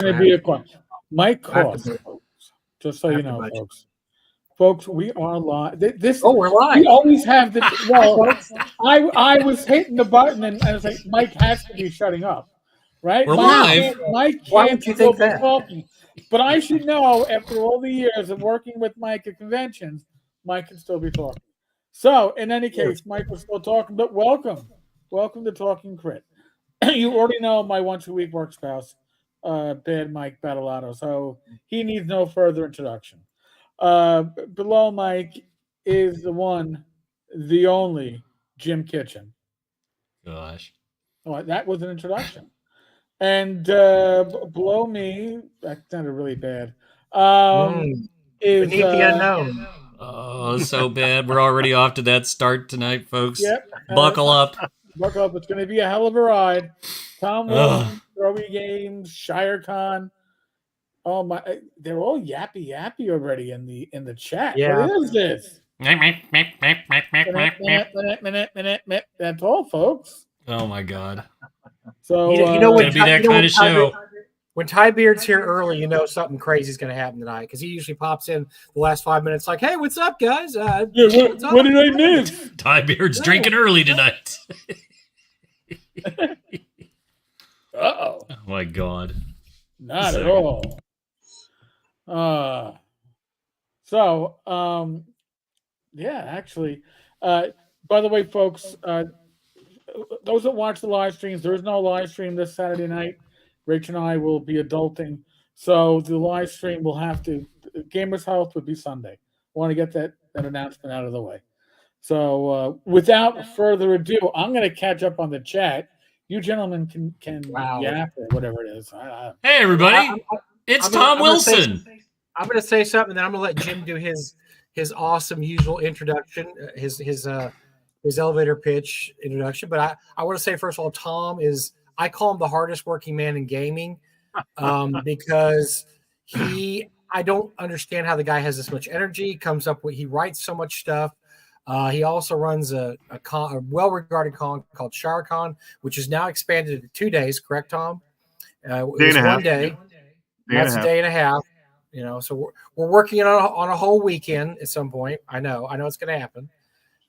going to be a question. Mike Cross, folks. Just so you know, folks. Folks, we are live. We're live. We always have the. Well, I was hitting the button and I was like, Mike has to be shutting up, right? We're live. Mike Why can't would you still think be that? talking. But I should know, after all the years of working with Mike at conventions, Mike can still be talking. So, in any case, Mike was still talking, but welcome to Talking Crit. You already know my once-a-week work spouse, Bad Mike Battleato, so he needs no further introduction. Below Mike is the one, the only Jim Kitchen. Gosh. Oh, that was an introduction. And below me, that sounded really bad. Is Beneath the unknown. Oh, so bad. We're already off to that start tonight, folks. Yep. Buckle up. Buckle up. It's going to be a hell of a ride. Thom Wilson, Throwing Games, ShireCon. Oh my! They're all yappy already in the chat. Yeah. What is this? That's all, folks. Oh my God! So you know gonna be that kind of show. When Ty Beard's here early, you know something crazy is going to happen tonight because he usually pops in the last 5 minutes like, "Hey, what's up, guys? What did I miss?" Ty Beard's drinking early tonight. Uh-oh. Oh my God! Not at all. Yeah, actually, by the way, folks, those that watch the live streams, there is no live stream this Saturday night. Rach and I will be adulting, so the live stream will have to. Gamers Health would be Sunday. Want to get that announcement out of the way. So, without further ado, I'm going to catch up on the chat. You gentlemen can yap or whatever it is. Hey, everybody! It's Thom Wilson. I'm going to say something, and then I'm going to let Jim do his awesome usual introduction, his elevator pitch introduction. But I want to say, first of all, Tom is, I call him the hardest working man in gaming because I don't understand how the guy has this much energy, he writes so much stuff. He also runs a well-regarded con called ShireCon, which is now expanded to 2 days. Correct, Tom? It was 1 day. That's a day and a half. You know, so we're working on a whole weekend at some point. I know it's going to happen.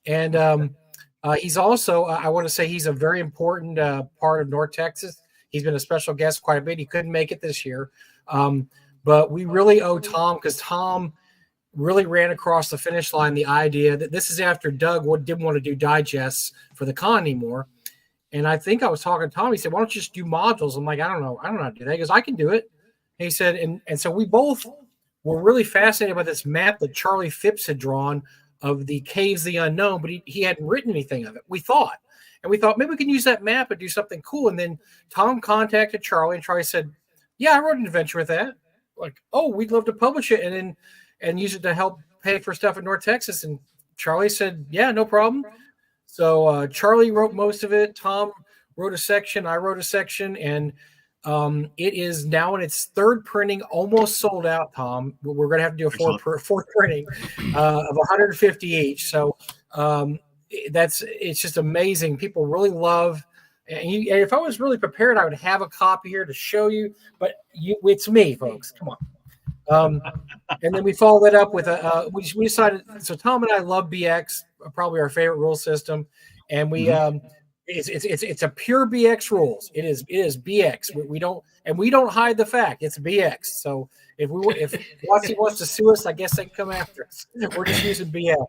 And he's also, I want to say, he's a very important part of North Texas. He's been a special guest quite a bit. He couldn't make it this year, but we really owe Tom, because Tom really ran across the finish line the idea that this is after Doug didn't want to do digests for the con anymore. And I think I was talking to Tom. He said, "Why don't you just do modules?" I'm like, I don't know how to do that. He goes, "I can do it." And he said, and so we both were really fascinated by this map that Charlie Phipps had drawn of the Caves of the Unknown, but he hadn't written anything of it. We thought maybe we can use that map and do something cool. And then Tom contacted Charlie, and Charlie said, "Yeah, I wrote an adventure with that." Like, "Oh, we'd love to publish it and use it to help pay for stuff in North Texas." And Charlie said, "Yeah, no problem." So Charlie wrote most of it. Tom wrote a section. I wrote a section, and it is now in its third printing, almost sold out, Tom. We're going to have to do a fourth printing of 150 each. So it's just amazing. People really love. And if I was really prepared, I would have a copy here to show you. But it's me, folks. Come on. And then we follow that up with we decided. So Tom and I love BX, probably our favorite rule system, and we it's a pure BX rules. It is BX. We don't hide the fact it's BX. So if Watsy wants to sue us, I guess they can come after us. We're just using BX.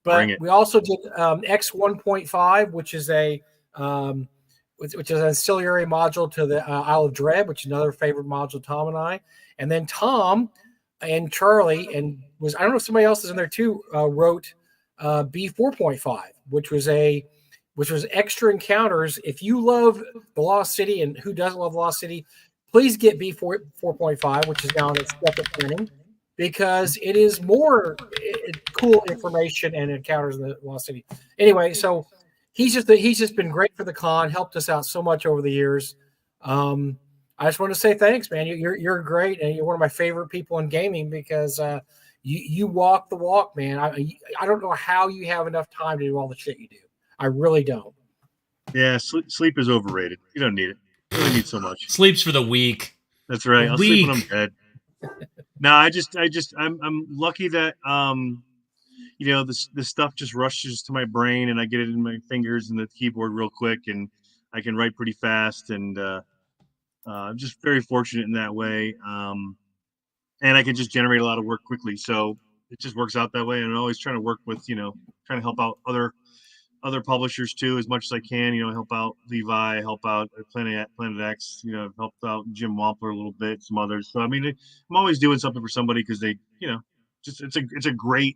But we also did X 1.5, which is an ancillary module to the Isle of Dread, which is another favorite module of Tom and I. And then Tom and Charlie, and I don't know if somebody else is in there too, wrote B 4.5, which was extra encounters. If you love the Lost City, and who doesn't love Lost City, please get B 4.5, which is now in its second printing, because it is more cool information and encounters in the Lost City. Anyway, so he's just been great for the con, helped us out so much over the years. I just want to say thanks, man. You're great, and you're one of my favorite people in gaming because you walk the walk, man. I don't know how you have enough time to do all the shit you do. I really don't. Yeah, sleep is overrated. You don't need it. You don't need so much. Sleep's for the weak. That's right. I'll sleep when I'm Weak. dead. No, I'm lucky that this stuff just rushes to my brain and I get it in my fingers and the keyboard real quick and I can write pretty fast and I'm just very fortunate in that way. And I can just generate a lot of work quickly. So it just works out that way. And I'm always trying to work with, trying to help out other publishers too, as much as I can, help out Levi, help out Planet X, helped out Jim Wampler a little bit, some others. So, I mean, I'm always doing something for somebody because they, just, it's a great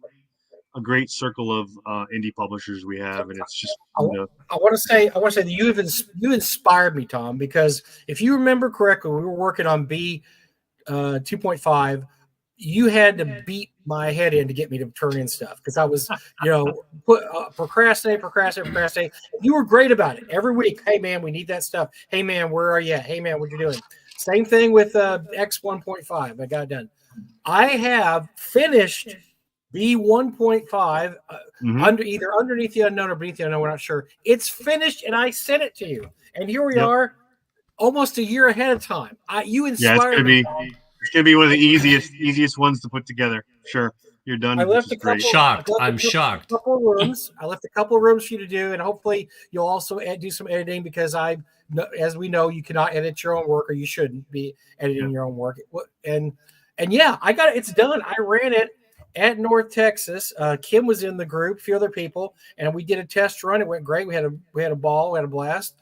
circle of indie publishers we have. And it's just, I want to say that you inspired me, Tom, because if you remember correctly, we were working on B 2.5. You had to beat my head in to get me to turn in stuff because I was, procrastinate. You were great about it every week. Hey man, we need that stuff. Hey man, where are you at? Hey man, what you doing? Same thing with X 1.5. I got it done. I have finished B 1.5 underneath the unknown or beneath the unknown. We're not sure. It's finished, and I sent it to you. And here we are, almost a year ahead of time. You inspired me. It's gonna be one of the easiest ones to put together. Sure, you're done. I left shocked. I'm shocked. I left a couple of rooms for you to do, and hopefully you'll also do some editing because as we know, you cannot edit your own work, or you shouldn't be editing your own work. And yeah, I got it. It's done. I ran it at North Texas. Kim was in the group, a few other people, and we did a test run. It went great. We had a ball. We had a blast.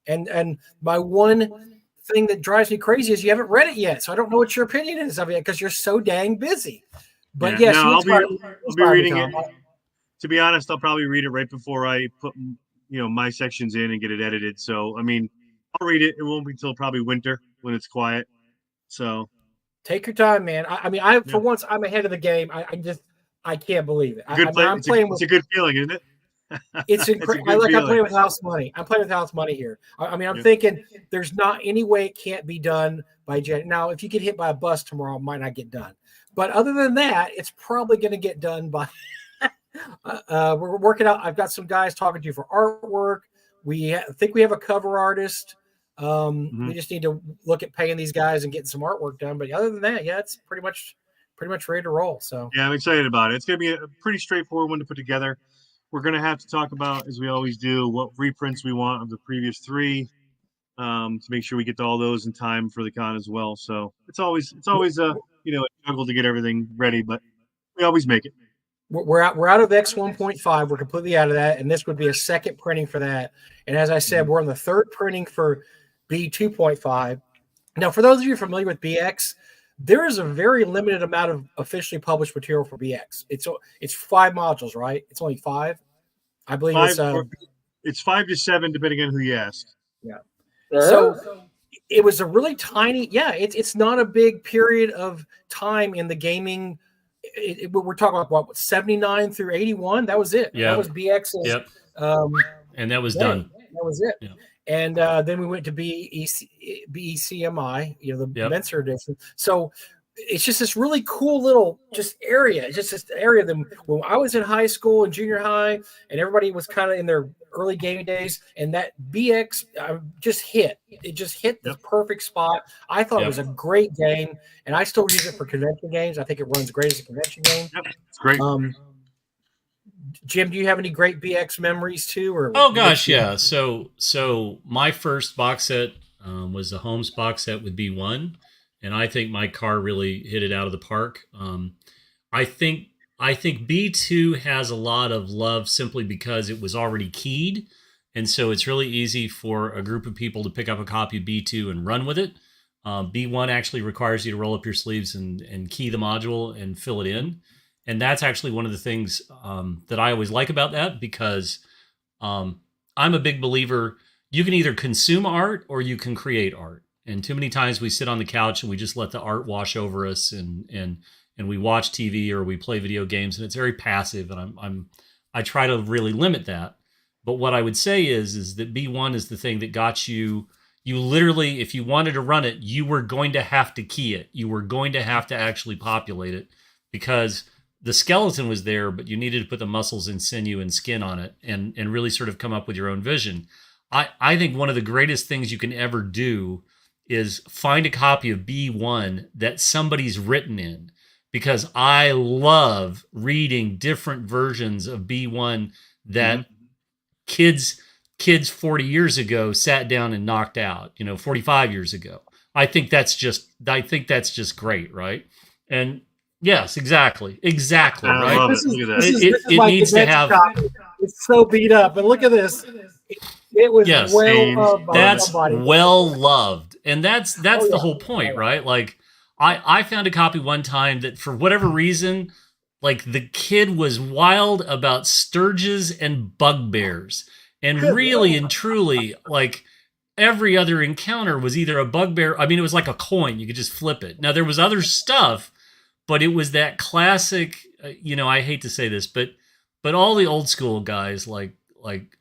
And my one thing that drives me crazy is you haven't read it yet, so I don't know what your opinion is of it because you're so dang busy. But yes, I'll be reading it. To be honest, I'll probably read it right before I put my sections in and get it edited. So I mean, I'll read it. It won't be until probably winter when it's quiet. So take your time, man. For once I'm ahead of the game. I can't believe it. It's a good feeling, isn't it? It's incredible. I'm playing with house money. I'm playing with house money here. I'm thinking there's not any way it can't be done by Jan. Now, if you get hit by a bus tomorrow, it might not get done. But other than that, it's probably going to get done by. We're working out. I've got some guys talking to you for artwork. I think we have a cover artist. We just need to look at paying these guys and getting some artwork done. But other than that, it's pretty much ready to roll. So yeah, I'm excited about it. It's going to be a pretty straightforward one to put together. We're going to have to talk about, as we always do, what reprints we want of the previous 3 to make sure we get to all those in time for the con as well. So it's always a struggle to get everything ready, but we always make it. We're out of X 1.5. We're completely out of that, and this would be a second printing for that. And as I said, we're on the third printing for B 2.5. Now, for those of you familiar with BX, there is a very limited amount of officially published material for BX. It's 5 modules, right? It's only 5. I believe it's 5 to 7, depending on who you ask. Yeah. So it was a really tiny. Yeah, it's not a big period of time in the gaming. We're talking about what 79 through 81. That was it. Yeah. That was BX's. Yep. And that was done. That was it. Yeah. And then we went to BECMI, the Menser edition. So it's just this really cool little area. It's just this area that when I was in high school and junior high, and everybody was kind of in their early gaming days, and that BX just hit. It just hit the perfect spot. I thought it was a great game, and I still use it for convention games. I think it runs great as a convention game. Yep, it's great. Jim, do you have any great BX memories too? Or oh gosh, yeah. So my first box set was the Holmes box set with B1, and I think my car really hit it out of the park. I think B2 has a lot of love simply because it was already keyed, and so it's really easy for a group of people to pick up a copy of B2 and run with it. B1 actually requires you to roll up your sleeves and key the module and fill it in. And that's actually one of the things that I always like about that because I'm a big believer. You can either consume art or you can create art. And too many times we sit on the couch and we just let the art wash over us and we watch TV or we play video games and it's very passive. And I try to really limit that. But what I would say is that B1 is the thing that got you literally, if you wanted to run it, you were going to have to key it. You were going to have to actually populate it because the skeleton was there, but you needed to put the muscles and sinew and skin on it and really sort of come up with your own vision. I think one of the greatest things you can ever do is find a copy of B1 that somebody's written in, because I love reading different versions of B1 that kids 40 years ago sat down and knocked out, 45 years ago. I think that's just great, right? And yes, exactly, I right? love This it. is Look at this that. is It this is it my needs to convention have copy. It's so beat up, but look at this. It was yes. well Stains. loved by That's somebody. well loved, and that's Oh, the yeah. whole point, right? Like I found a copy one time that for whatever reason, like the kid was wild about sturges and bugbears, and Good really Lord. and truly, like every other encounter was either a bugbear. I mean, it was like a coin; you could just flip it. Now there was other stuff, but it was that classic. I hate to say this, but all the old school guys like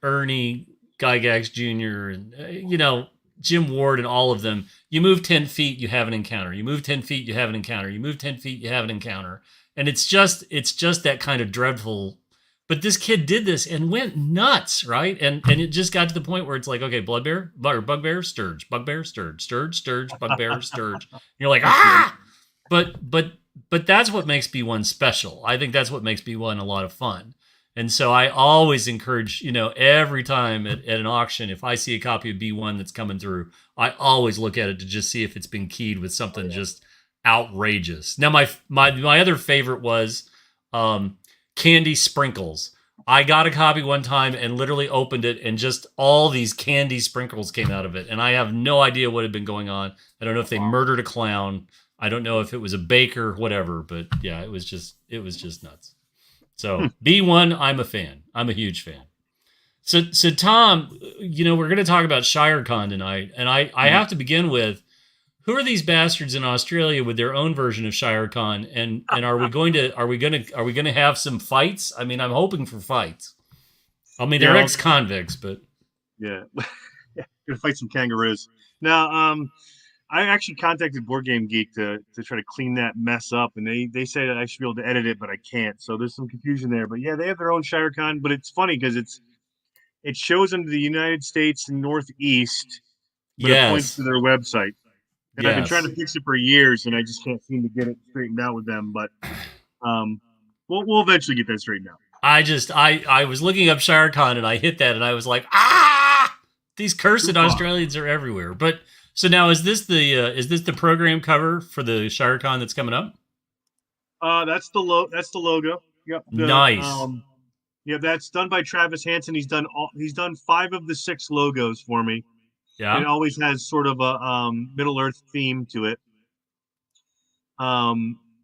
Ernie Gygax Jr. and Jim Ward and all of them. You move 10 feet, you have an encounter. You move 10 feet, you have an encounter. You move 10 feet, you have an encounter. And it's just that kind of dreadful. But this kid did this and went nuts, right? And it just got to the point where it's like, okay, bugbear, sturge, bugbear, sturge, bugbear, sturge. And you're like, ah! But that's what makes B1 special. I think that's what makes B1 a lot of fun. And so I always encourage, every time at an auction, if I see a copy of B1 that's coming through, I always look at it to just see if it's been keyed with something just outrageous. Now, my other favorite was candy sprinkles. I got a copy one time and literally opened it, and just all these candy sprinkles came out of it. And I have no idea what had been going on. I don't know if they murdered a clown. I don't know if it was a baker, whatever. But yeah, it was just nuts. So B1, I'm a fan. I'm a huge fan. So Tom, we're going to talk about ShireCon tonight, and I have to begin with, who are these bastards in Australia with their own version of ShireCon, and are we going to have some fights? I mean, I'm hoping for fights. I mean, they're ex-convicts, but yeah, gonna fight some kangaroos. Now, I actually contacted Board Game Geek to try to clean that mess up, and they say that I should be able to edit it, but I can't. So there's some confusion there. But yeah, they have their own ShireCon, but it's funny because it shows them the United States and Northeast, but it points to yes, their website. And I've been trying to yes. fix it for years, and I just can't seem to get it straightened out with them. But we'll eventually get that straightened out. I was looking up ShireCon and I hit that and I was like, ah, these cursed Too far. Australians are everywhere. But so now is this the program cover for the ShireCon that's coming up? That's the logo. Yep. Nice. Yeah, that's done by Travis Hansen. He's done 5 of the 6 logos for me. And it Yeah. always has sort of a Middle Earth theme to it.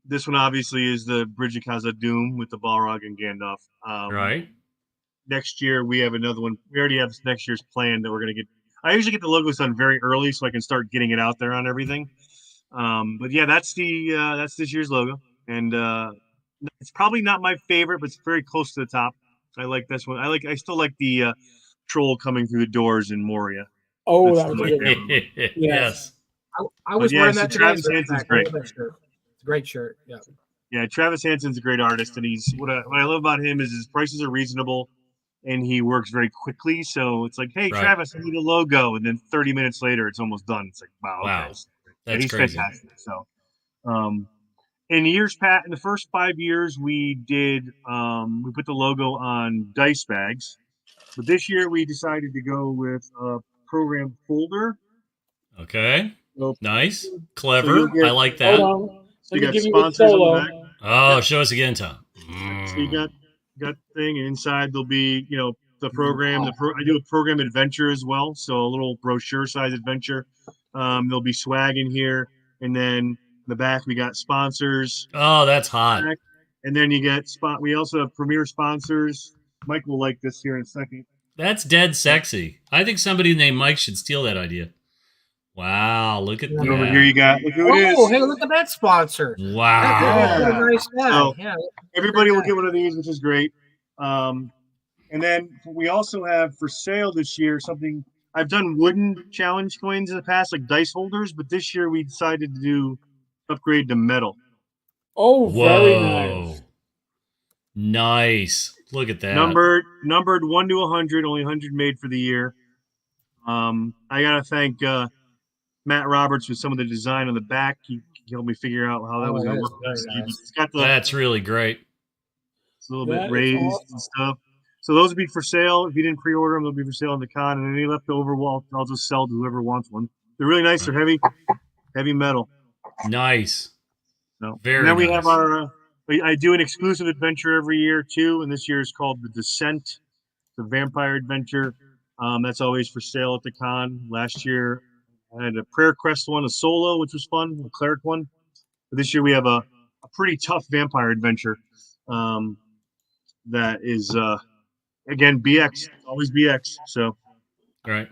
This one obviously is the Bridge of Khazad-dûm with the Balrog and Gandalf. Right. Next year we have another one. We already have next year's plan that we're gonna get. I usually get the logos done very early so I can start getting it out there on everything. But yeah, that's this year's logo, and it's probably not my favorite, but it's very close to the top. I like this one. I still like the troll coming through the doors in Moria. Oh, That's that was my a good one. favorite. Yes. I was yeah, wearing so that today. Travis so Hansen's I love great. that shirt. It's a great shirt. Yeah. Yeah, Travis Hansen's a great artist, and he's what I love about him is his prices are reasonable, and he works very quickly. So it's like, hey, Right. Travis, I need a logo, and then 30 minutes later, it's almost done. It's like, wow, Wow. okay. Yeah, That's he's crazy. fantastic. So, in the first 5 years, we put the logo on dice bags, but this year we decided to go with a program folder. Okay. So, Nice. so Clever. you'll get I like Hold that. on. so Let you me got give you a sponsors on the solo. back. Oh, show us again, Tom. So you got the thing, and inside there'll be the program. I do a program adventure as well, so a little brochure size adventure. There'll be swag in here, and then in the back we got sponsors, Oh, that's hot. and then you get spot. We also have premier sponsors. Mike will like this here in a second. That's dead sexy. I think somebody named Mike should steal that idea. Wow, look at And over here you that. got look who it is. Oh, hey, look at that sponsor. Wow. What a nice guy. So- Yeah. Everybody will get one of these, which is great. And then we also have for sale this year something. I've done wooden challenge coins in the past, like dice holders, but this year we decided to do upgrade to metal. Oh, very Whoa. nice. Nice. Look at that. Numbered 1 to 100, only 100 made for the year. I gotta thank Matt Roberts with some of the design on the back. He helped me figure out how that was going to that is work. very nice. It's got That's really great. it's a little bit That is raised awesome. and stuff. So those will be for sale. If you didn't pre-order them, they'll be for sale on the con. And any leftover, well, I'll just sell to whoever wants one. They're really nice. They're heavy metal. Nice. So, Very and then we nice. have our. I do an exclusive adventure every year too, and this year is called The Descent, the vampire adventure. That's always for sale at the con. Last year, I had a Prayer Quest one, a solo, which was fun, a cleric one. But this year we have a pretty tough vampire adventure. That is again BX, always BX. So Right.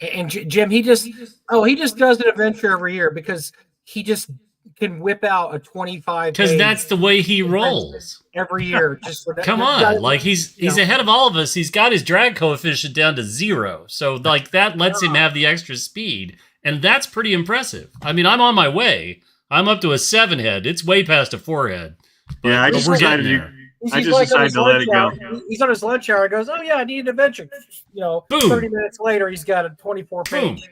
And Jim, he just does an adventure every year because he just can whip out a 25 Because that's the way he rolls. every year. Just for that. Come on, like he's ahead of all of us. He's got his drag coefficient down to 0, so like that lets him have the extra speed, and that's pretty impressive. I mean, I'm on my way. I'm up to a 7 head. It's way past a 4 head. But, yeah, I just we're decided getting there. I just decided to let it go. He's on his lunch hour and goes, "Oh yeah, I need an adventure." Boom. 30 minutes later, he's got a 24-page.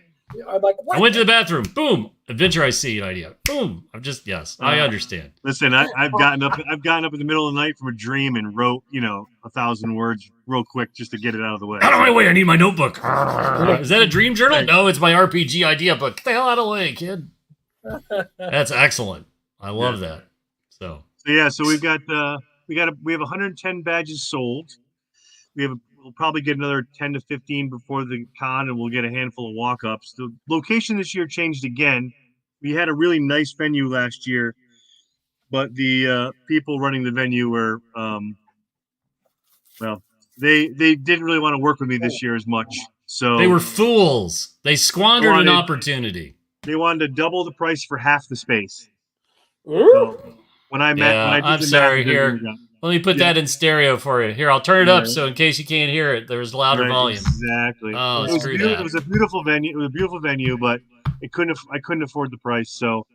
I'm like, what? I went to the bathroom. Boom. Adventure I see idea. Boom. I understand. Listen, I've gotten up in the middle of the night from a dream and wrote 1,000 words real quick just to get it out of the way. Out of my way, I need my notebook. Is that a dream journal? Right. No, it's my RPG idea book. Get the hell out of the way, kid. That's excellent. I love that. So we have 110 badges sold. We'll probably get another 10 to 15 before the con, and we'll get a handful of walk-ups. The location this year changed again. We had a really nice venue last year, but the people running the venue were, they didn't really want to work with me this year as much. So they were fools. They squandered an opportunity. They wanted to double the price for half the space. Ooh. So I'm sorry. Here, let me put that in stereo for you. Here, I'll turn it up so in case you can't hear it, there's louder volume. Exactly. Oh, screw that. that. It was a beautiful venue. It was a beautiful venue, but I couldn't afford the price. So,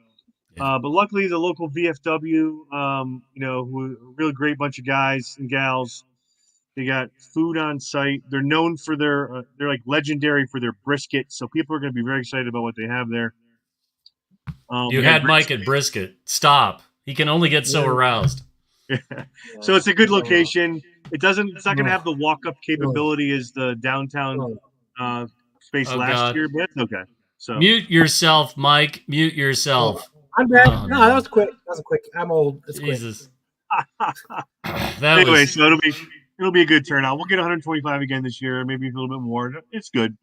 but luckily the local VFW, who a really great bunch of guys and gals. They got food on site. They're known for they're like legendary for their brisket. So people are going to be very excited about what they have there. You had Mike at brisket. Stop. He can only get so aroused. So it's a good location. It's not going to have the walk-up capability as the downtown space last year, but it's okay. So mute yourself, Mike. Mute yourself. I'm back. No, that was quick. I'm old. It's Jesus. Anyway, so it'll be a good turnout. We'll get 125 again this year, maybe a little bit more. It's good.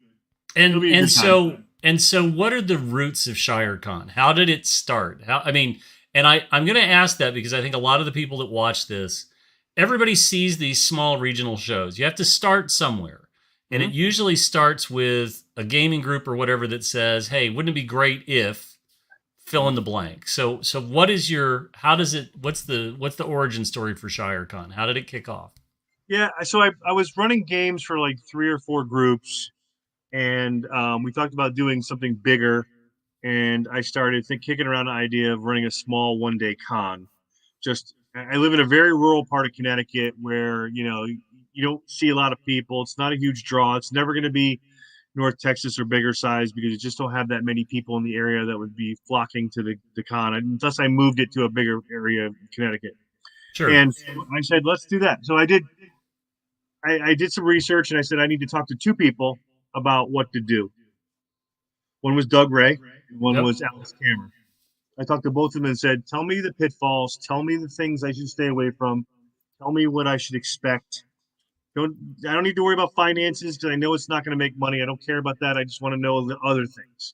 And so what are the roots of ShireCon? How did it start? I'm going to ask that because I think a lot of the people that watch this, everybody sees these small regional shows. You have to start somewhere. And it usually starts with a gaming group or whatever that says, hey, wouldn't it be great if fill in the blank? So what's the origin story for ShireCon? How did it kick off? Yeah, so I was running games for like 3 or 4 groups, and we talked about doing something bigger. And I started kicking around the idea of running a small one-day con. I live in a very rural part of Connecticut where, you don't see a lot of people. It's not a huge draw. It's never going to be North Texas or bigger size because you just don't have that many people in the area that would be flocking to the con unless I moved it to a bigger area of Connecticut. Sure. And I said, let's do that. So I did some research and I said, I need to talk to 2 people about what to do. One was Doug Ray. One was Alex Cameron. I talked to both of them and said, tell me the pitfalls. Tell me the things I should stay away from. Tell me what I should expect. I don't need to worry about finances because I know it's not going to make money. I don't care about that. I just want to know the other things.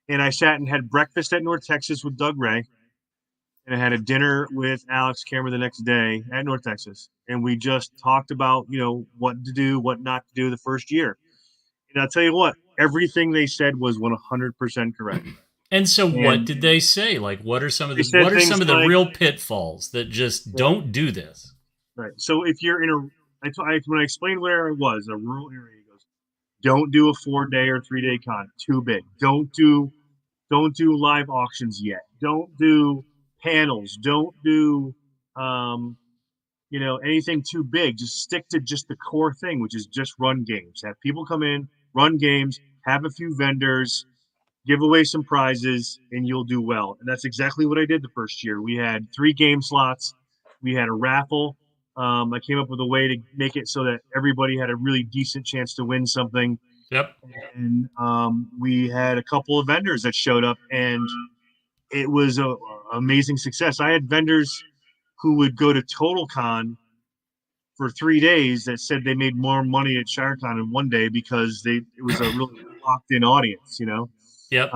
And I sat and had breakfast at North Texas with Doug Ray. And I had a dinner with Alex Cameron the next day at North Texas. And we just talked about, what to do, what not to do the first year. And I'll tell you what, everything they said was 100% correct. And so what did they say? Like, what are some of the real pitfalls that just don't do this? Right. So if you're in when I explained where I was, a rural area, he goes, don't do a 4-day or 3-day con, too big. Don't do live auctions yet. Don't do panels. Don't do, anything too big. Just stick to just the core thing, which is just run games. Have people come in, run games, have a few vendors, give away some prizes, and you'll do well. And that's exactly what I did the first year. We had 3 game slots. We had a raffle. I came up with a way to make it so that everybody had a really decent chance to win something. Yep. And we had a couple of vendors that showed up, and it was a amazing success. I had vendors who would go to TotalCon for 3 days that said they made more money at ShireCon in one day because it was a really locked in audience, you know. Yep.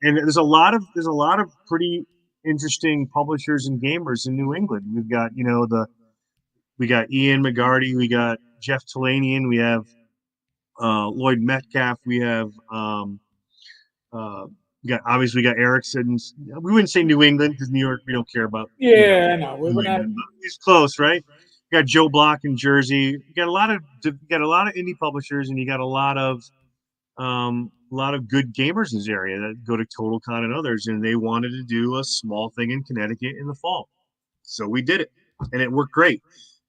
And there's a lot of pretty interesting publishers and gamers in New England. We've got, you know, we got Ian McGarty, we got Jeff Talanian, we have Lloyd Metcalf, we have we got Erickson's. We wouldn't say New England because New York we don't care about. Yeah, no, we're New not. England, but he's close, right? You got Joe Block in Jersey. You got a lot of indie publishers, and you got a lot of good gamers in this area that go to TotalCon and others, and they wanted to do a small thing in Connecticut in the fall, so we did it, and it worked great.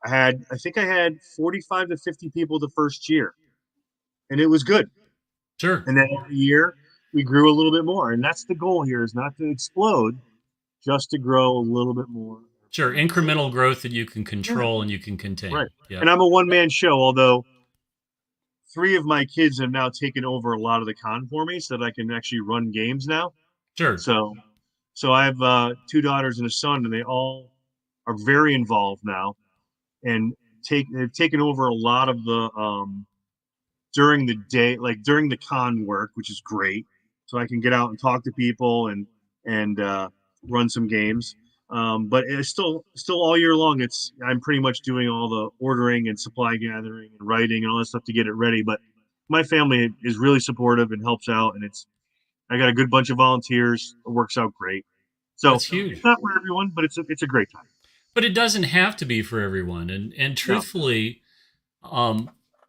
I think I had 45 to 50 people the first year, and it was good. Sure. And then every year we grew a little bit more, and that's the goal here: is not to explode, just to grow a little bit more. Sure, incremental growth that you can control and you can contain. Right. Yep. And I'm a one-man show, although 3 of my kids have now taken over a lot of the con for me, so that I can actually run games now. Sure. So I have 2 daughters and a son, and they all are very involved now, and they've taken over a lot of the during the day, like during the con work, which is great. So I can get out and talk to people and run some games. But it's still all year long. I'm pretty much doing all the ordering and supply gathering and writing and all that stuff to get it ready. But my family is really supportive and helps out, and I got a good bunch of volunteers. It works out great. So That's huge. It's not for everyone, but it's a great time. But it doesn't have to be for everyone. And truthfully,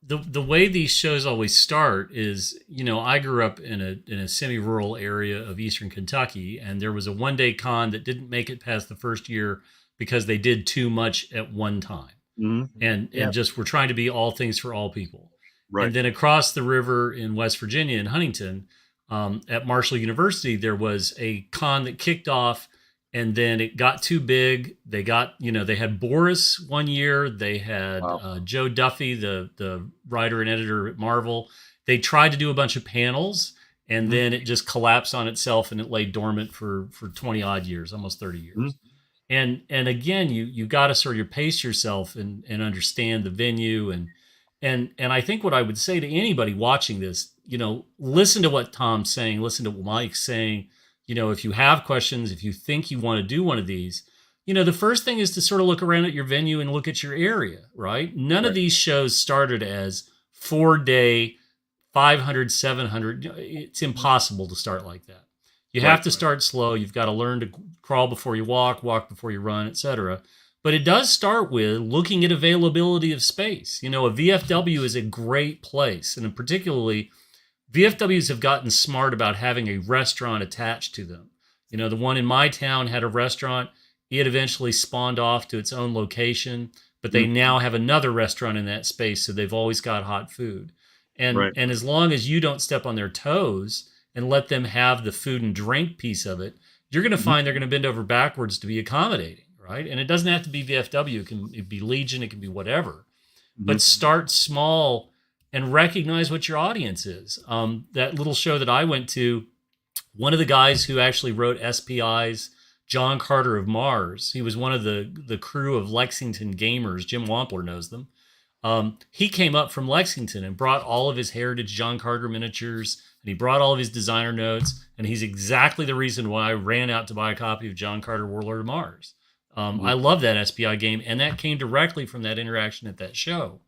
the way these shows always start is, you know, I grew up in a semi-rural area of Eastern Kentucky, and there was a one-day con that didn't make it past the first year because they did too much at one time. Mm-hmm. And just were trying to be all things for all people. Right. And then across the river in West Virginia in Huntington, at Marshall University, there was a con that kicked off, and then it got too big. They had Boris one year. They had Joe Duffy, the writer and editor at Marvel. They tried to do a bunch of panels, and then it just collapsed on itself, and it lay dormant for 20 odd years, almost 30 years. Mm-hmm. And again, you got to sort of pace yourself and understand the venue. And I think what I would say to anybody watching this, you know, listen to what Tom's saying, listen to what Mike's saying. You know, if you have questions, if you think you want to do one of these, you know, the first thing is to sort of look around at your venue and look at your area, right? None of these shows started as 4-day, 500, 700. It's impossible to start like that. You have to start slow. You've got to learn to crawl before you walk before you run, etc. But it does start with looking at availability of space. You know, a VFW is a great place, and particularly VFWs have gotten smart about having a restaurant attached to them. You know, the one in my town had a restaurant. It eventually spawned off to its own location, but they now have another restaurant in that space, so they've always got hot food. And as long as you don't step on their toes and let them have the food and drink piece of it, you're going to find they're going to bend over backwards to be accommodating, right? And it doesn't have to be VFW. It can be Legion. It can be whatever. But start small and recognize what your audience is. That little show that I went to, one of the guys who actually wrote SPI's John Carter of Mars, he was one of the crew of Lexington Gamers. Jim Wampler knows them. He came up from Lexington and brought all of his heritage John Carter miniatures, and he brought all of his designer notes, and he's exactly the reason why I ran out to buy a copy of John Carter Warlord of Mars. I love that SPI game, and that came directly from that interaction at that show.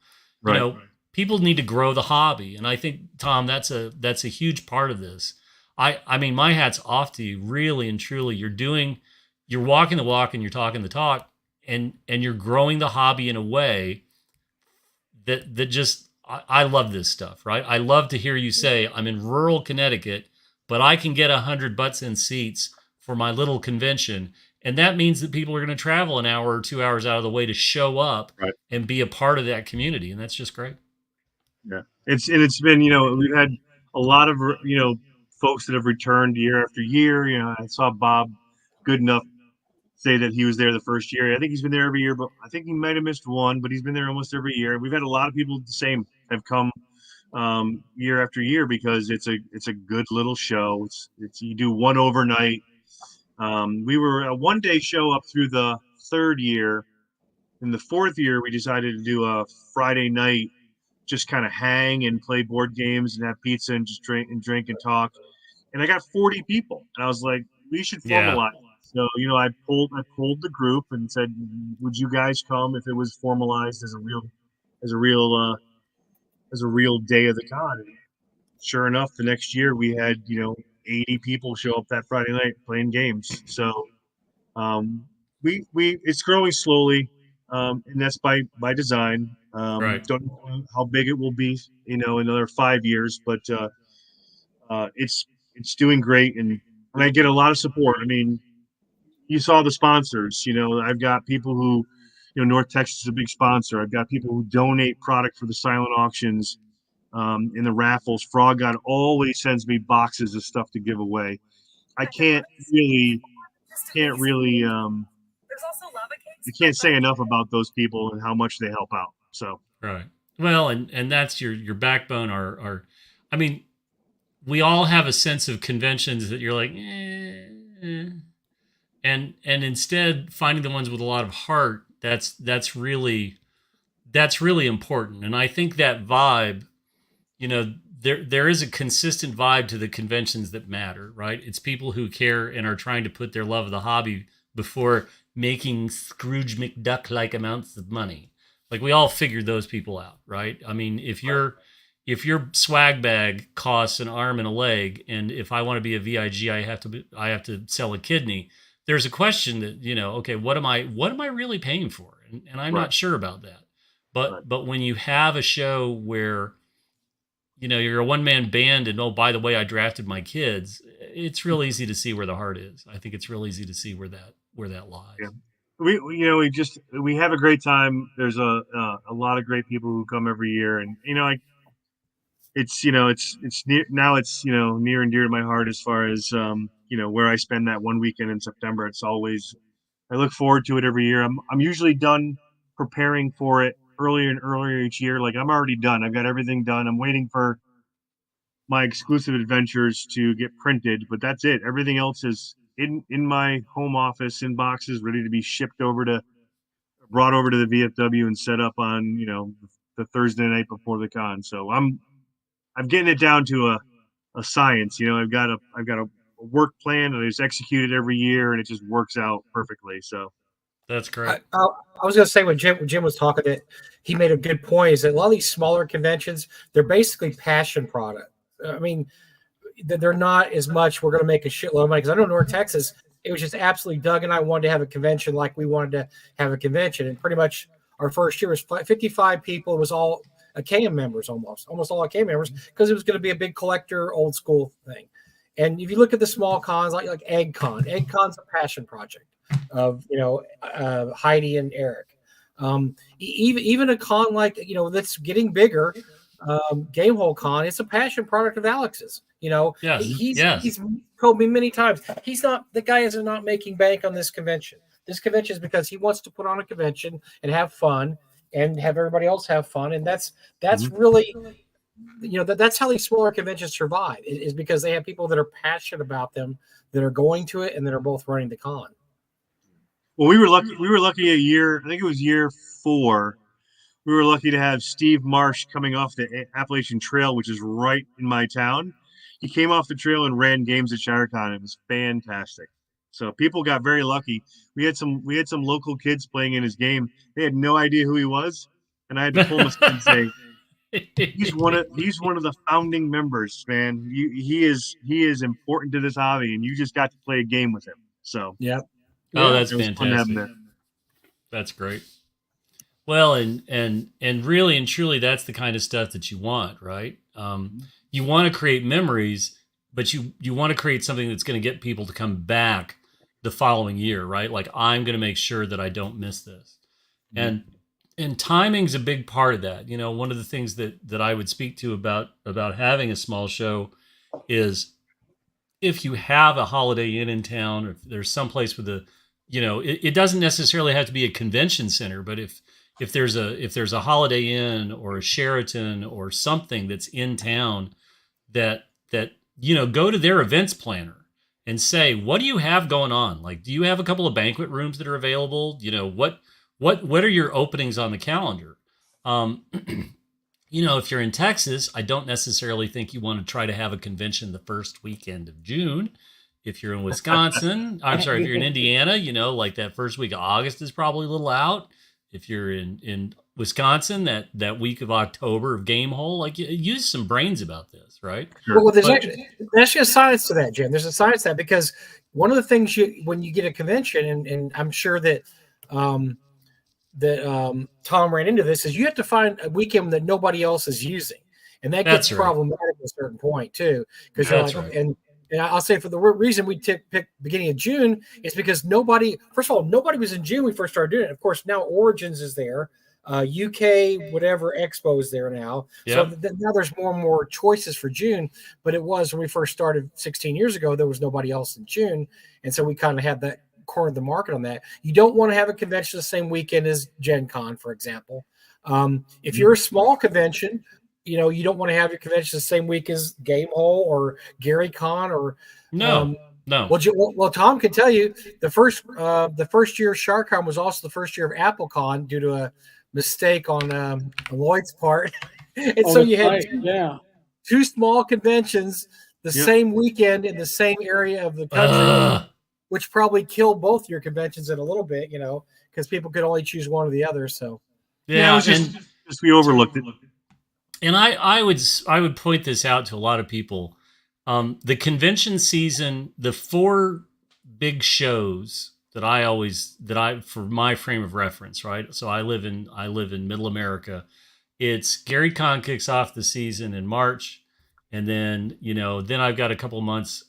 You know, people need to grow the hobby, and I think, Tom, that's a huge part of this. I mean, my hat's off to you, really and truly. You're walking the walk and you're talking the talk, and you're growing the hobby in a way that just I love this stuff, right? I love to hear you say, I'm in rural Connecticut, but I can get 100 butts in seats for my little convention. And that means that people are going to travel an hour or 2 hours out of the way to show up and be a part of that community. And that's just great. Yeah. It's been, you know, we've had a lot of, you know, folks that have returned year after year. You know, I saw Bob Goodenough say that he was there the first year. I think he's been there every year, but I think he might have missed one, but he's been there almost every year. We've had a lot of people the same have come year after year because it's a good little show. It's you do one overnight. We were a 1-day show up through the third year. In the fourth year, we decided to do a Friday night, just kind of hang and play board games and have pizza and just drink and talk. And I got 40 people, and I was like, we should Yeah. formalize. So, you know, I pulled the group and said, would you guys come if it was formalized as a real day of the con? And sure enough, the next year we had, 80 people show up that Friday night playing games. So we it's growing slowly, and that's by design. Right. Don't know how big it will be, another 5 years, but it's doing great, and I get a lot of support. I mean, you saw the sponsors. I've got people who, North Texas is a big sponsor. I've got people who donate product for the silent auctions, in the raffles. Frog God always sends me boxes of stuff to give away. I can't really I can't say enough about those people and how much they help out. So Right. Well, and that's your backbone. I mean, we all have a sense of conventions that you're like, and instead finding the ones with a lot of heart. That's really important. And I think that vibe, there is a consistent vibe to the conventions that matter, right? It's people who care and are trying to put their love of the hobby before making Scrooge McDuck like amounts of money. Like we all figured those people out, right? I mean, if your swag bag costs an arm and a leg, and if I want to be a VIG, I have to sell a kidney. There's a question that, okay, what am I really paying for? And I'm Right. not sure about that. But when you have a show where, you're a one-man band and, oh, by the way, I drafted my kids, it's real easy to see where the heart is. I think it's real easy to see where that lies. Yeah. We have a great time. There's a lot of great people who come every year, and it's near and dear to my heart as far as where I spend that one weekend in September. It's always, I look forward to it every year. I'm usually done preparing for it earlier and earlier each year. Like I'm already done. I've got everything done. I'm waiting for my exclusive adventures to get printed, but that's it. Everything else is in my home office in boxes, ready to be brought over to the VFW and set up on the Thursday night before the con. So I'm getting it down to a science. I've got a work plan and it's executed every year, and it just works out perfectly. So that's great. I was going to say when Jim was talking, that he made a good point. Is that a lot of these smaller conventions, they're basically passion product. I mean, they're not as much, we're going to make a shitload of money. Because I know North Texas, it was just absolutely Doug and I wanted to have a convention like we wanted to have a convention. And pretty much our first year was 55 people. It was all AKM members, almost all AKM members, because it was going to be a big collector, old school thing. And if you look at the small cons, like EggCon's a passion project of, Heidi and Eric. Even a con like, that's getting bigger, Gamehole Con, it's a passion product of Alex's. Yes. He's told me many times, the guy is not making bank on this convention. This convention is because he wants to put on a convention and have fun and have everybody else have fun. And that's really, that's how these smaller conventions survive, is because they have people that are passionate about them, that are going to it, and that are both running the con. Well, we were lucky a year, I think it was year 4. We were lucky to have Steve Marsh coming off the Appalachian Trail, which is right in my town. He came off the trail and ran games at ShireCon. It was fantastic. So people got very lucky. We had some local kids playing in his game. They had no idea who he was, and I had to pull him aside and say, he's one of the founding members, man. He is important to this hobby, and you just got to play a game with him. So yeah. Oh, that's fantastic. That's great. Well, and really and truly, that's the kind of stuff that you want, right? You want to create memories, but you want to create something that's going to get people to come back the following year, right? Like, I'm going to make sure that I don't miss this. And timing's a big part of that. One of the things that I would speak to about having a small show is if you have a Holiday Inn in town, or if there's someplace with a, it doesn't necessarily have to be a convention center, but if there's a Holiday Inn or a Sheraton or something that's in town that go to their events planner and say, what do you have going on? Like, do you have a couple of banquet rooms that are available? What are your openings on the calendar? If you're in Texas, I don't necessarily think you want to try to have a convention the first weekend of June. If you're in Wisconsin, I'm sorry, if you're in Indiana, like that first week of August is probably a little out. If you're in Wisconsin, that week of October of Game Hole, like, use some brains about this, right? Sure. Well, there's actually a science to that, Jim. There's a science to that, because one of the things when you get a convention, and I'm sure that Tom ran into this, is you have to find a weekend that nobody else is using, and that gets problematic at a certain point too. Because and I'll say, for the reason we pick beginning of June is because nobody was in June when we first started doing it. Of course, now Origins is there, UK whatever Expo is there now. Yep. So now there's more and more choices for June. But it was when we first started 16 years ago, there was nobody else in June, and so we kind of had that cornered the market on that. You don't want to have a convention the same weekend as Gen Con, for example. If you're a small convention, you don't want to have your convention the same week as Game Hole or Gary Con or no. Well, Tom can tell you the first year of ShireCon was also the first year of AppleCon due to a mistake on Lloyd's part, and so you had two small conventions the same weekend in the same area of the country. Which probably killed both your conventions in a little bit, because people could only choose one or the other. So, it was just we overlooked it. And I would point this out to a lot of people. The convention season, the 4 big shows that for my frame of reference, right? So I live in Middle America. It's Gary Con kicks off the season in March, and then then I've got a couple months.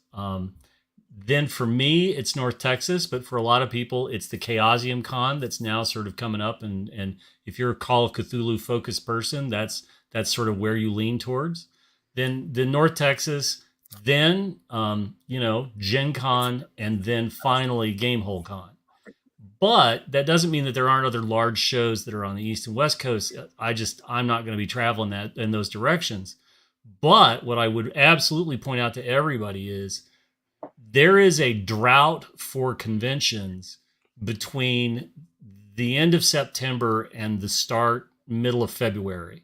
Then for me, it's North Texas, but for a lot of people, it's the Chaosium Con that's now sort of coming up. And if you're a Call of Cthulhu focused person, that's sort of where you lean towards. Then North Texas, then Gen Con, and then finally Game Hole Con. But that doesn't mean that there aren't other large shows that are on the East and West Coast. I'm not going to be traveling in those directions. But what I would absolutely point out to everybody is, there is a drought for conventions between the end of September and the middle of February.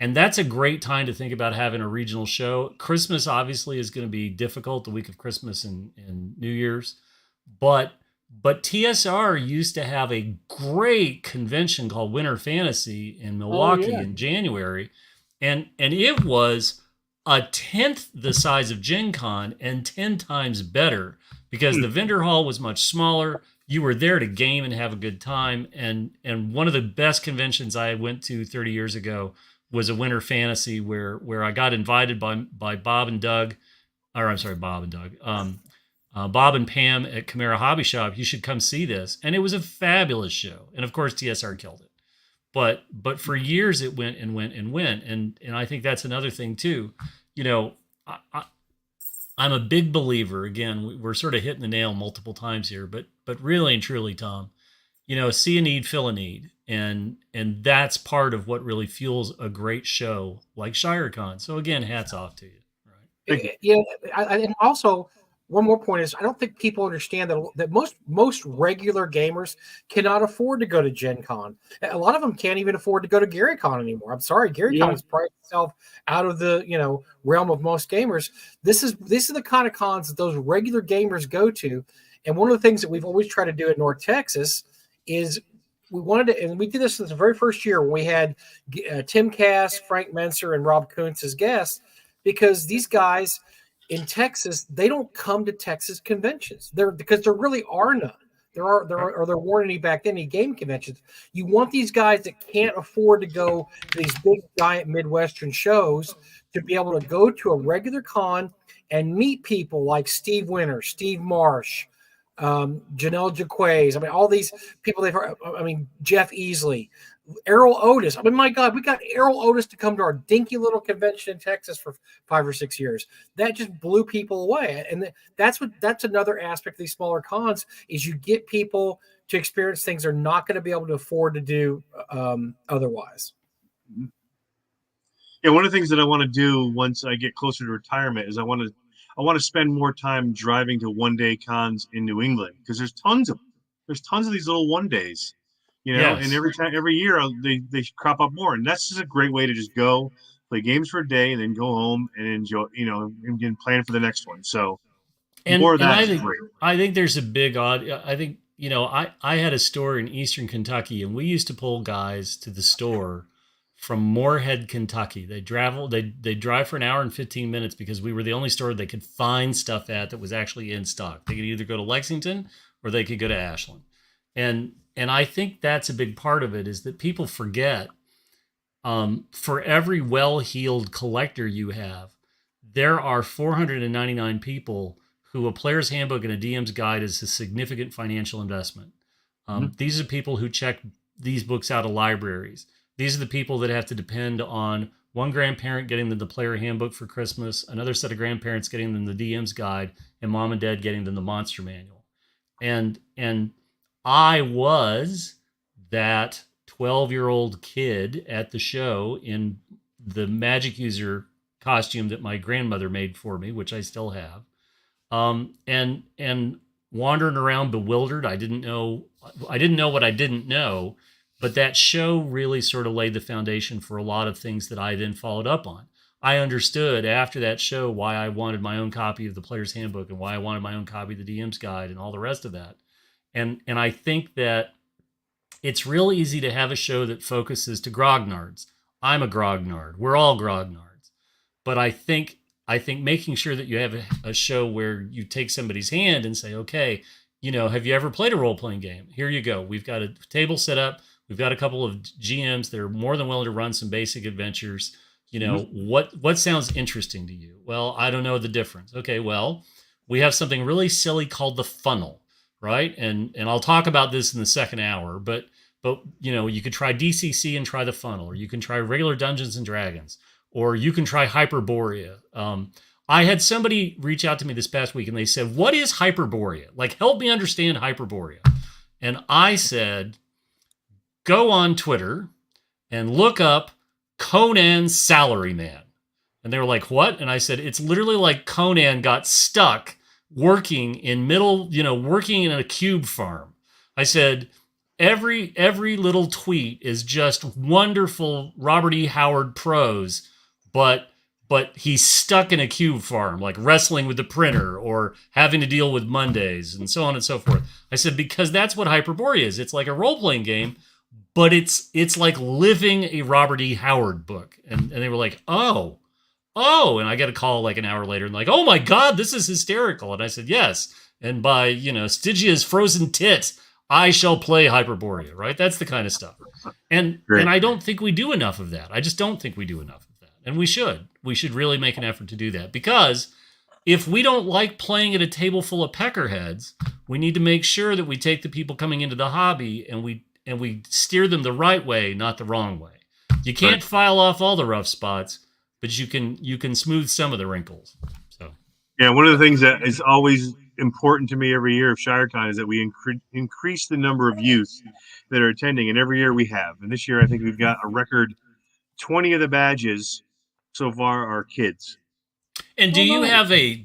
And that's a great time to think about having a regional show. Christmas obviously is going to be difficult, the week of Christmas and New Year's. But TSR used to have a great convention called Winter Fantasy in Milwaukee in January. And it was a 10th the size of Gen Con and 10 times better, because the vendor hall was much smaller. You were there to game and have a good time. And one of the best conventions I went to 30 years ago was a Winter Fantasy where I got invited by Bob and Doug, or I'm sorry, Bob and Doug, Bob and Pam at Chimera Hobby Shop. You should come see this. And it was a fabulous show. And of course, TSR killed it. But for years it went and went and went. And I think that's another thing too. I'm a big believer. Again, we're sort of hitting the nail multiple times here, but really and truly, Tom, see a need, fill a need, and that's part of what really fuels a great show like ShireCon. So again, hats off to you. Right? Yeah, and also, one more point is, I don't think people understand that most regular gamers cannot afford to go to Gen Con. A lot of them can't even afford to go to Gary Con anymore. I'm sorry, Gary Con has priced itself out of the realm of most gamers. These are the kind of cons that those regular gamers go to. And one of the things that we've always tried to do in North Texas is we wanted to, and we did this since the very first year when we had Tim Cass, Frank Menser, and Rob Kuntz as guests, because these guys in Texas, they don't come to Texas conventions. Because there really are none. There weren't any back then, any game conventions. You want these guys that can't afford to go to these big giant Midwestern shows to be able to go to a regular con and meet people like Steve Winter, Steve Marsh, Janelle Jaquays. I mean, all these people they've heard. I mean, Jeff Easley, Errol Otis. I mean, my God, we got Errol Otis to come to our dinky little convention in Texas for 5 or 6 years. That just blew people away. And that's another aspect of these smaller cons is you get people to experience things they're not going to be able to afford to do otherwise. Yeah, one of the things that I want to do once I get closer to retirement is I want to spend more time driving to 1-day cons in New England because there's tons of these little 1 days, and Yes. every year they crop up more, and that's just a great way to just go play games for a day and then go home and enjoy, and plan for the next one. So more of And that is great. I think there's a big odd. I think I had a store in Eastern Kentucky, and we used to pull guys to the store from Moorhead, Kentucky. They drive for an hour and 15 minutes because we were the only store they could find stuff at that was actually in stock. They could either go to Lexington or they could go to Ashland, and I think that's a big part of it is that people forget. For every well-heeled collector you have, there are 499 people who a player's handbook and a DM's guide is a significant financial investment. These are people who check these books out of libraries. These are the people that have to depend on one grandparent getting them the player handbook for Christmas, another set of grandparents getting them the DM's guide, and mom and dad getting them the monster manual. And I was that 12-year-old kid at the show in the magic user costume that my grandmother made for me, which I still have. And wandering around bewildered. I didn't know what I didn't know, but that show really sort of laid the foundation for a lot of things that I then followed up on. I understood after that show why I wanted my own copy of the player's handbook and why I wanted my own copy of the DM's guide and all the rest of that. And I think that it's real easy to have a show that focuses to grognards. I'm a grognard. We're all grognards. But I think making sure that you have a show where you take somebody's hand and say, okay, have you ever played a role-playing game? Here you go. We've got a table set up. We've got a couple of GMs that are more than willing to run some basic adventures. What sounds interesting to you? Well, I don't know the difference. Okay, well, we have something really silly called the funnel, right? And I'll talk about this in the second hour, but you could try DCC and try the funnel, or you can try regular Dungeons and Dragons, or you can try Hyperborea. I had somebody reach out to me this past week and they said, what is Hyperborea? Like, help me understand Hyperborea. And I said, go on Twitter and look up Conan's Salaryman. And they were like, what? And I said, it's literally like Conan got stuck working in working in a cube farm. I said, every little tweet is just wonderful Robert E. Howard prose, but he's stuck in a cube farm, like wrestling with the printer or having to deal with Mondays and so on and so forth. I said, because that's what Hyperborea is. It's like a role-playing game, but it's like living a Robert E. Howard book. And they were like, oh, and I got a call like an hour later and like, oh my God, this is hysterical. And I said, yes. And by, Stygia's frozen tit, I shall play Hyperborea, right? That's the kind of stuff. And I don't think we do enough of that. I just don't think we do enough of that. And we should. We should really make an effort to do that. Because if we don't like playing at a table full of peckerheads, we need to make sure that we take the people coming into the hobby and we steer them the right way, not the wrong way. You can't file off all the rough spots, but you can smooth some of the wrinkles. So yeah, one of the things that is always important to me every year of ShireCon is that we increase the number of youth that are attending, and every year we have. And this year, I think we've got a record 20 of the badges so far are kids. And do you have a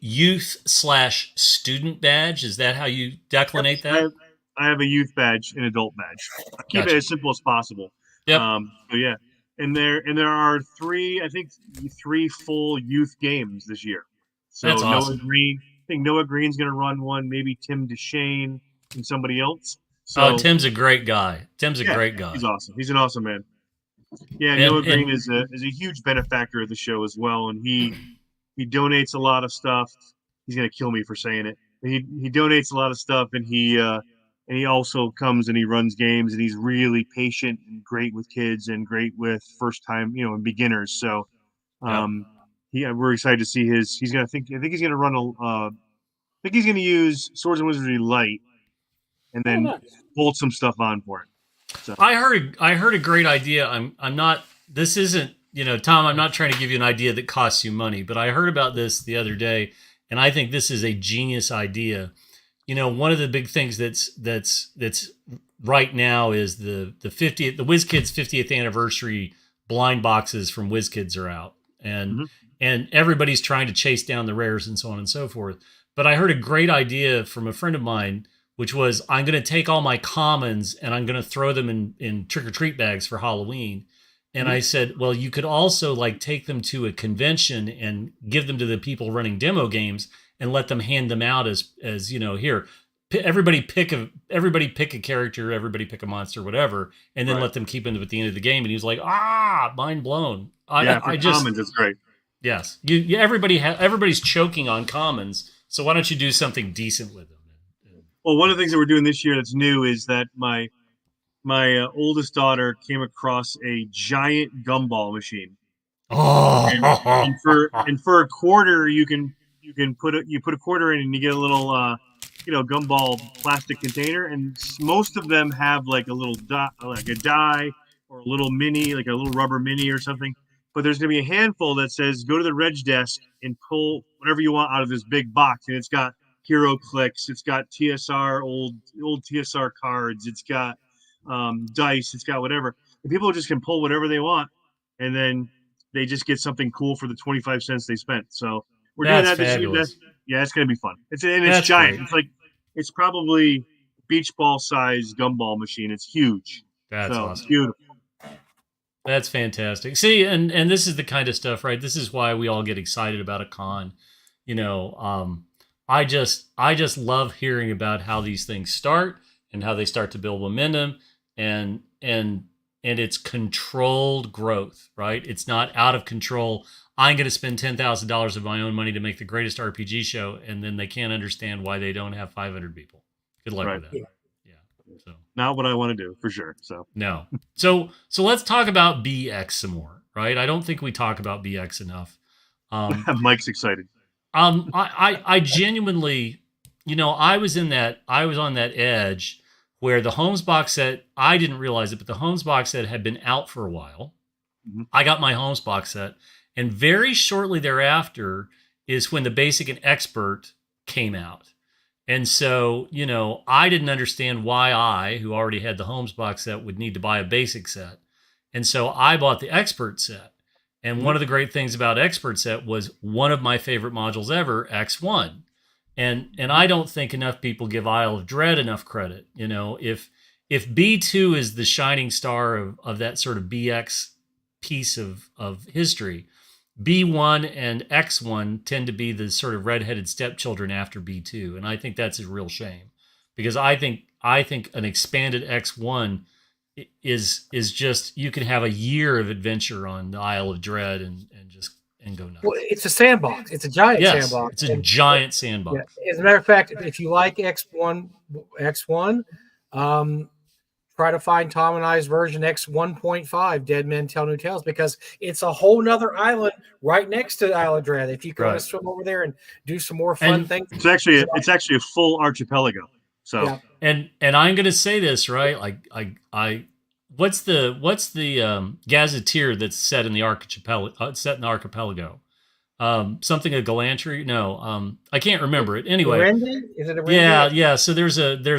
youth/student badge? Is that how you declinate that? I have a youth badge, an adult badge. I keep it as simple as possible. Yep. So yeah, and there are three full youth games this year. So that's awesome. Noah Green, I think Noah Green's going to run one. Maybe Tim DeShane and somebody else. So Tim's a great guy. Tim's a great guy. He's awesome. He's an awesome man. Yeah, Noah Green is a huge benefactor of the show as well, and he donates a lot of stuff. He's going to kill me for saying it. He donates a lot of stuff, and he also comes and he runs games, and he's really patient and great with kids and great with first time and beginners. So we're excited to see his. I think he's going to run I think he's going to use Swords and Wizardry Light, and then bolt some stuff on for it. So I heard a great idea. I'm not. This isn't. Tom. I'm not trying to give you an idea that costs you money, but I heard about this the other day, and I think this is a genius idea. One of the big things that's right now is the 50th, the WizKids 50th anniversary blind boxes from WizKids are out, and Mhm. and everybody's trying to chase down the rares and so on and so forth. But I heard a great idea from a friend of mine, which was I'm going to take all my commons and I'm going to throw them in trick or treat bags for Halloween. And Mhm. I said, well, you could also like take them to a convention and give them to the people running demo games and let them hand them out as here, everybody pick a character, everybody pick a monster, whatever, and then Right. let them keep them at the end of the game. And he was like, mind blown. Yeah, for I just commons, it's great. yes, everybody's choking on commons. So why don't you do something decent with them? Well, one of the things that we're doing this year that's new is that my oldest daughter came across a giant gumball machine, and for a quarter you can put a quarter in and you get a little gumball plastic container, and most of them have like a little like a die or a little mini, like a little rubber mini or something. But there's going to be a handful that says go to the reg desk and pull whatever you want out of this big box, and it's got hero clicks, it's got TSR old TSR cards, it's got dice, it's got whatever. And people just can pull whatever they want, and then they just get something cool for the 25 cents they spent. So we're doing That's that this year. fabulous. Yeah, it's going to be fun. It's That's giant. great. It's probably beach ball size gumball machine. It's huge. That's So it's awesome. beautiful. That's fantastic. See, and this is the kind of stuff, right? This is why we all get excited about a con. I just love hearing about how these things start and how they start to build momentum, and and it's controlled growth, right? It's not out of control. I'm going to spend $10,000 of my own money to make the greatest RPG show, and then they can't understand why they don't have 500 people. Good luck Right. with that. Yeah. So Not what I want to do for sure. So no. So let's talk about BX some more, right? I don't think we talk about BX enough. Mike's excited. I genuinely, I was on that edge where the Holmes box set, I didn't realize it, but the Holmes box set had been out for a while. Mhm. I got my Holmes box set, and very shortly thereafter is when the Basic and Expert came out. And so, I didn't understand why I, who already had the Holmes box set, would need to buy a basic set. And so I bought the Expert set. And one of the great things about Expert set was one of my favorite modules ever, X1. And I don't think enough people give Isle of Dread enough credit. If B2 is the shining star of that sort of BX piece of history, B1 and X1 tend to be the sort of redheaded stepchildren after B2, and I think that's a real shame, because I think an expanded X1 is just, you can have a year of adventure on the Isle of Dread and go nuts. Well, it's a sandbox. It's a giant sandbox. It's a giant sandbox. Yeah. As a matter of fact, if you like X1, try to find Tom and I's version X1.5, Dead Men Tell New Tales, because it's a whole nother island right next to Isle of Dread. If you want to swim over there and do some more fun things, it's actually a full archipelago. So yeah. And I'm going to say this, right? Like what's the gazetteer that's set in the archipelago? Something of Galantry? No, I can't remember it. Anyway, is it a yeah. So there's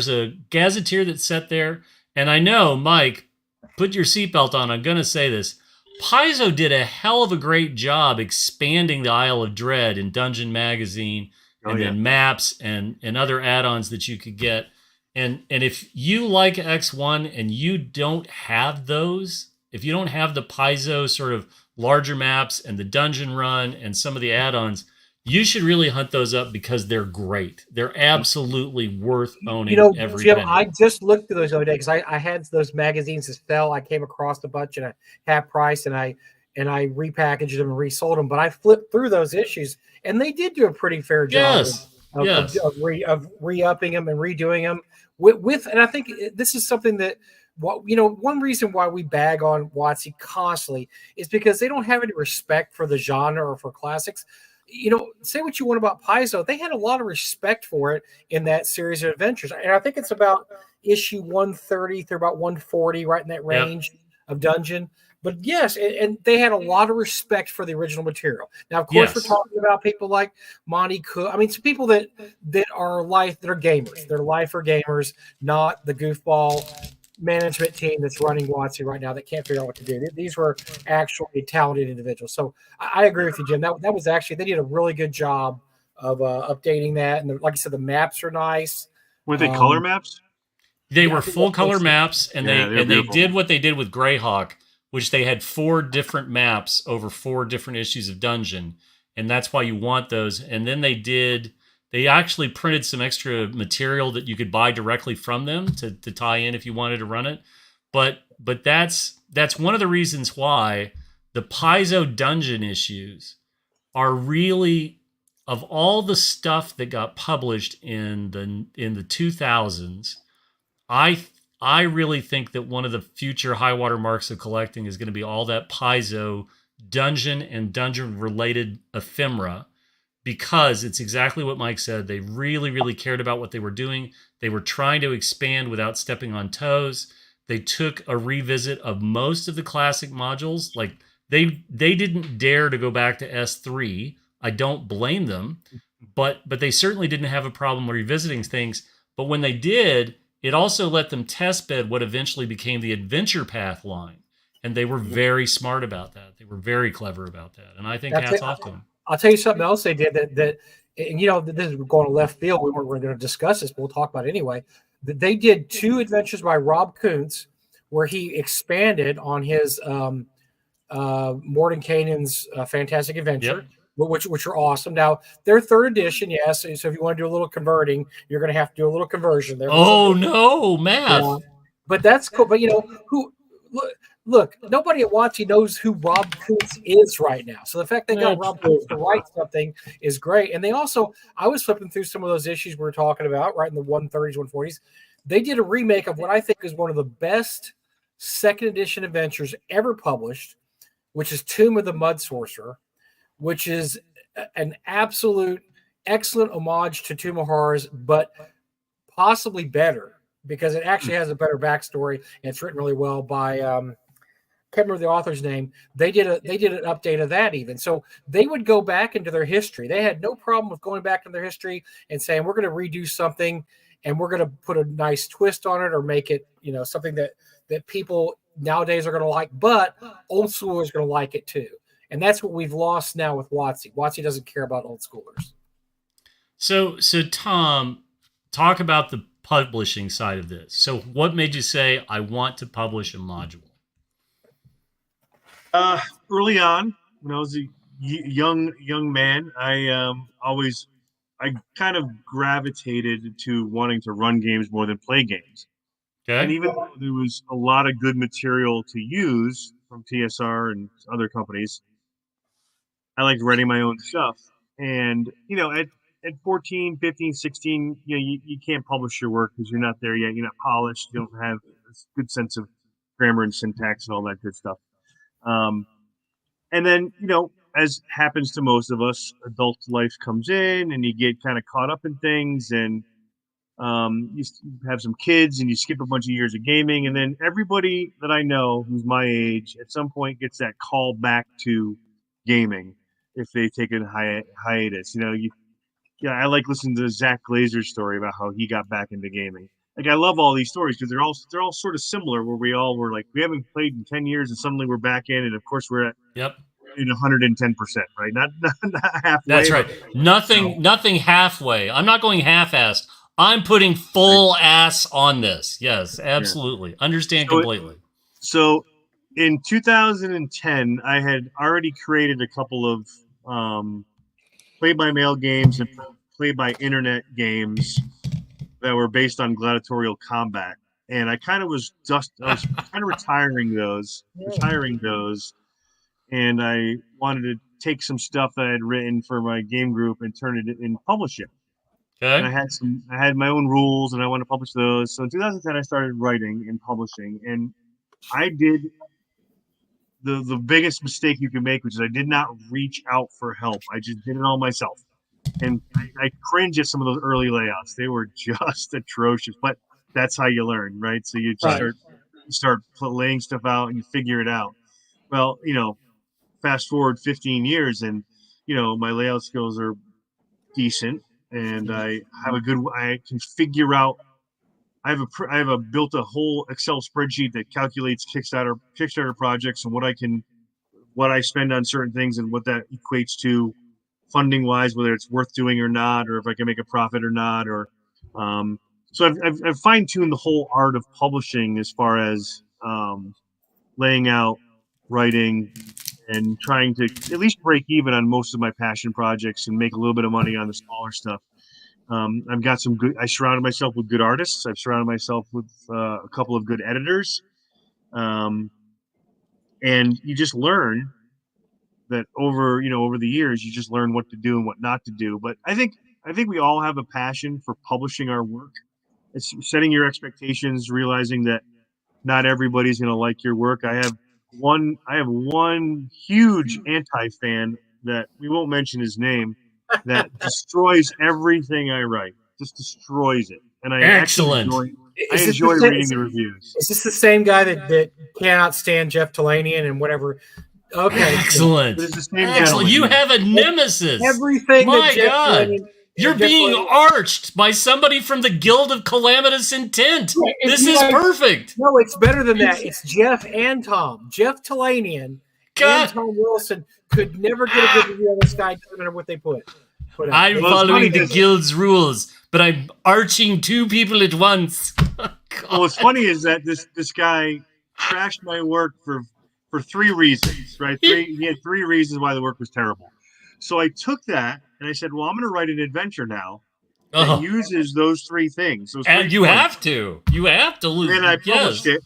a gazetteer that's set there, and I know, Mike, put your seatbelt on. I'm going to say this. Paizo did a hell of a great job expanding the Isle of Dread in Dungeon Magazine, and then maps and other add-ons that you could get. And if you like X1 and you don't have those, if you don't have the Paizo sort of larger maps and the dungeon run and some of the add-ons, you should really hunt those up, because they're great. They're absolutely worth owning every Jim, penny. I just looked through those the other day because I had those magazines that fell. I came across a bunch at a half price, and I repackaged them and resold them. But I flipped through those issues, and they did do a pretty fair job of re-upping them and redoing them with. And I think this is something that, one reason why we bag on WotC constantly is because they don't have any respect for the genre or for classics. say what you want about Paizo, they had a lot of respect for it in that series of adventures. And I think it's about issue 130 through about 140, right in that range of Dungeon. But yes, and they had a lot of respect for the original material. Now, of course, we're talking about people like Monty Cook. I mean, some people that are gamers. They're lifer gamers, not the goofball management team that's running WotC right now that can't figure out what to do. These were actually talented individuals. So I agree with you, Jim. That was actually, they did a really good job of updating that. And like I said, the maps are nice. Were they color maps? They were full color maps, and they beautiful. did what they did with Greyhawk, which they had 4 different maps over 4 different issues of Dungeon, and that's why you want those. And then they actually printed some extra material that you could buy directly from them to tie in if you wanted to run it. But that's one of the reasons why the Paizo Dungeon issues are really, of all the stuff that got published in the 2000s, I really think that one of the future high water marks of collecting is going to be all that Paizo Dungeon and Dungeon related ephemera, because it's exactly what Mike said. They really, really cared about what they were doing. They were trying to expand without stepping on toes. They took a revisit of most of the classic modules. Like they didn't dare to go back to S3. I don't blame them, but they certainly didn't have a problem revisiting things. But when they did, it also let them test bed what eventually became the Adventure Path line. And they were very smart about that. They were very clever about that. And I think hats off to them. I'll tell you something else they did that and this is going to left field. We weren't going to discuss this, but we'll talk about it anyway. They did 2 adventures by Rob Kuntz where he expanded on his Mordenkainen's Fantastic Adventure, which are awesome. Now, their 3rd edition, yes. So if you want to do a little converting, you're going to have to do a little conversion there. Oh, no, math. But that's cool. But, Look, nobody at WotC knows who Rob Kuntz is right now. So the fact they got Rob Kuntz to write something is great. And they also, I was flipping through some of those issues we were talking about, right in the 130s, 140s. They did a remake of what I think is one of the best 2nd edition adventures ever published, which is Tomb of the Mud Sorcerer, which is an absolute excellent homage to Tomb of Horrors, but possibly better because it actually has a better backstory and it's written really well by can't remember the author's name. They did an update of that even. So they would go back into their history. They had no problem with going back into their history and saying, we're going to redo something and we're going to put a nice twist on it or make it, something that people nowadays are going to like, but old schoolers are going to like it too. And that's what we've lost now with WotC. WotC doesn't care about old schoolers. So Tom, talk about the publishing side of this. So what made you say, I want to publish a module? Early on, when I was a young man, I kind of gravitated to wanting to run games more than play games. Okay. And even though there was a lot of good material to use from TSR and other companies, I liked writing my own stuff. And, at 14, 15, 16, you can't publish your work because you're not there yet. You're not polished. You don't have a good sense of grammar and syntax and all that good stuff. And then, as happens to most of us, adult life comes in and you get kind of caught up in things and you have some kids and you skip a bunch of years of gaming. And then everybody that I know who's my age at some point gets that call back to gaming if they take a hiatus. I like listening to Zach Glazer's story about how he got back into gaming. Like, I love all these stories because they're all sort of similar, where we all were like, we haven't played in 10 years and suddenly we're back in, and of course we're at in 110%, right? Not halfway. That's right. Nothing halfway. I'm not going half-assed. I'm putting full ass on this. Yes, absolutely. Yeah. Understand completely. So in 2010, I had already created a couple of play-by-mail games and play-by-internet games that were based on gladiatorial combat, and I kind of was retiring those, and I wanted to take some stuff that I had written for my game group and turn it and publish it. Okay. And I had my own rules, and I wanted to publish those. So in 2010, I started writing and publishing, and I did the biggest mistake you can make, which is I did not reach out for help. I just did it all myself. And I cringe at some of those early layouts. They were just atrocious, but that's how you learn, right? So you Right. start laying stuff out and you figure it out. Well, fast forward 15 years and, my layout skills are decent and I can figure out, I have built a whole Excel spreadsheet that calculates Kickstarter projects and what I spend on certain things and what that equates to funding wise, whether it's worth doing or not, or if I can make a profit or not, or so I've fine tuned the whole art of publishing as far as laying out, writing, and trying to at least break even on most of my passion projects and make a little bit of money on the smaller stuff. I've got I surrounded myself with good artists. I've surrounded myself with a couple of good editors. And you just learn that over the years, you just learn what to do and what not to do. But I think we all have a passion for publishing our work. It's setting your expectations, realizing that not everybody's going to like your work. I have one huge anti-fan that we won't mention his name that destroys everything I write. Just destroys it. And I Excellent. enjoy reading the reviews. Is this the same guy that cannot stand Jeff Talanian and whatever? Okay. Excellent. It's the same Excellent. gentleman. You have a nemesis. Everything My that Jeff God. Talanian- You're Jeff being Talanian- arched by somebody from the Guild of Calamitous Intent. Right, if This you is like- perfect. No, it's better than that. It's Jeff and Tom. Jeff Talanian God. and Thom Wilson could never get a good review on this guy, no matter what they put out. I'm Well, it's funny following the because- guild's rules, but I'm arching two people at once. Well, what's funny is that this guy trashed my work for 3 reasons, right? He had 3 reasons why the work was terrible. So I took that and I said, well, I'm going to write an adventure now that Oh, uses those 3 things. Those and 3 you points. have to. You have to lose. And then I published yes. it,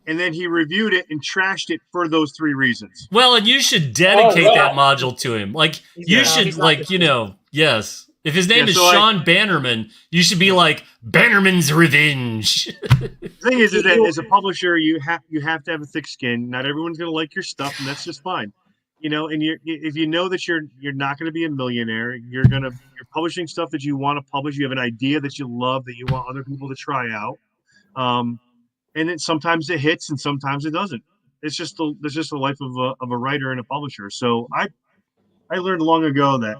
and then he reviewed it and trashed it for those 3 reasons. Well, and you should dedicate Oh, that wow. module to him. Like, He's you not- should, he's not like, the- yes. If his name Yeah, is so Sean Bannerman, you should be like, Bannerman's Revenge. The thing is that as a publisher, you have to have a thick skin. Not everyone's going to like your stuff, and that's just fine. And if you know that you're not going to be a millionaire, you're publishing stuff that you want to publish. You have an idea that you love that you want other people to try out, and then sometimes it hits and sometimes it doesn't. It's just the life of a writer and a publisher. So I learned long ago that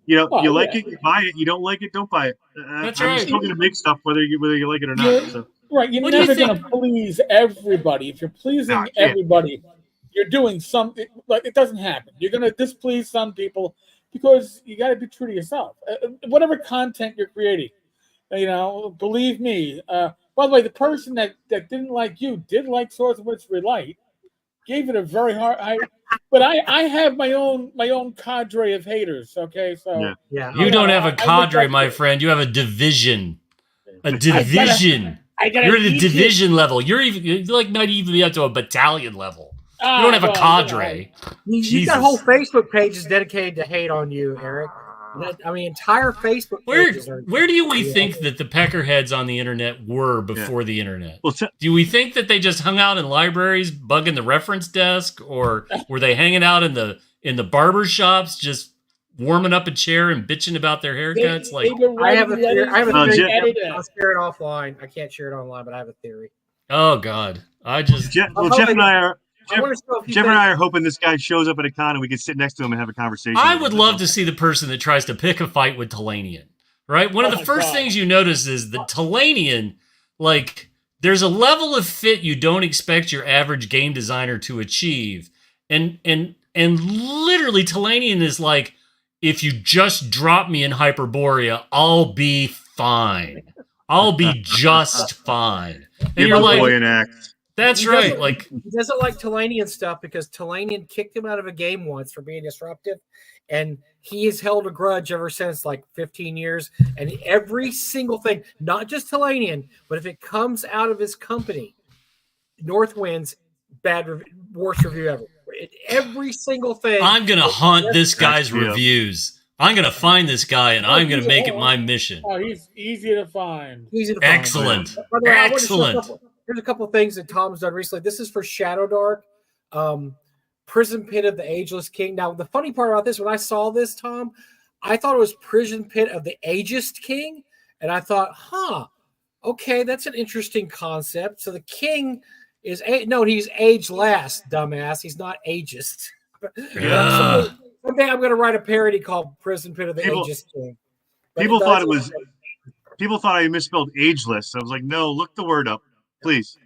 Well, you like yeah. it, you buy it. You don't like it, don't buy it. That's I'm right. still going to make stuff whether you like it or not. Yeah. So. Right, you're What do you never going think- to please everybody. If you're pleasing No, I can't. everybody, you're doing something like it doesn't happen. You're going to displease some people because you got to be true to yourself. Whatever content you're creating, believe me. By the way, the person that didn't like you did like Swords of Witchery Light, gave it a very hard. But I have my own cadre of haters. Okay, so. Yeah. Yeah. You don't have a I would cadre, like my to- friend. You have a division. A division. I gotta You're at a teach you- division level. You're like not even be up to a battalion level. You don't have a cadre. You've got whole Facebook pages dedicated to hate on you, Eric. Entire Facebook Where pages are. do we think that the peckerheads on the internet were before the internet? Well, Do we think that they just hung out in libraries, bugging the reference desk, or were they hanging out in the barber shops, just warming up a chair and bitching about their haircuts? I have a theory. Jeff- I'll share it offline. I can't share it online, but I have a theory. Oh God, Jeff and I are. I want to know if you Jeff and think- I are hoping this guy shows up at a con and we can sit next to him and have a conversation. I would love to see the person that tries to pick a fight with Talanian. Right, one of Oh the my first God. things you notice is that Talanian, there's a level of fit you don't expect your average game designer to achieve, and literally Talanian is like, if you just drop me in Hyperborea, I'll be fine. I'll be just fine. And Give you're a like, boy an act. that's He right. doesn't- Like, He doesn't like Talanian stuff because Talanian kicked him out of a game once for being disruptive, and he has held a grudge ever since, like 15 years. And every single thing, not just Talanian, but if it comes out of his company, Northwind's worst review ever. Every single thing. I'm gonna hunt this guy's Yeah. reviews. I'm gonna find this guy and I'm gonna make it my mission. Oh, he's easy to find. Easy to find. Excellent. By the way, I wanted to show Excellent. here's a couple of things that Tom's done recently. This is for Shadow Dark. Prison Pit of the Ageless King. Now, the funny part about this, when I saw this, Tom, I thought it was Prison Pit of the Ageist King. And I thought, okay, that's an interesting concept. So the king is, he's ageless, dumbass. He's not ageist. Someday I'm going to write a parody called Prison Pit of the Ageist King. But people thought I misspelled ageless. I was like, no, look the word up, please.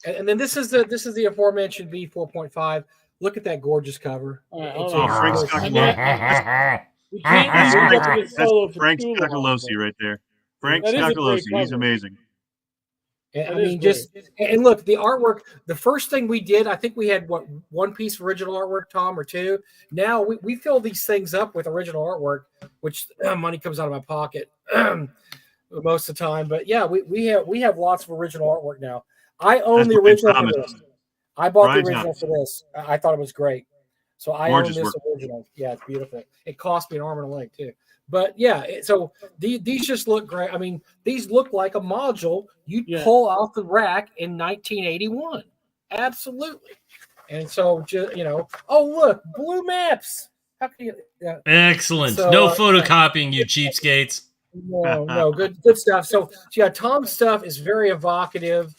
And then this is the aforementioned V4.5. Look at that gorgeous cover. Frank's Frank Scacolosi right there. Frank Scacolosi, he's amazing. And look, the artwork, the first thing we did, I think we had one piece of original artwork, Tom, or two. Now we fill these things up with original artwork, which money comes out of my pocket most of the time. But yeah, we have lots of original artwork now. I own the original for this. I bought the original for this. I thought it was great. So I own this original. Yeah, it's beautiful. It cost me an arm and a leg too. But yeah, so these just look great. I mean, these look like a module you'd pull off the rack in 1981. Absolutely. And so, oh, look, blue maps. How can you? Excellent. So, no photocopying, you cheapskates. No, good stuff. So yeah, Tom's stuff is very evocative.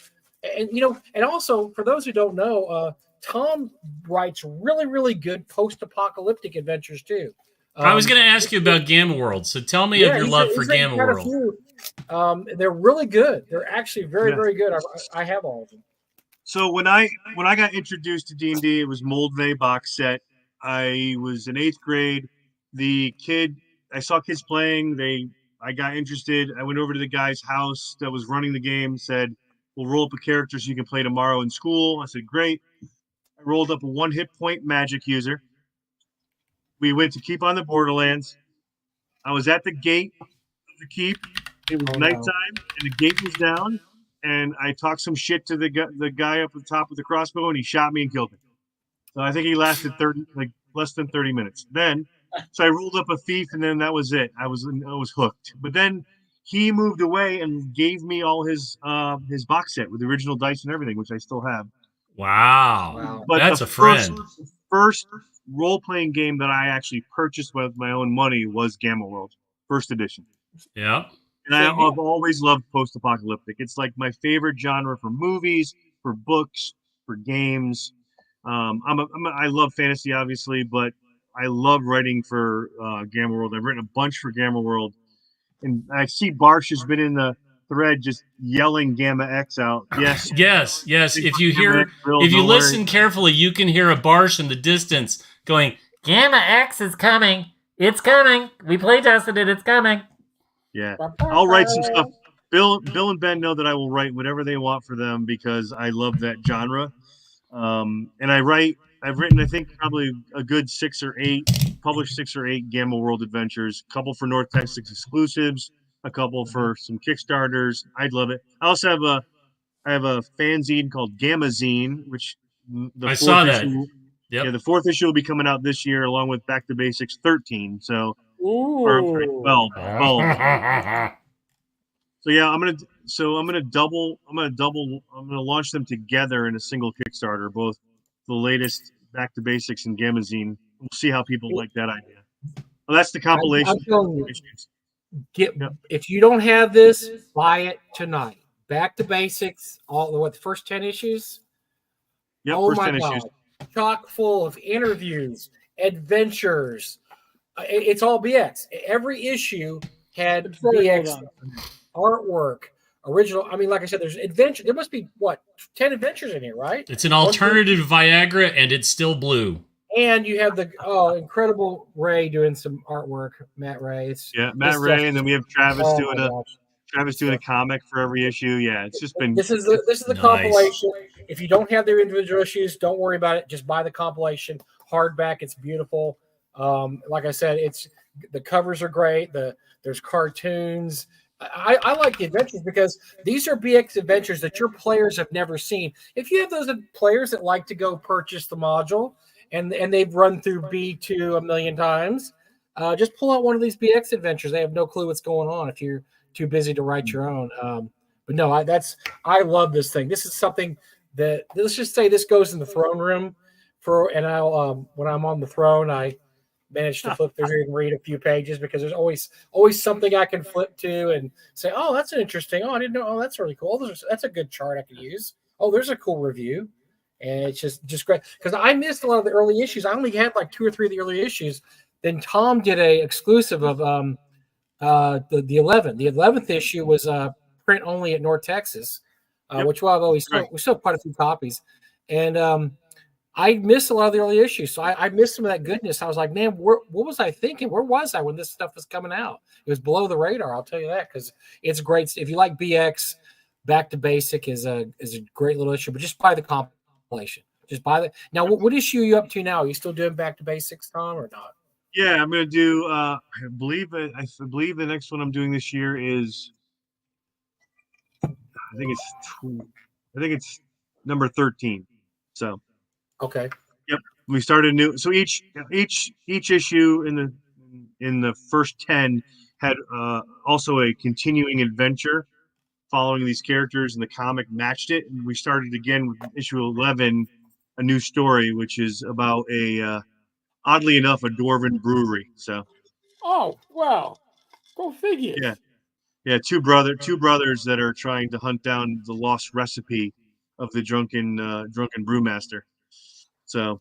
And, and also for those who don't know, Tom writes really, really good post-apocalyptic adventures too. I was going to ask you about Gamma World, so tell me of your love for Gamma World. They're really good. They're actually very, very good. I have all of them. So when I got introduced to D&D, it was Moldvay box set. I was in 8th grade. I saw kids playing. I got interested. I went over to the guy's house that was running the game. Said, "We'll roll up a character so you can play tomorrow in school." I said, "Great." I rolled up a 1 hit point magic user. We went to keep on the Borderlands. I was at the gate of the keep. It was nighttime, and the gate was down. And I talked some shit to the guy up at the top of the crossbow, and he shot me and killed me. So I think he lasted less than 30 minutes. So I rolled up a thief, and then that was it. I was hooked. But then he moved away and gave me all his box set with the original dice and everything, which I still have. Wow. But that's a friend. First role-playing game that I actually purchased with my own money was Gamma World, first edition. Yeah. And I've always loved post-apocalyptic. It's like my favorite genre for movies, for books, for games. I love fantasy, obviously, but I love writing for Gamma World. I've written a bunch for Gamma World. And I see Barsh has been in the thread just yelling Gamma X out. Yes. Yes. If you listen carefully, you can hear a Barsh in the distance going, "Gamma X is coming. It's coming. We play tested it. It's coming." Yeah. I'll write some stuff. Bill and Ben know that I will write whatever they want for them because I love that genre. And I've written, I think, probably a good 6 or 8, published 6 or 8 Gamma World adventures, a couple for North Texas exclusives, a couple for some Kickstarters. I'd love it. I also have a fanzine called Gamma Zine, which I saw that. Yep. Yeah, the 4th issue will be coming out this year, along with Back to Basics 13. So, or 12. So yeah, I'm gonna launch them together in a single Kickstarter, both the latest Back to Basics and Gamma Zine. We'll see how people like that idea. Well, that's the compilation. If you don't have this, buy it tonight. Back to Basics, the first 10 issues. Yep, oh first my 10 God. issues. Chock full of adventures. It's all BX. Every issue had BX artwork, original. I mean, like I said, there's adventure. There must be 10 adventures in here, right? It's an alternative Viagra, and it's still blue. And you have the incredible Ray doing some artwork, Matt Ray. Matt Ray, and then we have Travis doing a comic for every issue. Yeah, it's just been. This is the nice compilation. If you don't have their individual issues, don't worry about it. Just buy the compilation hardback. It's beautiful. Like I said, the covers are great. There's cartoons. I like the adventures because these are BX adventures that your players have never seen. If you have those players that like to go purchase the module and they've run through B2 a million times, just pull out one of these BX adventures. They have no clue what's going on if you're too busy to write your own. But no, I love this thing. This is something that, let's just say this goes in the throne room and I'll when I'm on the throne, I manage to flip through here and read a few pages because there's always something I can flip to and say, oh, that's interesting. Oh, I didn't know. Oh, that's really cool. That's a good chart I could use. Oh, there's a cool review. And it's just great because I missed a lot of the early issues. I only had like 2 or 3 of the early issues. Then Tom did a exclusive of the 11th. The 11th issue was print only at North Texas, which we sold quite a few copies. And I missed a lot of the early issues, so I missed some of that goodness. I was like, man, what was I thinking? Where was I when this stuff was coming out? It was below the radar, I'll tell you that, because it's great. If you like BX, Back to Basic is a great little issue, but just buy the compilation. Just buy the. Now, what issue are you up to now? Are you still doing Back to Basics, Tom, or not? Yeah, I'm gonna do. I believe the next one I'm doing this year is. I think it's number 13. So. Okay. Yep, we started new. So each issue in the first 10 had also a continuing adventure following these characters, and the comic matched it. And we started again with issue 11, a new story, which is about a oddly enough a dwarven brewery. So. Oh well, go figure. Yeah, two brothers that are trying to hunt down the lost recipe of the drunken brewmaster. So.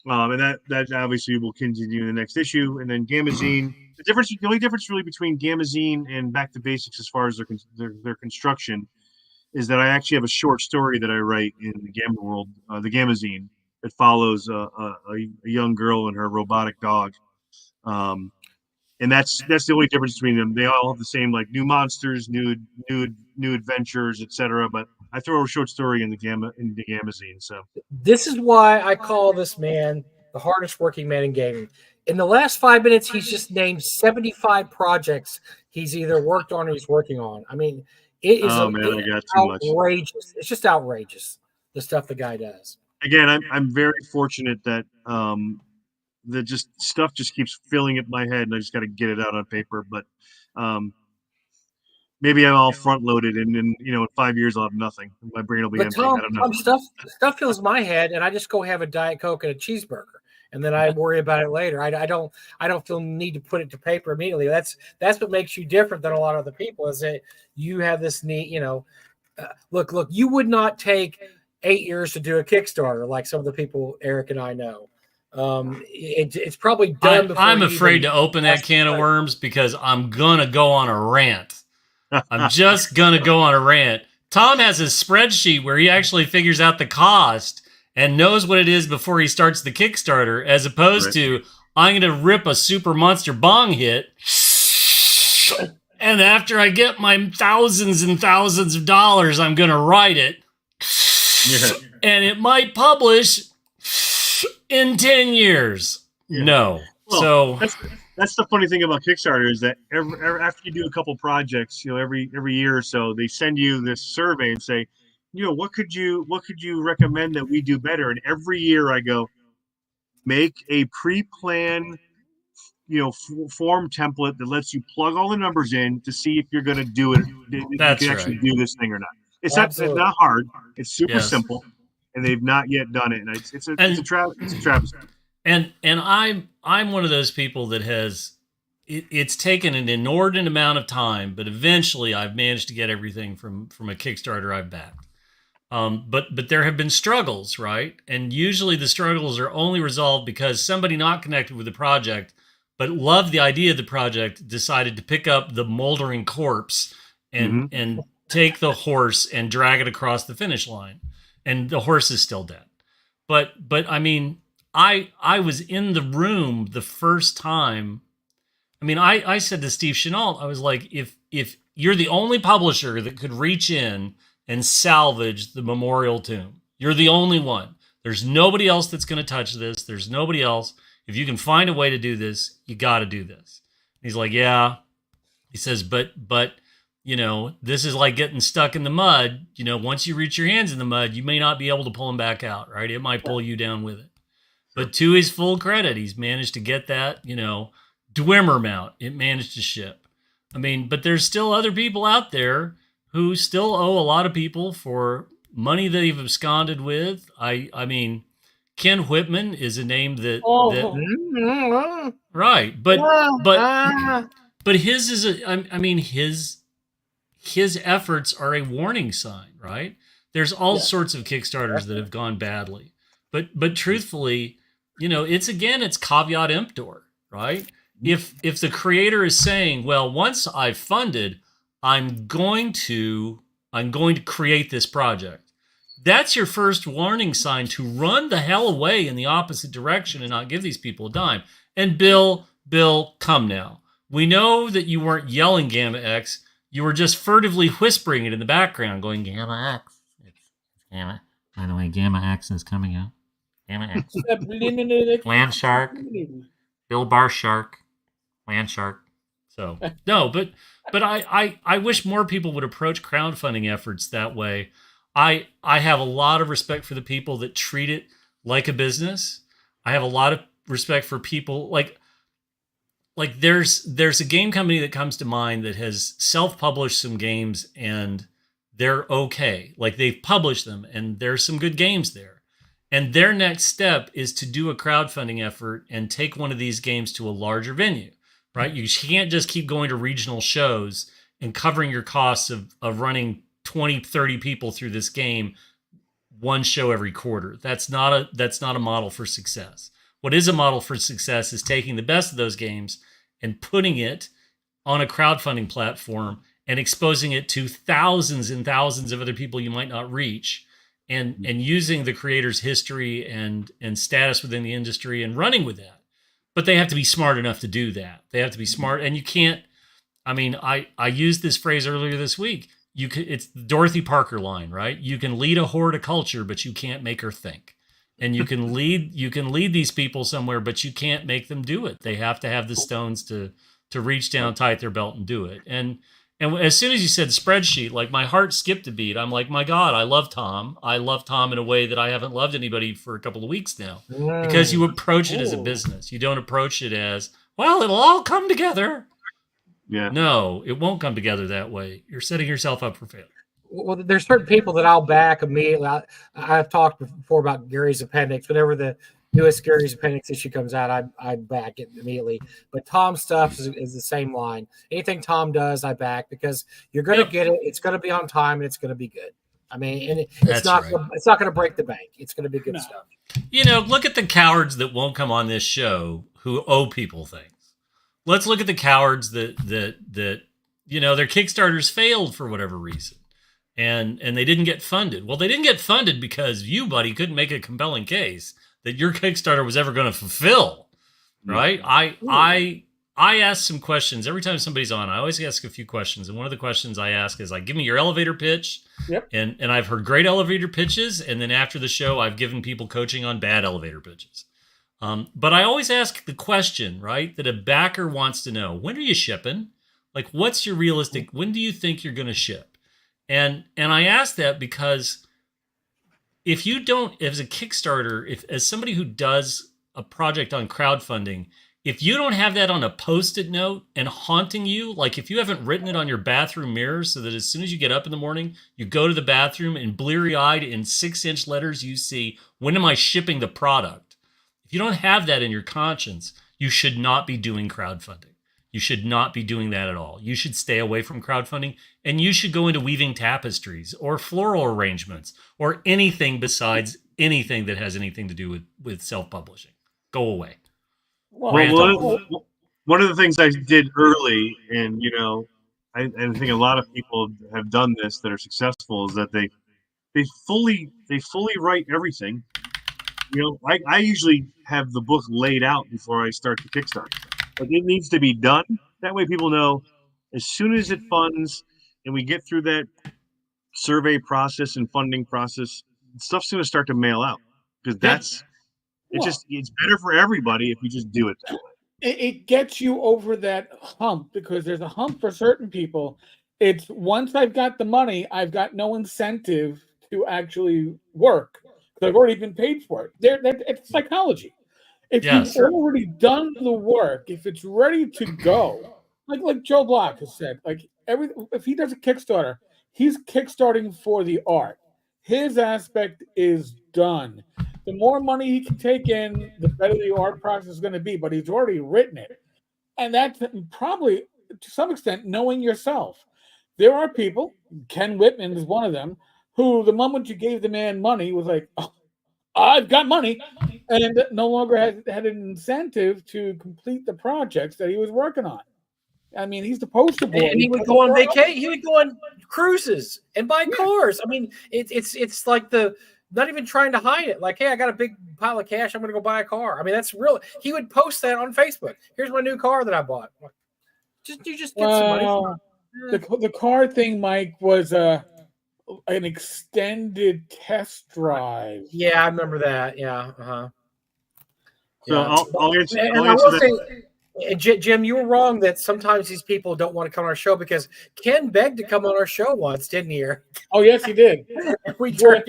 And that obviously will continue in the next issue, and then Gamazine. The only difference really between Gamazine and Back to Basics, as far as their construction, is that I actually have a short story that I write in the Gamma World, the Gamazine, that follows a young girl and her robotic dog, and that's the only difference between them. They all have the same, like, new monsters, new adventures, etc. But I throw a short story in the Gamazine. So this is why I call this man the hardest working man in gaming. In the last 5 minutes, he's just named 75 projects he's either worked on or he's working on. I mean, it is I got too much. Outrageous. It's just outrageous, the stuff the guy does. Again, I'm very fortunate that the stuff just keeps filling up my head, and I just got to get it out on paper. But maybe I'm all front loaded, and then in 5 years I'll have nothing. My brain will be empty. Tom, I don't know. Stuff fills my head, and I just go have a Diet Coke and a cheeseburger, and then I worry about it later. I don't feel the need to put it to paper immediately. That's what makes you different than a lot of other people, is that you have this need. Look, you would not take 8 years to do a Kickstarter like some of the people Eric and I know. It's probably done. I'm afraid to open that can of worms because I'm gonna go on a rant. I'm just gonna go on a rant. Tom has a spreadsheet where he actually figures out the cost and knows what it is before he starts the Kickstarter, as opposed to I'm gonna rip a super monster bong hit, and after I get my thousands and thousands of dollars, I'm gonna write it, and it might publish in 10 years. Yeah. No. Well, so that's the funny thing about Kickstarter, is that after you do a couple projects, every year or so, they send you this survey and say, what could you recommend that we do better? And every year I go, make a pre-planned, form template that lets you plug all the numbers in to see if you're going to do it. That's you can actually do this thing or not. It's not hard. It's super simple. And they've not yet done it, and it's a travesty. And I'm one of those people that has it's taken an inordinate amount of time, but eventually I've managed to get everything from a Kickstarter I've backed. But there have been struggles, right? And usually the struggles are only resolved because somebody not connected with the project, but loved the idea of the project, decided to pick up the moldering corpse and take the horse and drag it across the finish line. And the horse is still dead. But I mean, I was in the room the first time. I mean, I said to Steve Chenault, I was like, if you're the only publisher that could reach in and salvage the memorial tomb, you're the only one. There's nobody else that's going to touch this. There's nobody else. If you can find a way to do this, you got to do this. And he's like, yeah. He says, but this is like getting stuck in the mud. Once you reach your hands in the mud, you may not be able to pull them back out, right? It might pull you down with it. But to his full credit, he's managed to get that, Dwemer mount. It managed to ship. I mean, but there's still other people out there who still owe a lot of people for money they've absconded with. I mean, Ken Whitman is a name that Oh, right, but Ah, his is I mean his efforts are a warning sign, right? There's all yeah. sorts of Kickstarters that have gone badly, but truthfully, it's caveat emptor, right? If the creator is saying, well, once I've funded, I'm going to create this project. That's your first warning sign to run the hell away in the opposite direction and not give these people a dime. And Bill, come now. We know that you weren't yelling Gamma X. You were just furtively whispering it in the background, going, Gamma X. It's Gamma. By the way, Gamma X is coming out. Gamma X. Land Shark. Bill Bar Shark. Land Shark. So, no, but I wish more people would approach crowdfunding efforts that way. I have a lot of respect for the people that treat it like a business. I have a lot of respect for people like there's a game company that comes to mind that has self-published some games and they're okay. Like they've published them and there's some good games there. And their next step is to do a crowdfunding effort and take one of these games to a larger venue, right? You can't just keep going to regional shows and covering your costs of running 20, 30 people through this game, one show every quarter. That's not a model for success. What is a model for success is taking the best of those games and putting it on a crowdfunding platform and exposing it to thousands and thousands of other people you might not reach, and using the creator's history and status within the industry and running with that. But they have to be smart enough to do that. They have to be smart, and you can't. I mean, I used this phrase earlier this week. It's the Dorothy Parker line, right? You can lead a horde of culture, but you can't make her think. And you can lead these people somewhere, but you can't make them do it. They have to have the stones to reach down, tight their belt, and do it. And as soon as you said spreadsheet, like my heart skipped a beat. I'm like, my God, I love Thom. I love Thom in a way that I haven't loved anybody for a couple of weeks now, because you approach it as a business. You don't approach it as, well, it'll all come together. Yeah. No, it won't come together that way. You're setting yourself up for failure. Well, there's certain people that I'll back immediately. I've talked before about Gary's Appendix. Whenever the newest Gary's Appendix issue comes out, I back it immediately. But Tom's stuff is the same line. Anything Thom does, I back, because you're going to get it. It's going to be on time and it's going to be good. I mean, and it's not going to break the bank. It's going to be good stuff. Look at the cowards that won't come on this show who owe people things. Let's look at the cowards that their Kickstarters failed for whatever reason. And they didn't get funded. Well, they didn't get funded because you, buddy, couldn't make a compelling case that your Kickstarter was ever going to fulfill, right? I ask some questions every time somebody's on. I always ask a few questions, and one of the questions I ask is like, "Give me your elevator pitch." Yep. And I've heard great elevator pitches, and then after the show, I've given people coaching on bad elevator pitches. But I always ask the question, right, that a backer wants to know: when are you shipping? Like, what's your realistic? When do you think you're going to ship? And I ask that because if you don't, as a Kickstarter, as somebody who does a project on crowdfunding, if you don't have that on a Post-it note and haunting you, like if you haven't written it on your bathroom mirror so that as soon as you get up in the morning, you go to the bathroom and bleary-eyed in 6-inch letters, you see, when am I shipping the product? If you don't have that in your conscience, you should not be doing crowdfunding. You should not be doing that at all. You should stay away from crowdfunding, and you should go into weaving tapestries or floral arrangements or anything besides anything that has anything to do with self-publishing. Go away. Well, one of the things I did early, and I think a lot of people have done this that are successful, is that they fully write everything. I usually have the book laid out before I start the Kickstarter. Like, it needs to be done. That way people know as soon as it funds and we get through that survey process and funding process, stuff's going to start to mail out, because it's better for everybody if we just do it that way. It gets you over that hump, because there's a hump for certain people. It's once I've got the money, I've got no incentive to actually work because I've already been paid for it. It's psychology. If you've already done the work, if it's ready to go, like Joe Block has said, if he does a Kickstarter, he's kickstarting for the art. His aspect is done. the more money he can take in, the better the art process is going to be. But he's already written it, and that's probably to some extent knowing yourself. There are people, Ken Whitman is one of them, who the moment you gave the man money was like, oh, I've got money, and no longer had an incentive to complete the projects that he was working on. I mean, he's the poster boy. And he would go on vacation. He would go on cruises and buy cars. I mean, it's like not even trying to hide it. Like, hey, I got a big pile of cash. I'm going to go buy a car. I mean, that's real. He would post that on Facebook. Here's my new car that I bought. You just get some money. The car thing, Mike, was an extended test drive. Yeah, I remember that. Yeah. Uh-huh. So yeah. I'll answer. And I'll I answer will that. say, Jim, you were wrong that sometimes these people don't want to come on our show because Ken begged to come on our show once, didn't he? Oh, yes, he did. we said,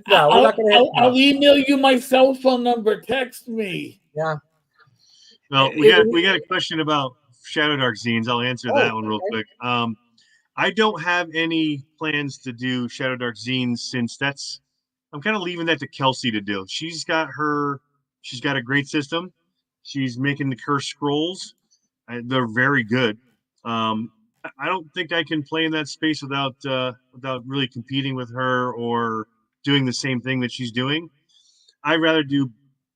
no, we're not going to. I'll email you my cell phone number. Text me. Yeah. Well, we got a question about Shadow Dark zines. I'll answer that one real quick. I don't have any plans to do Shadow Dark zines since I'm kind of leaving that to Kelsey to do. She's got a great system. She's making the cursed scrolls. They're very good. I don't think I can play in that space without really competing with her or doing the same thing that she's doing. I'd rather do,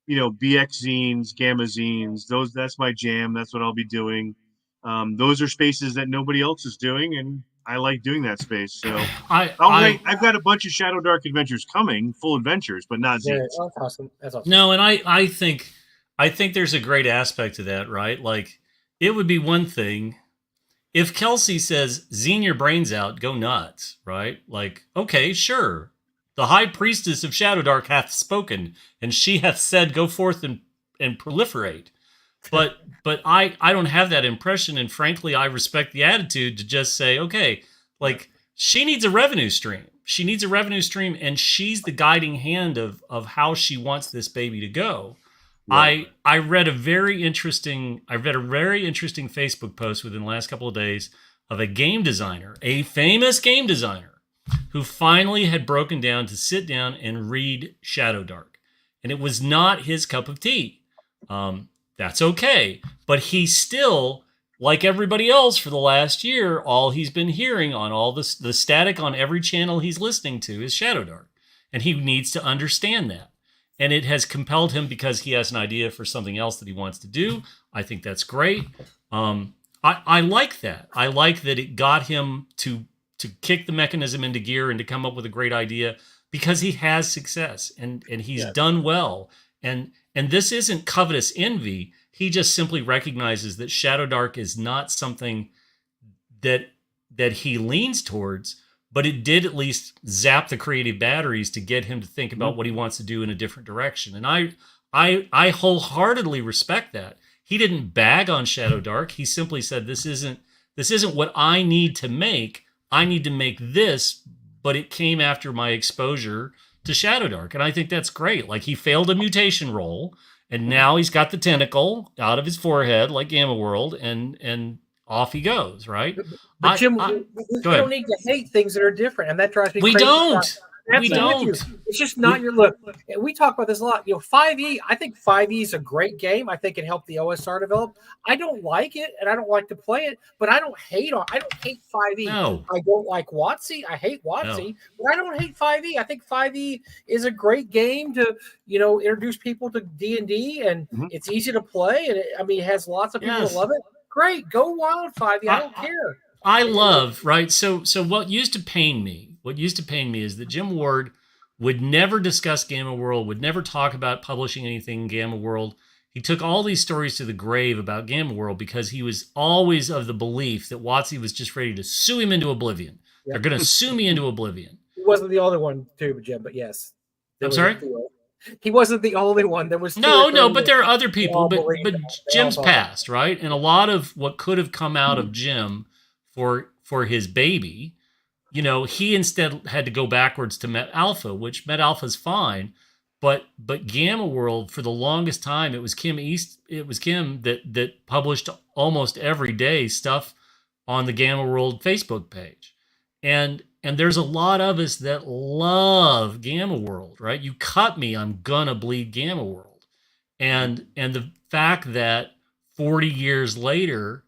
BX zines, Gamma zines. That's my jam. That's what I'll be doing. Those are spaces that nobody else is doing, and I like doing that space. So I've got a bunch of Shadow Dark adventures coming, full adventures, but not zines. Yeah, that's awesome. No, and I think there's a great aspect to that, right? Like, it would be one thing if Kelsey says, "Zine your brains out, go nuts," right? Like, okay, sure. The high priestess of Shadow Dark hath spoken, and she hath said, "Go forth and proliferate." But I don't have that impression, and frankly, I respect the attitude to just say, okay, like, she needs a revenue stream. She needs a revenue stream, and she's the guiding hand of how she wants this baby to go. Right. I read a very interesting Facebook post within the last couple of days of a game designer, a famous game designer, who finally had broken down to sit down and read Shadow Dark. And it was not his cup of tea. That's okay. But he still, like everybody else for the last year, all he's been hearing on all the static on every channel he's listening to is Shadow Dark. And he needs to understand that. And it has compelled him because he has an idea for something else that he wants to do. I think that's great. I like that. I like that it got him to kick the mechanism into gear and to come up with a great idea because he has success and he's done well. And this isn't covetous envy. He just simply recognizes that Shadow Dark is not something that he leans towards, but it did at least zap the creative batteries to get him to think about what he wants to do in a different direction. And I wholeheartedly respect that. He didn't bag on Shadow Dark. He simply said, this isn't what I need to make. I need to make this, but it came after my exposure to Shadow Dark. And I think that's great. Like, he failed a mutation roll, and now he's got the tentacle out of his forehead like Gamma World, and off he goes, right? But Jim, we don't need to hate things that are different, and that drives me crazy. We don't. It's just not your look. We talk about this a lot. 5e, I think 5e is a great game. I think it helped the OSR develop. I don't like it, and I don't like to play it, but I don't hate 5e. No. I don't like WotC. I hate WotC, but I don't hate 5e. I think 5e is a great game to, introduce people to D&D, and it's easy to play, and it has lots of people that love it. Great, go wild, 5e. I don't care. I love, right? So what used to pain me is that Jim Ward would never discuss Gamma World, would never talk about publishing anything in Gamma World. He took all these stories to the grave about Gamma World because he was always of the belief that WotC was just ready to sue him into oblivion. Yeah. They're going to sue me into oblivion. He wasn't the only one, too, Jim, but yes. I'm sorry? He wasn't the only one. There was no, but there are other people. But Jim's passed, right? And a lot of what could have come out of Jim for his baby, he instead had to go backwards to Met Alpha, which Met Alpha is fine, but Gamma World, for the longest time, it was Kim that published almost every day stuff on the Gamma World Facebook page. And and there's a lot of us that love Gamma World, right? You cut me, I'm gonna bleed Gamma World. And the fact that 40 years later,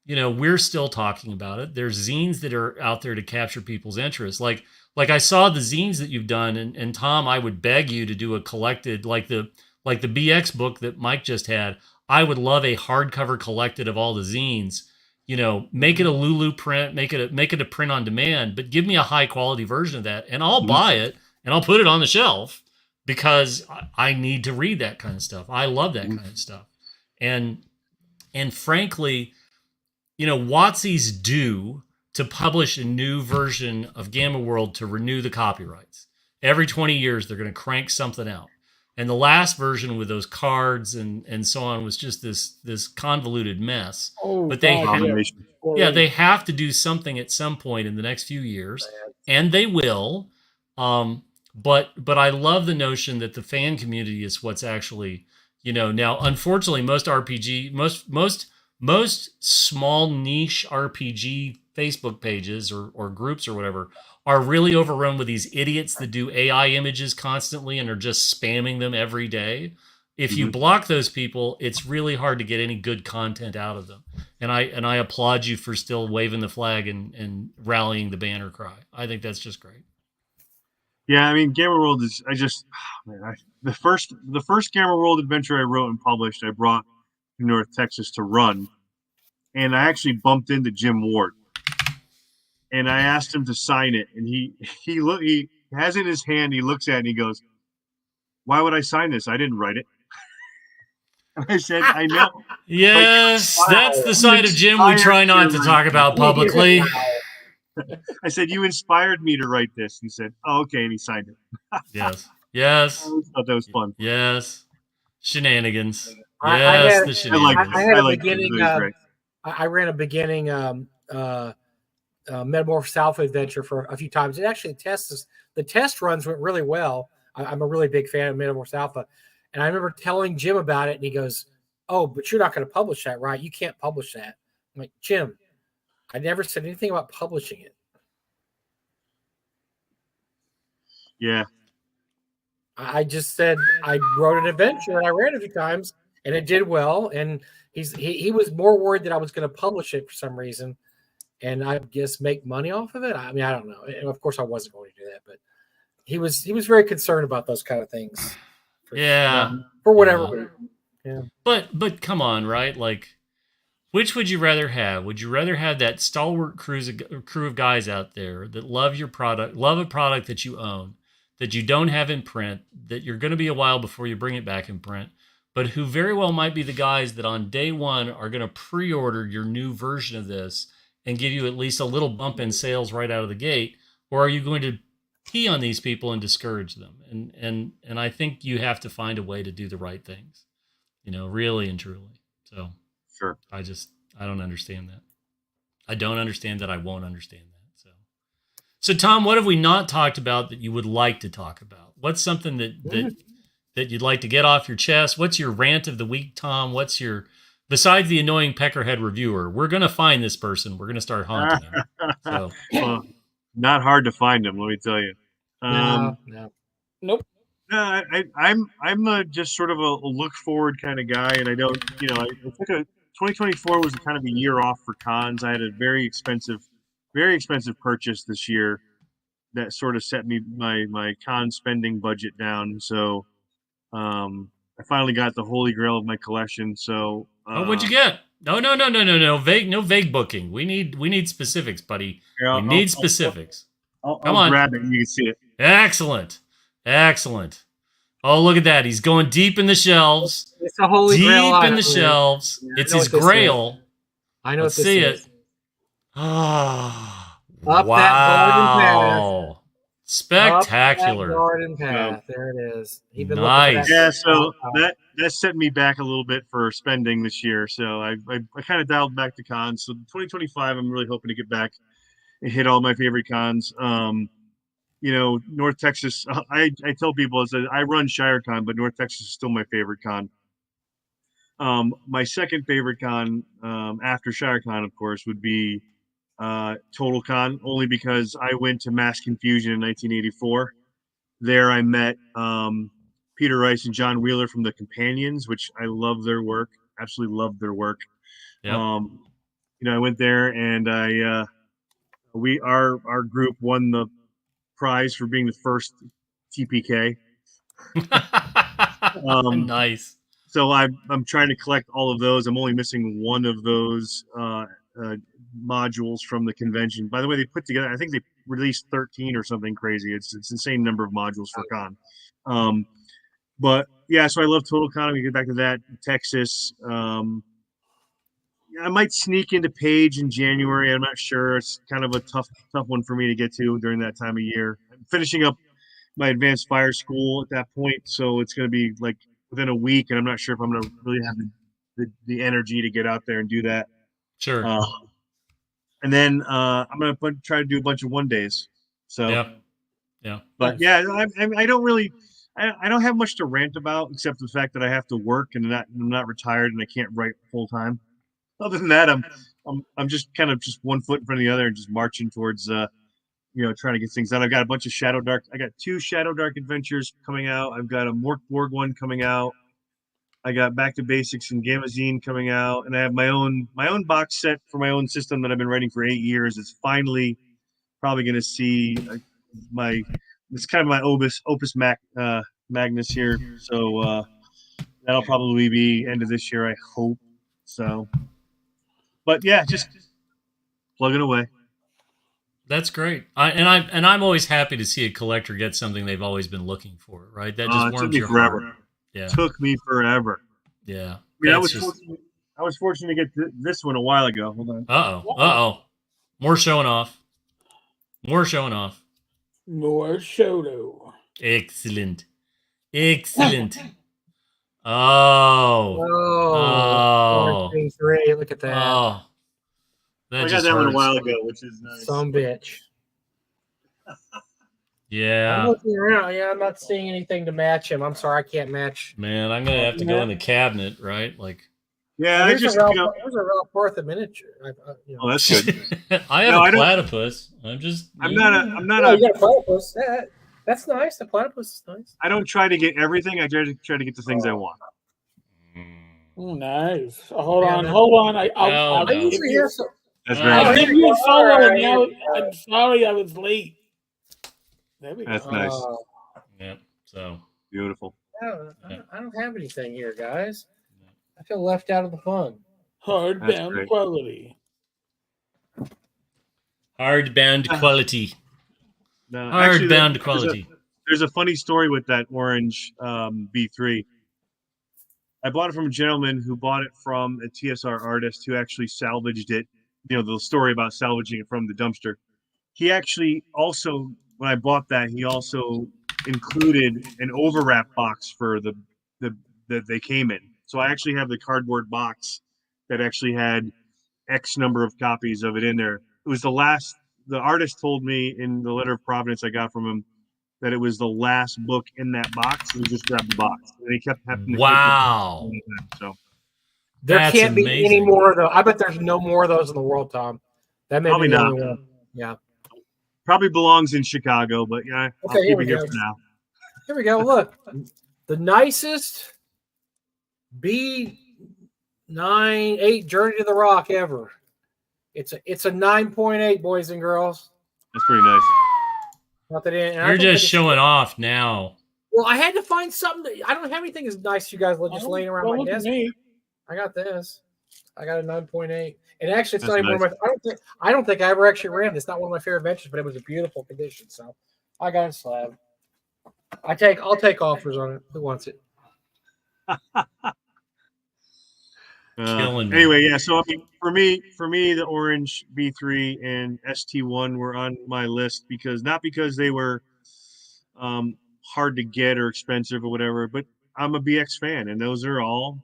we're still talking about it. There's zines that are out there to capture people's interest. Like I saw the zines that you've done, and Tom, I would beg you to do a collected, like the BX book that Mike just had. I would love a hardcover collected of all the zines. Make it a Lulu print, make it a print on demand, but give me a high quality version of that, and I'll buy it and I'll put it on the shelf because I need to read that kind of stuff. I love that kind of stuff, and frankly, WotC's due to publish a new version of Gamma World to renew the copyrights. Every 20 years, they're going to crank something out. And the last version with those cards and so on was just this convoluted mess. Oh, but they yeah, they have to do something at some point in the next few years, and they will. But I love the notion that the fan community is what's actually, now unfortunately most small niche RPG Facebook pages or groups or whatever are really overrun with these idiots that do AI images constantly and are just spamming them every day. If you block those people, it's really hard to get any good content out of them. And I applaud you for still waving the flag and rallying the banner cry. I think that's just great. Yeah, I mean, Gamma World is. The first Gamma World adventure I wrote and published, I brought to North Texas to run, and I actually bumped into Jim Ward, and I asked him to sign it, and he has it in his hand. He looks at it and he goes, "Why would I sign this? I didn't write it." And I said, "I know." Yes, that's the side of Jim we try not to talk about publicly. I said, "You inspired me to write this." He said, "Oh, okay," and he signed it. Yes. I always thought that was fun. Yes. Shenanigans. I The shenanigans. I ran a beginning Metamorphosis Alpha adventure for a few times. It actually the test runs went really well. I'm a really big fan of Metamorphosis Alpha. And I remember telling Jim about it, and he goes, "Oh, but you're not going to publish that, right? You can't publish that." I'm like, "Jim, I never said anything about publishing it." Yeah. I just said I wrote an adventure and I ran it a few times and it did well. And he was more worried that I was going to publish it for some reason, and I guess make money off of it. I mean, I don't know. And of course, I wasn't going to do that, but he was very concerned about those kind of things. For whatever reason. Yeah. But come on, right? Like, which would you rather have? Would you rather have that stalwart crew of guys out there that love your product, love a product that you own, that you don't have in print, that you're going to be a while before you bring it back in print, but who very well might be the guys that on day one are going to pre-order your new version of this and give you at least a little bump in sales right out of the gate? Or are you going to pee on these people and discourage them? And I think you have to find a way to do the right things, really and truly. So sure. I don't understand that. I don't understand that. I won't understand that. So Tom, what have we not talked about that you would like to talk about? What's something that you'd like to get off your chest? What's your rant of the week, Tom? Besides the annoying peckerhead reviewer, we're going to find this person. We're going to start haunting him. So. Well, not hard to find him, let me tell you. No. Nope. No, I'm just sort of a look forward kind of guy, and I don't, I took 2024 was kind of a year off for cons. I had a very expensive purchase this year that sort of set my con spending budget down. So I finally got the holy grail of my collection. So what'd you get? No vague booking. We need specifics, buddy. We need specifics. Come on, grab it and you can see it. Excellent. Oh, look at that. He's going deep in the shelves. It's a holy grail. Deep in the shelves. Yeah, it's his grail. I know. Let's see it. Ah, wow. That garden path. Spectacular. Up that garden path. There it is. Nice. Yeah, so that set me back a little bit for spending this year. So I kind of dialed back the cons. So 2025, I'm really hoping to get back and hit all my favorite cons. North Texas, I tell people I run ShireCon, but North Texas is still my favorite con. My second favorite con after ShireCon, of course, would be Total Con, only because I went to Mass Confusion in 1984. There I met Peter Rice and John Wheeler from the Companions, which I love their work. Absolutely love their work. Yep. I went there and our group won the prize for being the first TPK. Nice. So I'm trying to collect all of those. I'm only missing one of those modules from the convention. By the way, they put together, I think they released 13 or something crazy. It's insane number of modules for con. But yeah, so I love Total Con. We get back to that. Texas. I might sneak into Page in January. I'm not sure. It's kind of a tough one for me to get to during that time of year. I'm finishing up my advanced fire school at that point, so it's going to be like within a week, and I'm not sure if I'm going to really have the energy to get out there and do that. Sure. And then I'm going to try to do a bunch of 1-days. So yeah. But yeah, I don't really. I don't have much to rant about except the fact that I have to work and I'm not retired and I can't write full time. Other than that, I'm just kind of just one foot in front of the other and just marching towards trying to get things done. I've got a bunch of Shadow Dark. I got 2 Shadow Dark adventures coming out. I've got a Mork Borg one coming out. I got Back to Basics and Gamazine coming out, and I have my own box set for my own system that I've been writing for 8 years. It's finally probably going to see it's kind of my opus magnus here. So that'll probably be end of this year, I hope. So, but yeah, just plugging away. That's great. I'm always happy to see a collector get something they've always been looking for. Right? That just warms your forever. heart. Yeah. Took me forever. Yeah. I mean, I was fortunate to get this one a while ago. Hold on. Uh-oh. More showing off. More Shoto. Excellent. Oh. Oh. Three. Look at that. Oh. I got that one a while ago, which is nice. Some bitch. Yeah. I'm looking around. Yeah, I'm not seeing anything to match him. I'm sorry, I can't match. Man, I'm gonna have to go in the cabinet, right? Like. Yeah, there's a Ralph Portha miniature. Oh, that's good. I have a platypus. I'm not you got a platypus. That's nice. The platypus is nice. I don't try to get everything. I try to get the things I want. Oh, nice. Hold on. I'll usually hear some. That's I'll very give you a follow, and now I'm sorry I was late. There we go. That's nice. Yeah. So beautiful. I don't have anything here, guys. I feel left out of the fun. Hardbound quality. Hardbound quality. No, hardbound quality. There's a funny story with that orange B3. I bought it from a gentleman who bought it from a TSR artist who actually salvaged it. The story about salvaging it from the dumpster. He actually also, when I bought that, he also included an overwrap box for the that they came in. So I actually have the cardboard box that actually had X number of copies of it in there. It was the artist told me in the letter of providence I got from him that it was the last book in that box. And he just grabbed the box. And he kept having to wow. So there can't be any more of those. I bet there's no more of those in the world, Tom. That may probably be the not. only one. Yeah. Probably belongs in Chicago, but yeah, okay, I'll keep it here for now. Here we go. Look, the nicest B98 Journey to the Rock ever. It's a 9.8, boys and girls. That's pretty nice. Not that you're just showing off now. Well, I had to find something. I don't have anything as nice as you guys just laying around my desk. I got this. I got a 9.8. And actually, it's not even one of my. I don't think I ever actually ran it. It's not one of my favorite adventures, but it was a beautiful condition. So I got a slab. I'll take offers on it. Who wants it? Killing me. Anyway, yeah. So I mean, for me, the orange B3 and ST1 were on my list not because they were hard to get or expensive or whatever, but I'm a BX fan, and those are all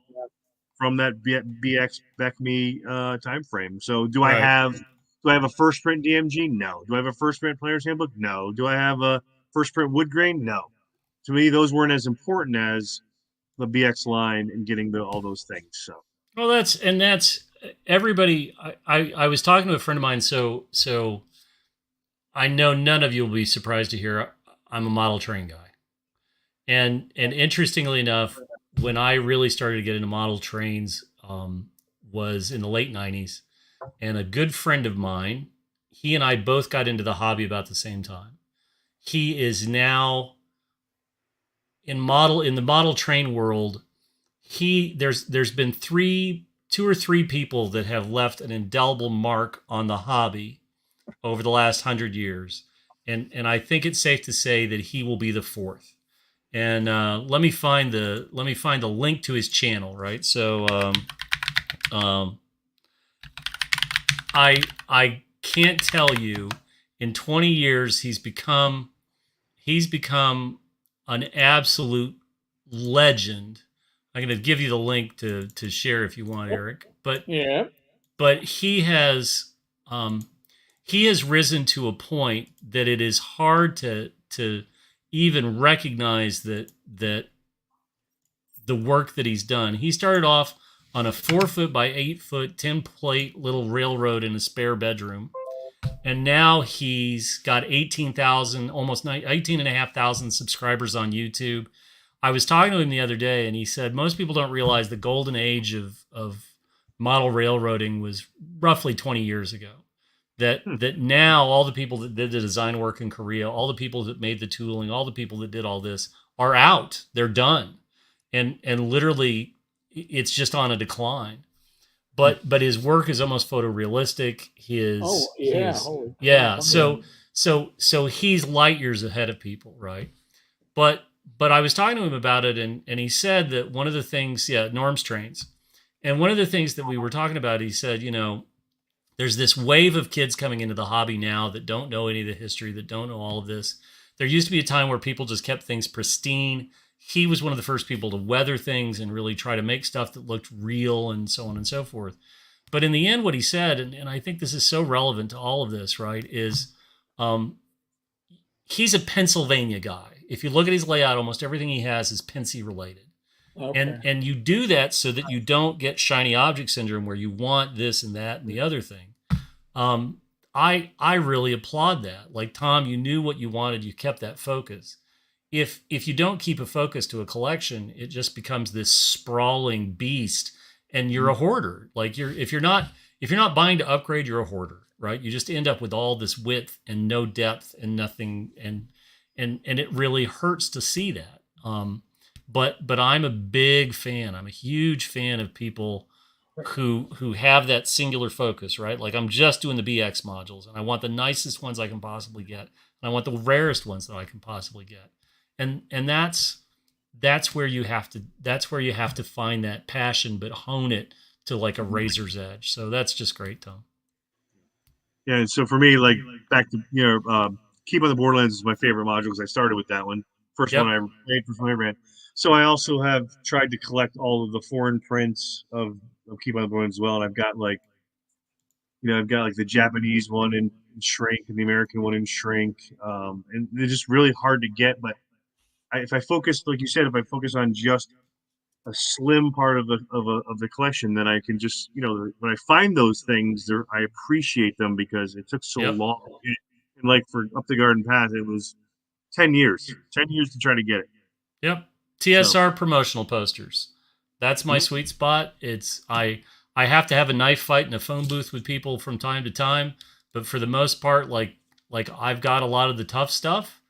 from that BX BECME time frame. So do I have a first print DMG? No. Do I have a first print Player's Handbook? No. Do I have a first print wood grain? No. To me, those weren't as important as the BX line and getting all those things. So. Well, that's everybody, I was talking to a friend of mine, so I know none of you will be surprised to hear I'm a model train guy. And interestingly enough, when I really started to get into model trains, was in the late '90s, and a good friend of mine, he and I both got into the hobby about the same time. He is now in the model train world. There's been two or three people that have left an indelible mark on the hobby over the last 100 years, and I think it's safe to say that he will be the fourth. And let me find the link to his channel. Right, so um, I can't tell you, in 20 years he's become an absolute legend. I'm going to give you the link to share if you want, Eric. Yeah. But um, he has risen to a point that it is hard to even recognize that the work that he's done. He started off on a 4 foot by 8 foot 10 plate little railroad in a spare bedroom, and now he's got 18,000, almost 18,500 subscribers on YouTube. I was talking to him the other day, and he said most people don't realize the golden age of model railroading was roughly 20 years ago. That now all the people that did the design work in Korea, all the people that made the tooling, all the people that did all this are out. They're done, and literally it's just on a decline. But his work is almost photorealistic. Yeah. So he's light years ahead of people, right? But I was talking to him about it, and he said that one of the things, norms trains, and one of the things that we were talking about, he said, there's this wave of kids coming into the hobby now that don't know any of the history, that don't know all of this. There used to be a time where people just kept things pristine. He was one of the first people to weather things and really try to make stuff that looked real and so on and so forth. But in the end, what he said, and I think this is so relevant to all of this, right, is he's a Pennsylvania guy. If you look at his layout, almost everything he has is Pensy related. Okay. And you do that so that you don't get shiny object syndrome where you want this and that and the other thing. I really applaud that. Like, Tom, you knew what you wanted, you kept that focus. If you don't keep a focus to a collection, it just becomes this sprawling beast, and you're a hoarder. Like, if you're not buying to upgrade, you're a hoarder, right? You just end up with all this width and no depth and nothing, and it really hurts to see that. But I'm a big fan. I'm a huge fan of people who have that singular focus, right? Like, I'm just doing the BX modules, and I want the nicest ones I can possibly get, and I want the rarest ones that I can possibly get, and that's where you have to find that passion, but hone it to like a razor's edge. So that's just great, Tom. Yeah, and so for me, like, back to Keep on the Borderlands is my favorite module because I started with that one. First one I made, first one I ran. So I also have tried to collect all of the foreign prints of Keep on the Borderlands as well, and I've got like the Japanese one in shrink and the American one in shrink, and they're just really hard to get. But if I focus, like you said, if I focus on just a slim part of the collection, then I can just, when I find those things, I appreciate them because it took so long. And like for Up the Garden Path, it was 10 years to try to get it. Yep. TSR promotional posters. That's my sweet spot. I have to have a knife fight in a phone booth with people from time to time, but for the most part, like I've got a lot of the tough stuff.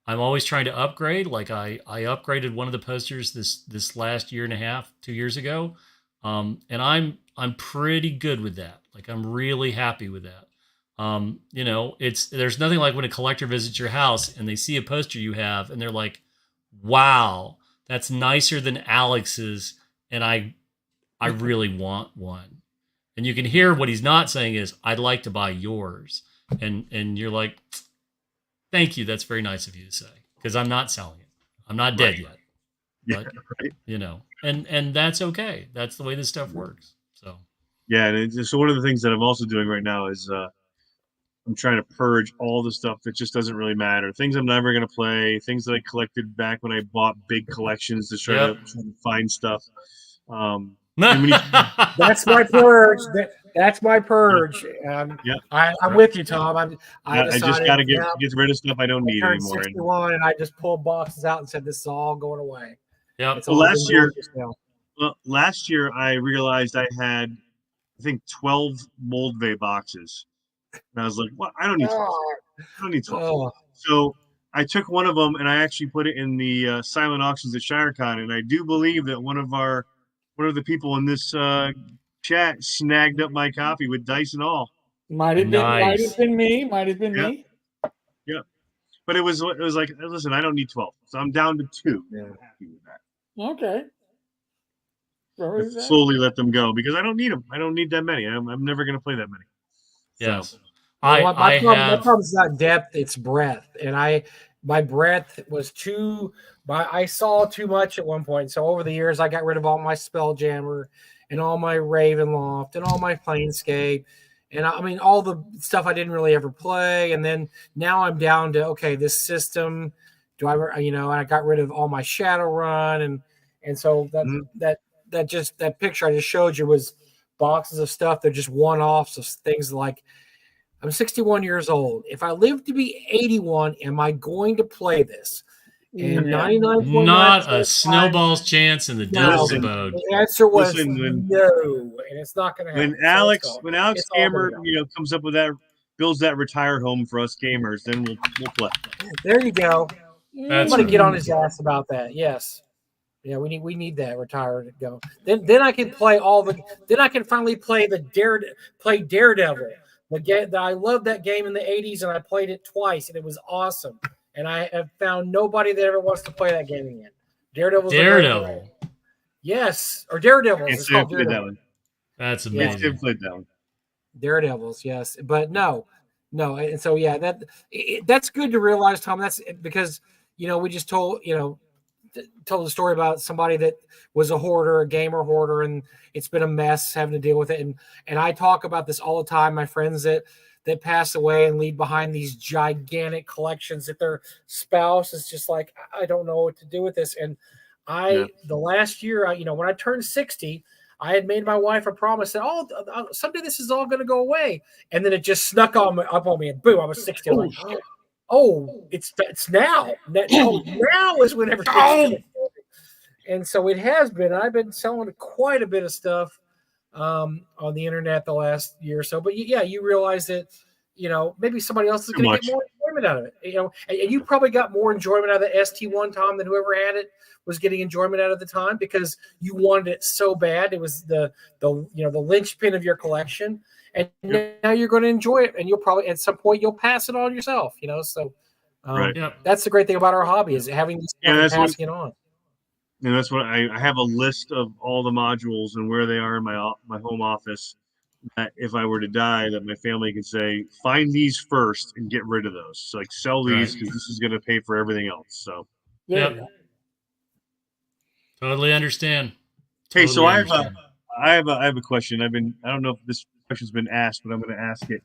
I'm always trying to upgrade. Like I upgraded one of the posters this last year and a half, 2 years ago, and I'm pretty good with that. Like, I'm really happy with that. There's nothing like when a collector visits your house and they see a poster you have and they're like, "Wow, that's nicer than Alex's," and I really want one. And you can hear what he's not saying is, "I'd like to buy yours," and you're like, "Thank you, that's very nice of you to say," because I'm not selling it. I'm not dead yet. But, and that's okay. That's the way this stuff works. So so one of the things that I'm also doing right now is I'm trying to purge all the stuff that just doesn't really matter. Things I'm never going to play, things that I collected back when I bought big collections to try to find stuff. That's my purge. That's my purge. Yeah. I'm with you, Tom. I I just decided got to get rid of stuff I don't I need turned anymore. 61, and I just pulled boxes out and said, "This is all going away." Yep. It's Well, all been gorgeous now. last year I realized I had, I think, 12 Moldvay boxes, and I was like, "What? I don't need 12. I don't need 12." Oh, So I took one of them and I actually put it in the silent auctions at ShireCon, and I do believe that one of the people in this chat snagged up my copy with dice and all. Might have Nice. been me. Might have been Yeah. me. Yeah, but it was like, listen, I don't need 12, so I'm down to 2. Yeah. I'm happy with that. Okay. Where is that? Slowly let them go because I don't need them. I don't need that many. I'm never going to play that many. Yes. So, my problem is not depth; it's breadth, and my breadth was too. I saw too much at one point. So over the years, I got rid of all my Spelljammer and all my Ravenloft and all my Planescape, and I mean all the stuff I didn't really ever play. And then now I'm down to, okay, this system. Do I, and I got rid of all my Shadowrun, and so that picture I just showed you was boxes of stuff. They're just one-offs of things like, I'm 61 years old. If I live to be 81, am I going to play this? And 99.9% Not a snowball's chance in the diddles abode. The answer was Listen, no, and it's not going to happen. when Alex Gamer, comes up with that, builds that retire home for us gamers, then we'll play. There you go. That's Somebody right. get on his ass about that. Yes. Yeah, we need that retire to go. Then I can play then I can finally play Daredevil. The game that I loved, that game in the 80s, and I played it twice, and it was awesome. And I have found nobody that ever wants to play that game again. Daredevil. Yes, or Daredevils. Can't It's say I called played that Daredevil. one. That's Can't say I amazing. played that one. Daredevils, yes, but no, and so yeah, that's good to realize, Tom. That's because we just told the story about somebody that was a hoarder, a gamer hoarder, and it's been a mess having to deal with it. And I talk about this all the time. My friends that pass away and leave behind these gigantic collections that their spouse is just like, I don't know what to do with this. And the last year, when I turned 60, I had made my wife a promise that, someday this is all going to go away. And then it just snuck up on me, and boom, I was 60. I'm like, it's now. Now is when everything's going to. And so it has been. I've been selling quite a bit of stuff on the internet the last year or so. But yeah, you realize that maybe somebody else is going to get more enjoyment out of it. And you probably got more enjoyment out of the ST1, Tom, than whoever had it was getting enjoyment out of the time, because you wanted it so bad. It was the linchpin of your collection. And now you're going to enjoy it, and you'll probably at some point you'll pass it on yourself. So that's the great thing about our hobby, is having this and passing it on. And that's what I have a list of all the modules and where they are in my home office. That if I were to die, that my family could say, find these first and get rid of those. So, like, sell these because this is going to pay for everything else. So Totally understand. Hey, so I have a question. I don't know if this question's been asked, but I'm going to ask it.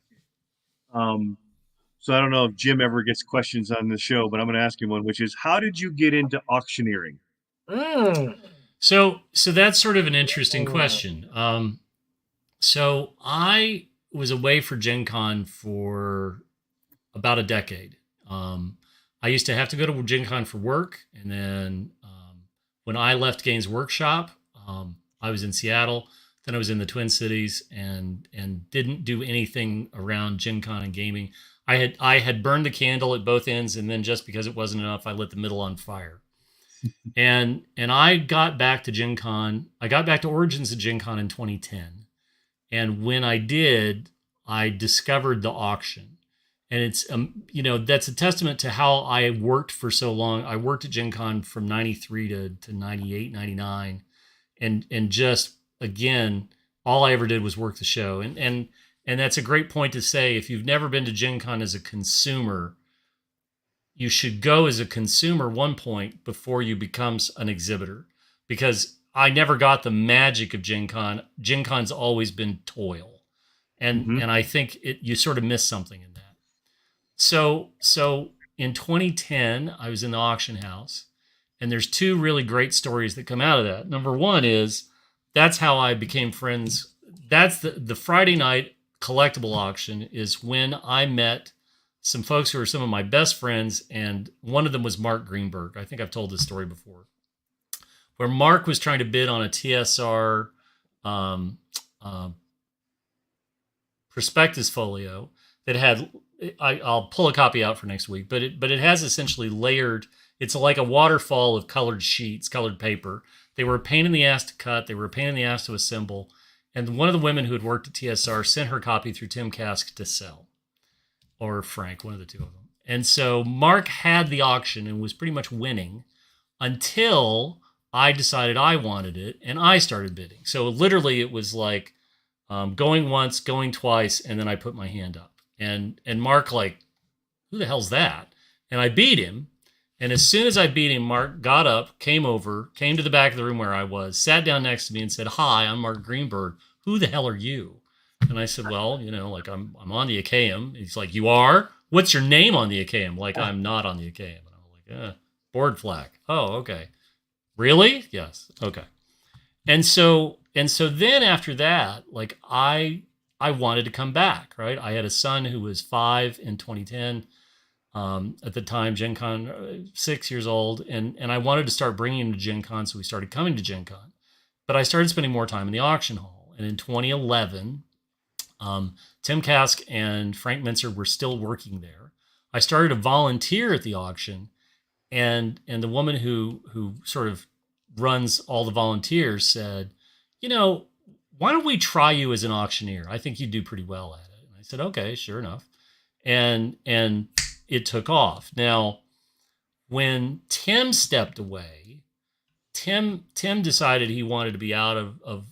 So I don't know if Jim ever gets questions on the show, but I'm going to ask him one, which is, how did you get into auctioneering? So that's sort of an interesting question. So I was away for Gen Con for about a decade. I used to have to go to Gen Con for work, and then when I left Games Workshop, I was in Seattle. Then I was in the Twin Cities, and didn't do anything around Gen Con and gaming. I had burned the candle at both ends, and then just because it wasn't enough, I lit the middle on fire. and I got back to Gen Con. I got back to Origins of Gen Con in 2010. And when I did, I discovered the auction. And it's, that's a testament to how I worked for so long. I worked at Gen Con from 93 to 98, 99. And just, again, all I ever did was work the show. And that's a great point to say, if you've never been to Gen Con as a consumer, you should go as a consumer one point before you become an exhibitor, because I never got the magic of Gen Con. Gen Con's always been toil. And I think you sort of miss something in that. So in 2010, I was in the auction house, and there's two really great stories that come out of that. Number one is that's how I became friends. That's the Friday night collectible auction is when I met some folks who are some of my best friends, and one of them was Mark Greenberg. I think I've told this story before, where Mark was trying to bid on a TSR um, uh, prospectus folio that had. I'll pull a copy out for next week, but it has essentially layered. It's like a waterfall of colored sheets, colored paper. They were a pain in the ass to cut. They were a pain in the ass to assemble. And one of the women who had worked at TSR sent her copy through Tim Kask to sell, or Frank, one of the two of them. And so Mark had the auction and was pretty much winning until I decided I wanted it and I started bidding. So literally it was like going once, going twice, and then I put my hand up. And Mark like, who the hell's that? And I beat him. And as soon as I beat him, Mark got up, came over, came to the back of the room where I was, sat down next to me and said, "Hi, I'm Mark Greenberg. Who the hell are you?" And I said, "Well, like I'm on the AKM." He's like, "You are? What's your name on the AKM?" Like, I'm not on the AKM. And I'm like, board flag. Oh, okay. Really? Yes. Okay. And so then after that, like I wanted to come back, right? I had a son who was 5 in 2010. At the time, Gen Con, 6 years old, and I wanted to start bringing him to Gen Con, so we started coming to Gen Con. But I started spending more time in the auction hall. And in 2011, Tim Kask and Frank Mincer were still working there. I started to volunteer at the auction, and the woman who sort of runs all the volunteers said, why don't we try you as an auctioneer? I think you do pretty well at it. And I said, okay, sure enough. And it took off. Now, when Tim stepped away, Tim decided he wanted to be out of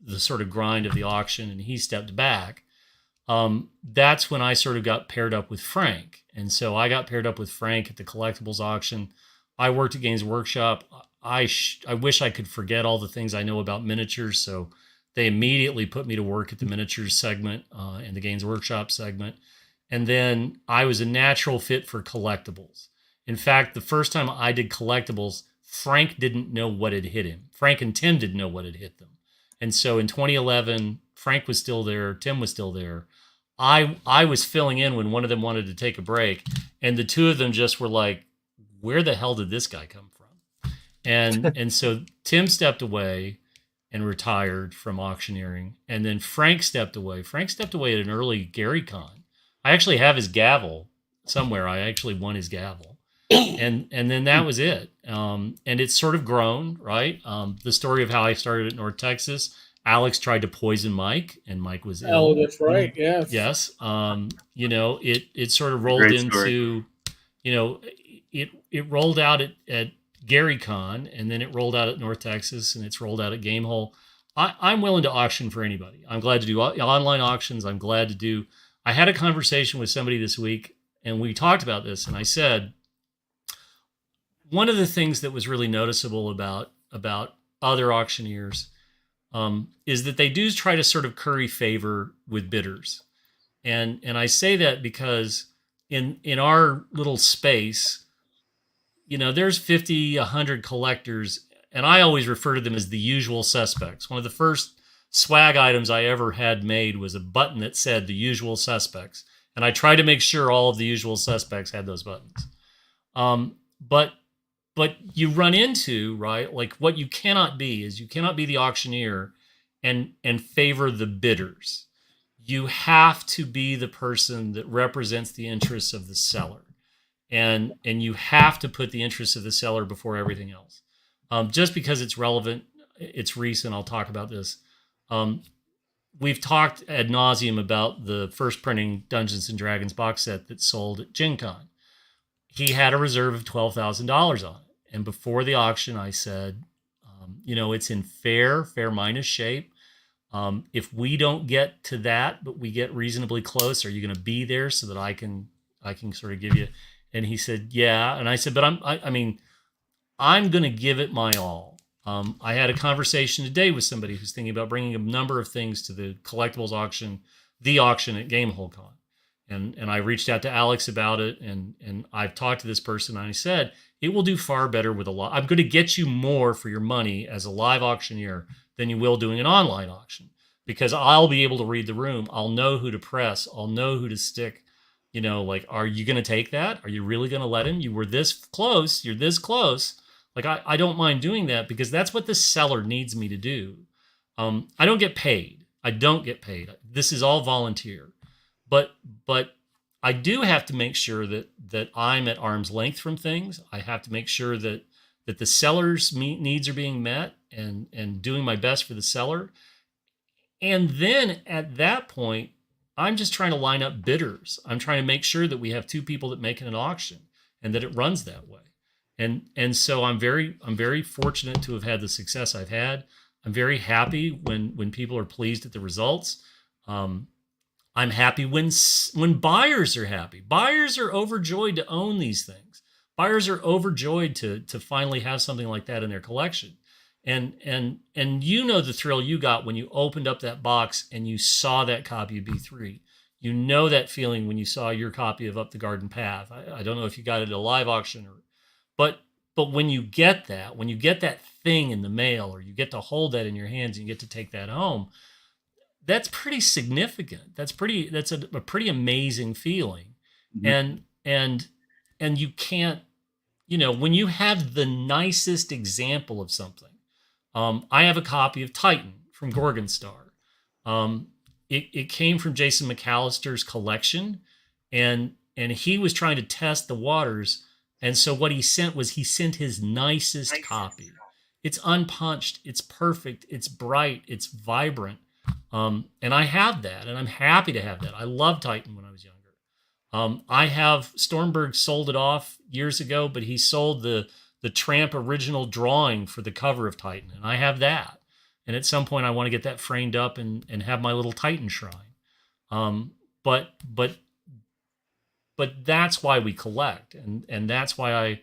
the sort of grind of the auction, and he stepped back. That's when I sort of got paired up with Frank. And so I got paired up with Frank at the collectibles auction. I worked at Games Workshop. I wish I could forget all the things I know about miniatures. So they immediately put me to work at the miniatures segment and the Games Workshop segment. And then I was a natural fit for collectibles. In fact, the first time I did collectibles, Frank didn't know what had hit him. Frank and Tim didn't know what had hit them. And so in 2011, Frank was still there. Tim was still there. I was filling in when one of them wanted to take a break. And the two of them just were like, where the hell did this guy come from? And so Tim stepped away and retired from auctioneering. And then Frank stepped away. Frank stepped away at an early Gary Con. I actually have his gavel somewhere. I actually won his gavel. And then that was it. And it's sort of grown, right? The story of how I started at North Texas. Alex tried to poison Mike, and Mike was ill. Oh, that's right. Yes. Yes. It sort of rolled into, it rolled out at Gary Con, and then it rolled out at North Texas, and it's rolled out at Gamehole. I'm willing to auction for anybody. I'm glad to do online auctions. I'm glad to do. I had a conversation with somebody this week, and we talked about this, and I said, one of the things that was really noticeable about other auctioneers is that they do try to sort of curry favor with bidders. And I say that because in our little space, there's 50, 100 collectors, and I always refer to them as the usual suspects. One of the first swag items I ever had made was a button that said the usual suspects. And I tried to make sure all of the usual suspects had those buttons. But you run into, right, like what you cannot be is you cannot be the auctioneer and favor the bidders. You have to be the person that represents the interests of the seller. And you have to put the interests of the seller before everything else. Just because it's relevant, it's recent, I'll talk about this. We've talked ad nauseum about the first printing Dungeons & Dragons box set that sold at Gen Con. He had a reserve of $12,000 on it. And before the auction, I said, it's in fair minus shape. If we don't get to that, but we get reasonably close, are you going to be there so that I can sort of give you? And he said, yeah. And I said, but I'm going to give it my all. I had a conversation today with somebody who's thinking about bringing a number of things to the collectibles auction, the auction at Gamehole Con. And I reached out to Alex about it, and I've talked to this person, and I said, it will do far better with a lot. I'm going to get you more for your money as a live auctioneer than you will doing an online auction, because I'll be able to read the room. I'll know who to press. I'll know who to stick. Like, are you going to take that? Are you really going to let him? You were this close. You're this close. Like, I don't mind doing that because that's what the seller needs me to do. I don't get paid. I don't get paid. This is all volunteer. But I do have to make sure that I'm at arm's length from things. I have to make sure that the seller's needs are being met and doing my best for the seller. And then at that point, I'm just trying to line up bidders. I'm trying to make sure that we have two people that make it an auction and that it runs that way. And so I'm very fortunate to have had the success I've had. I'm very happy when people are pleased at the results. I'm happy when buyers are happy. Buyers are overjoyed to own these things. Buyers are overjoyed to finally have something like that in their collection. And the thrill you got when you opened up that box and you saw that copy of B3. That feeling when you saw your copy of Up the Garden Path. I don't know if you got it at a live auction but when you get that thing in the mail, or you get to hold that in your hands and you get to take that home, that's pretty significant. That's a pretty amazing feeling. Mm-hmm. And you can't, when you have the nicest example of something. I have a copy of Titan from Gorgon Star. It came from Jason McAllister's collection, and he was trying to test the waters. And so what he sent his nicest copy. It's unpunched. It's perfect. It's bright. It's vibrant. And I have that, and I'm happy to have that. I loved Titan when I was younger. I have Stormberg sold it off years ago, but he sold the Tramp original drawing for the cover of Titan, and I have that. And at some point, I want to get that framed up and have my little Titan shrine. But that's why we collect, and that's why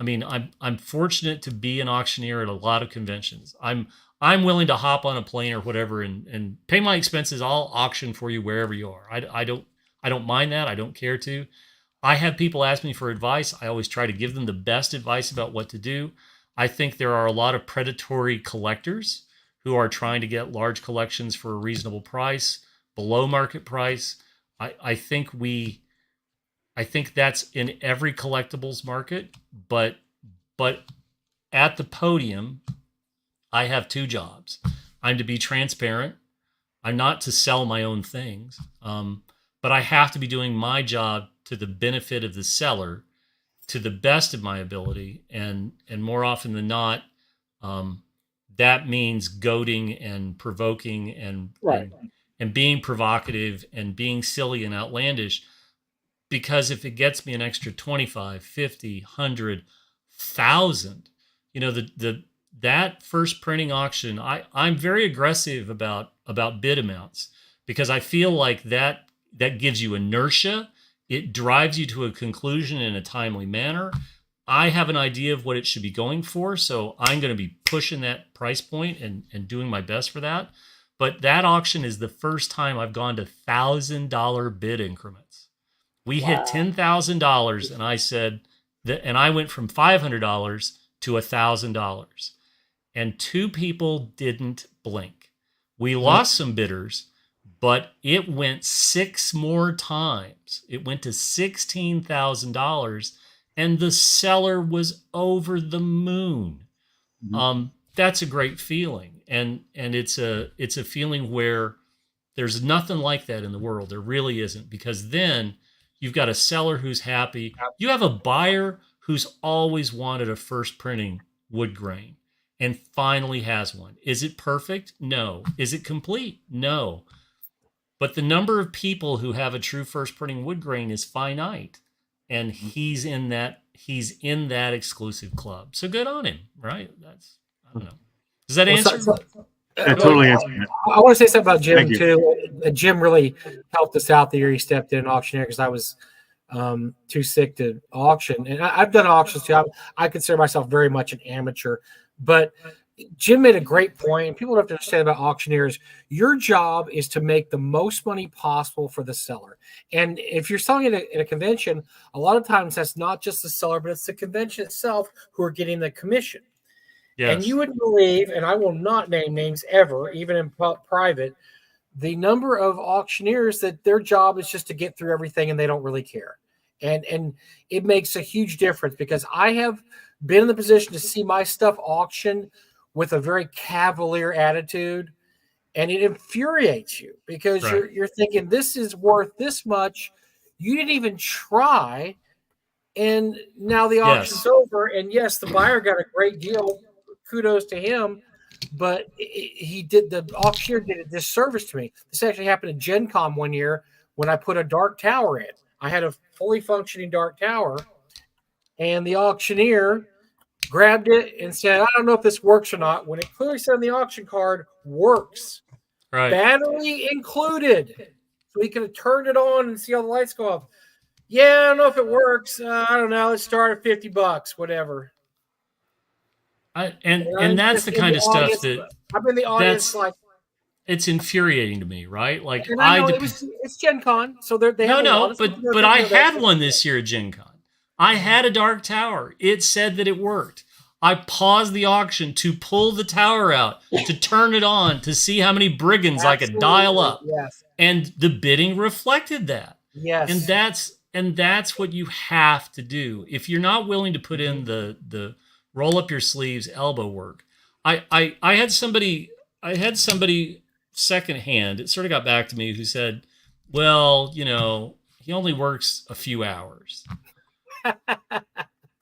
I'm fortunate to be an auctioneer at a lot of conventions. I'm willing to hop on a plane or whatever and pay my expenses. I'll auction for you wherever you are. I don't mind that. I don't care to. I have people ask me for advice. I always try to give them the best advice about what to do. I think there are a lot of predatory collectors who are trying to get large collections for a reasonable price, below market price. I think that's in every collectibles market, but at the podium, I have two jobs. I'm to be transparent. I'm not to sell my own things, but I have to be doing my job to the benefit of the seller, to the best of my ability, and more often than not, that means goading and provoking and being provocative and being silly and outlandish. Because if it gets me an extra 25, 50, 100, 1,000, that first printing auction, I'm very aggressive about bid amounts, because I feel like that gives you inertia. It drives you to a conclusion in a timely manner. I have an idea of what it should be going for, so I'm going to be pushing that price point and doing my best for that. But that auction is the first time I've gone to $1,000 bid increments. We hit $10,000, and I said that, and I went from $500 to $1,000, and two people didn't blink. We lost some bidders, but it went 6 more times. It went to $16,000, and the seller was over the moon. Mm-hmm. That's a great feeling, and it's a feeling where there's nothing like that in the world. There really isn't, because then you've got a seller who's happy. You have a buyer who's always wanted a first printing wood grain and finally has one. Is it perfect? No. Is it complete? No. But the number of people who have a true first printing wood grain is finite, and he's in that exclusive club. So good on him, right? I don't know. Does that answer? That totally answered. I want to say something about Jim too. Jim really helped us out the year he stepped in auctioneer, because I was too sick to auction, and I've done auctions too. I consider myself very much an amateur, but Jim made a great point, and people have to understand about auctioneers. Your job is to make the most money possible for the seller. And if you're selling at a convention, a lot of times that's not just the seller, but it's the convention itself who are getting the commission. And Yes. you would believe, and I will not name names ever, even in private, the number of auctioneers that their job is just to get through everything and they don't really care. And it makes a huge difference because I have been in the position to see my stuff auctioned with a very cavalier attitude, and it infuriates you because Right. you're thinking this is worth this much. You didn't even try, and now the auction's Yes. over. And yes, the buyer got a great deal. Kudos to him, but he did the auctioneer did a disservice to me. This actually happened at Gen Con one year when I put a dark tower in. I had a fully functioning dark tower, and the auctioneer grabbed it and said, "I don't know if this works or not." When it clearly said on the auction card, "Works, Right. battery included," so he could have turned it on and see all the lights go off. Yeah, I don't know if it works. I don't know. Let's start at $50, whatever. And I'm that's just the in the kind of stuff audience. that I'm in the audience, that's like, it's infuriating to me, right? Like and I know it's Gen Con, so they have a lot no, of stuff. but I had one this year at Gen Con. I had a dark tower. It said that it worked. I paused the auction to pull the tower out, to turn it on, to see how many brigands I could dial up. Yes. And the bidding reflected that. Yes. And that's what you have to do. If you're not willing to put in the roll up your sleeves elbow work. I had somebody secondhand, it sort of got back to me, who said, well, he only works a few hours.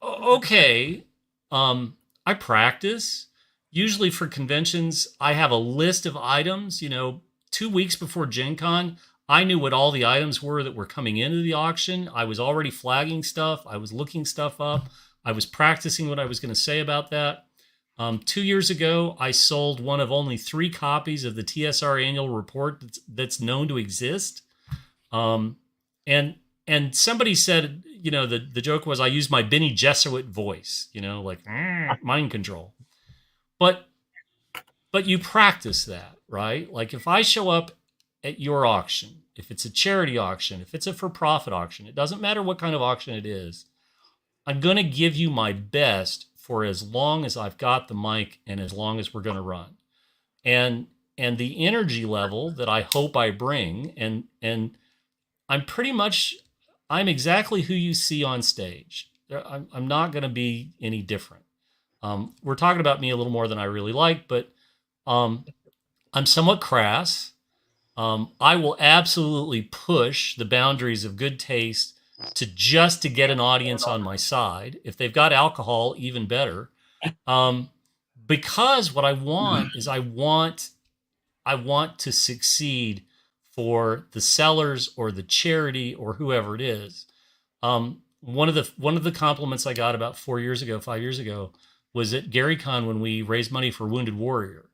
Okay. I practice. Usually for conventions, I have a list of items. 2 weeks before Gen Con, I knew what all the items were that were coming into the auction. I was already flagging stuff. I was looking stuff up. I was practicing what I was going to say about that. 2 years ago, I sold one of only 3 copies of the TSR annual report that's known to exist. And somebody said, the joke was I used my Benny Jesuit voice, like mind control. But you practice that, right? Like if I show up at your auction, if it's a charity auction, if it's a for-profit auction, it doesn't matter what kind of auction it is, I'm going to give you my best for as long as I've got the mic and as long as we're going to run. And the energy level that I hope I bring, and I'm exactly who you see on stage. I'm not going to be any different. We're talking about me a little more than I really like, but I'm somewhat crass. I will absolutely push the boundaries of good taste to get an audience on my side. If they've got alcohol, even better. Because what I want is I want to succeed for the sellers or the charity or whoever it is. One of the compliments I got about 5 years ago, was at GaryCon when we raised money for Wounded Warrior.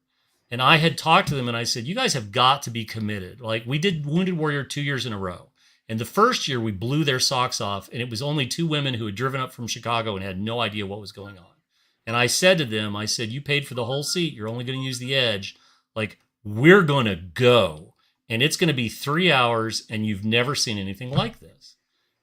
And I had talked to them and I said, you guys have got to be committed. Like we did Wounded Warrior 2 years in a row. And the first year we blew their socks off, and it was only 2 women who had driven up from Chicago and had no idea what was going on. And I said to them, you paid for the whole seat. You're only going to use the edge. Like, we're going to go. And it's going to be 3 hours, and you've never seen anything like this.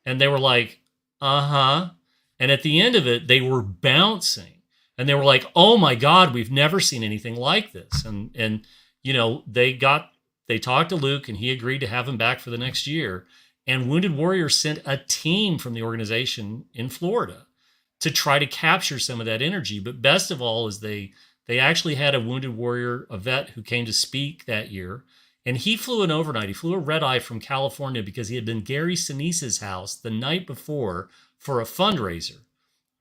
And they were like, uh-huh. And at the end of it, they were bouncing. And they were like, oh my God, we've never seen anything like this. And they talked to Luke, and he agreed to have him back for the next year. And Wounded Warrior sent a team from the organization in Florida to try to capture some of that energy. But best of all is they actually had a Wounded Warrior, a vet who came to speak that year. And he flew an overnight. He flew a red eye from California because he had been Gary Sinise's house the night before for a fundraiser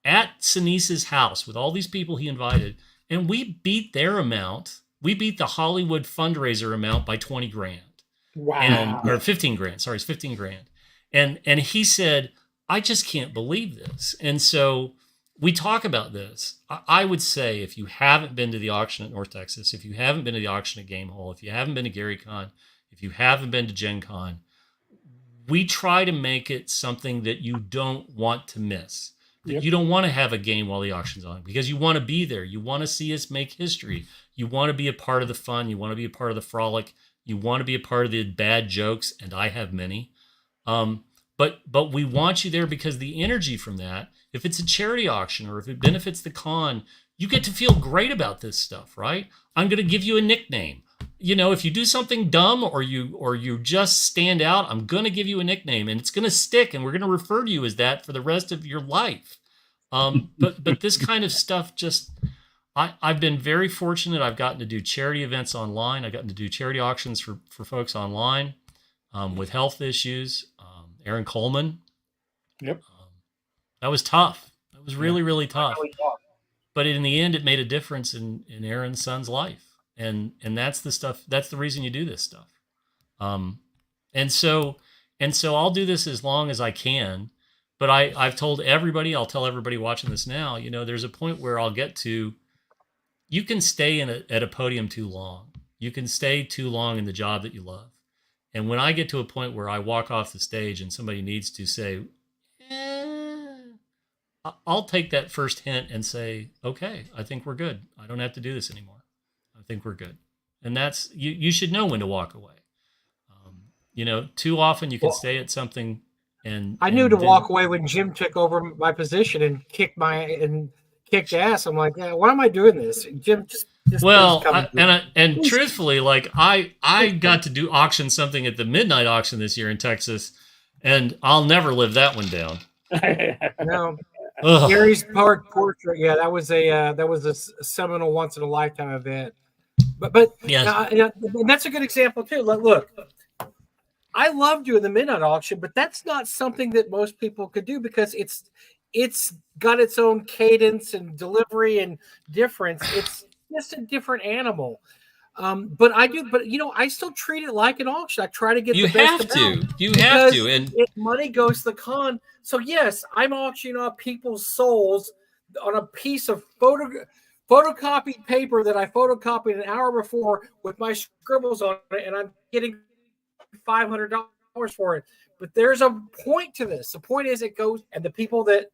at Sinise's house with all these people he invited. And we beat their amount. We beat the Hollywood fundraiser amount by 20 grand. Wow. Or 15 grand. Sorry, it's 15 grand. And he said, I just can't believe this. And so we talk about this. I would say if you haven't been to the auction at North Texas, if you haven't been to the auction at Game Hall, if you haven't been to GaryCon, if you haven't been to Gen Con, we try to make it something that you don't want to miss. Yep. You don't want to have a game while the auction's on because you want to be there. You want to see us make history. You want to be a part of the fun. You want to be a part of the frolic. You want to be a part of the bad jokes, and I have many. But we want you there because the energy from that if it's a charity auction or if it benefits the con, you get to feel great about this stuff, right? I'm going to give you a nickname. You know, if you do something dumb or you just stand out, I'm going to give you a nickname and it's going to stick and we're going to refer to you as that for the rest of your life. But this kind of stuff just, I've been very fortunate. I've gotten to do charity events online. I've gotten to do charity auctions for folks online with health issues. Aaron Coleman. Yep. That was tough. That was really, really tough. But in the end, it made a difference in Aaron's son's life. And that's the stuff. That's the reason you do this stuff. And so I'll do this as long as I can. But I've told everybody, I'll tell everybody watching this now, you know, there's a point where I'll get to, you can stay at a podium too long. You can stay too long in the job that you love. And when I get to a point where I walk off the stage and somebody needs to say, I'll take that first hint and say, okay, I think we're good. I don't have to do this anymore. I think we're good. And that's, you should know when to walk away. You know, too often you can stay at something and I knew to walk away when Jim took over my position and kicked ass. I'm like, yeah, why am I doing this? Jim, just well, and truthfully, like I got to do auction something at the midnight auction this year in Texas, and I'll never live that one down. No. Gary's portrait, yeah, that was a seminal once in a lifetime event. But yeah, and that's a good example too. Look, I love doing the midnight auction, but that's not something that most people could do because it's got its own cadence and delivery and difference. It's just a different animal. But I still treat it like an auction. I try to get the best amount. You have to. And money goes to the con. So yes, I'm auctioning off people's souls on a piece of photocopied paper that I photocopied an hour before with my scribbles on it, and I'm getting $500 for it. But there's a point to this. The point is it goes, and the people that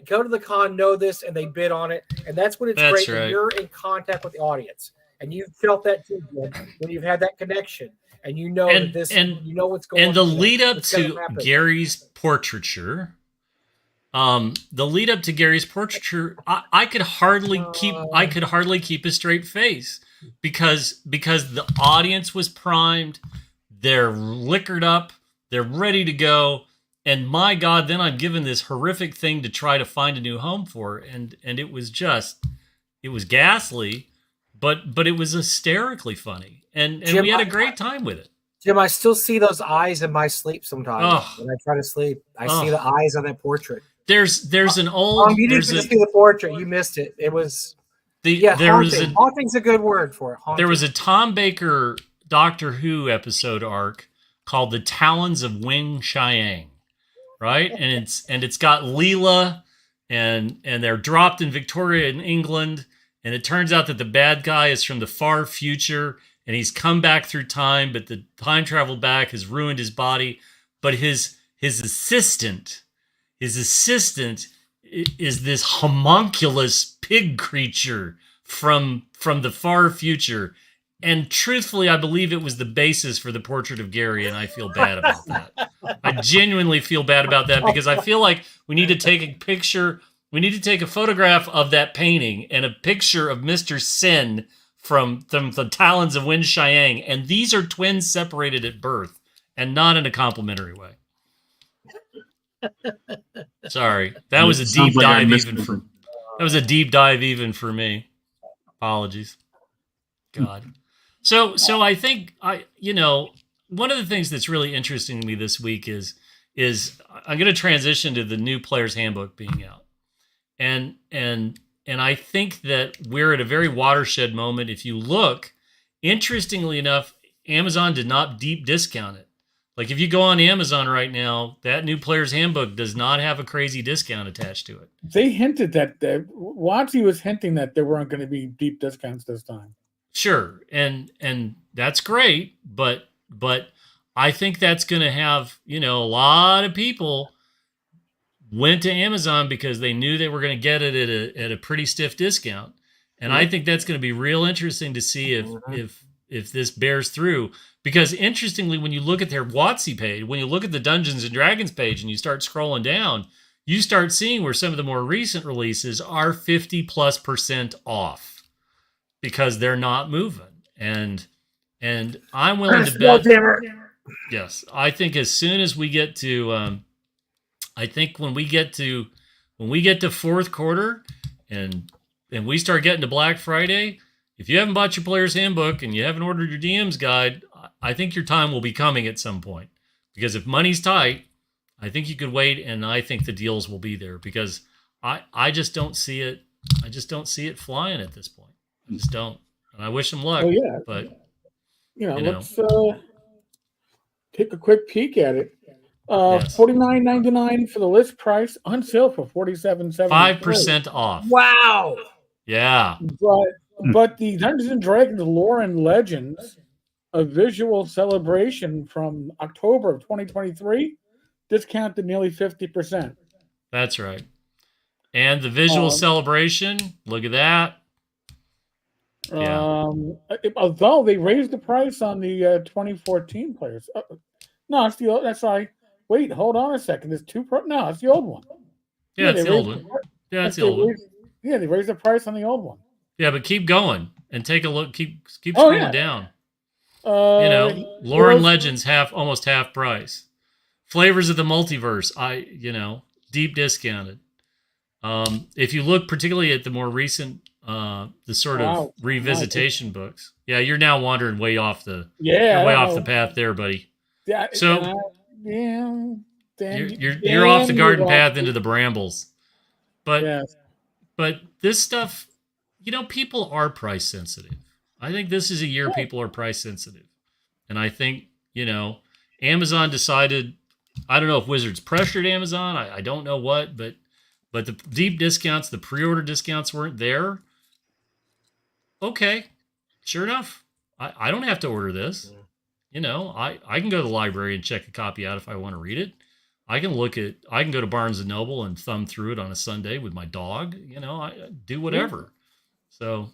go to the con know this and they bid on it, and that's when it's great. Right. When you're in contact with the audience, and you've felt that too, Jim, when you've had that connection, and you know that this, and you know what's going on. And the lead up to Gary's portraiture, I could hardly keep a straight face because the audience was primed. They're liquored up. They're ready to go. And my God, then I'm given this horrific thing to try to find a new home for. And it was ghastly, but it was hysterically funny. And Jim, we had a great time with it. Jim, I still see those eyes in my sleep sometimes. When I try to sleep, I see the eyes on that portrait. There's an old... you didn't see the portrait. You missed it. It was... haunting's a good word for it. Haunting. There was a Tom Baker Doctor Who episode arc called The Talons of Wing Chiang, right? And it's got Leela and they're dropped in Victoria in England, and it turns out that the bad guy is from the far future and he's come back through time, but the time travel back has ruined his body. But his assistant is this homunculus pig creature from the far future. And truthfully, I believe it was the basis for the portrait of Gary, and I feel bad about that. I genuinely feel bad about that because I feel like we need to take a picture. We need to take a photograph of that painting and a picture of Mr. Sin from the Talons of Win Chiang. And these are twins separated at birth and not in a complimentary way. Sorry. That was a deep dive even for me. Apologies. God. So I think one of the things that's really interesting to me this week is I'm going to transition to the new player's handbook being out. And I think that we're at a very watershed moment. If you look, interestingly enough, Amazon did not deep discount it. Like if you go on Amazon right now, that new player's handbook does not have a crazy discount attached to it. They hinted that Watsy was hinting that there weren't going to be deep discounts this time. Sure, and that's great, but I think that's going to have, a lot of people went to Amazon because they knew they were going to get it at a pretty stiff discount, and I think that's going to be real interesting to see if this bears through. Because interestingly, when you look at their Watsy page, when you look at the Dungeons and Dragons page, and you start scrolling down, you start seeing where some of the more recent releases are 50+% off because they're not moving. And I'm willing to bet. Yes, I think as soon as we get to, I think when we get to fourth quarter, and we start getting to Black Friday, if you haven't bought your player's handbook and you haven't ordered your DM's guide, I think your time will be coming at some point. Because if money's tight, I think you could wait, and I think the deals will be there because I just don't see it. I just don't see it flying at this point. I just don't. And I wish them luck. Oh yeah, But let's take a quick peek at it. Yes. $49.99 for the list price, on sale for $47.73. 5% off. Wow. Yeah. But the Dungeons and Dragons Lore and Legends, a visual celebration from October of 2023, discounted nearly 50%. That's right. And the visual celebration, look at that. Yeah. Although they raised the price on the 2014 players. No, it's the old. That's right. Wait, hold on a second. There's two. No, it's the old one. Yeah, it's the old one. Yeah, it's the old one. Yeah, they raised the price on the old one. Yeah, but keep going and take a look. Keep scrolling down. Lore and Legends almost half price. Flavors of the Multiverse, deep discounted. If you look particularly at the more recent, the sort of revisitation books, you're now wandering way off the off the path there, buddy. Yeah. So you're off the garden path into the brambles, but this stuff, people are price sensitive. I think this is a year people are price sensitive, and I think Amazon decided. I don't know if Wizards pressured Amazon. I don't know what, but the deep discounts, the pre-order discounts weren't there. Okay, sure enough, I don't have to order this. I can go to the library and check a copy out if I want to read it. I can go to Barnes and Noble and thumb through it on a Sunday with my dog. I do whatever. So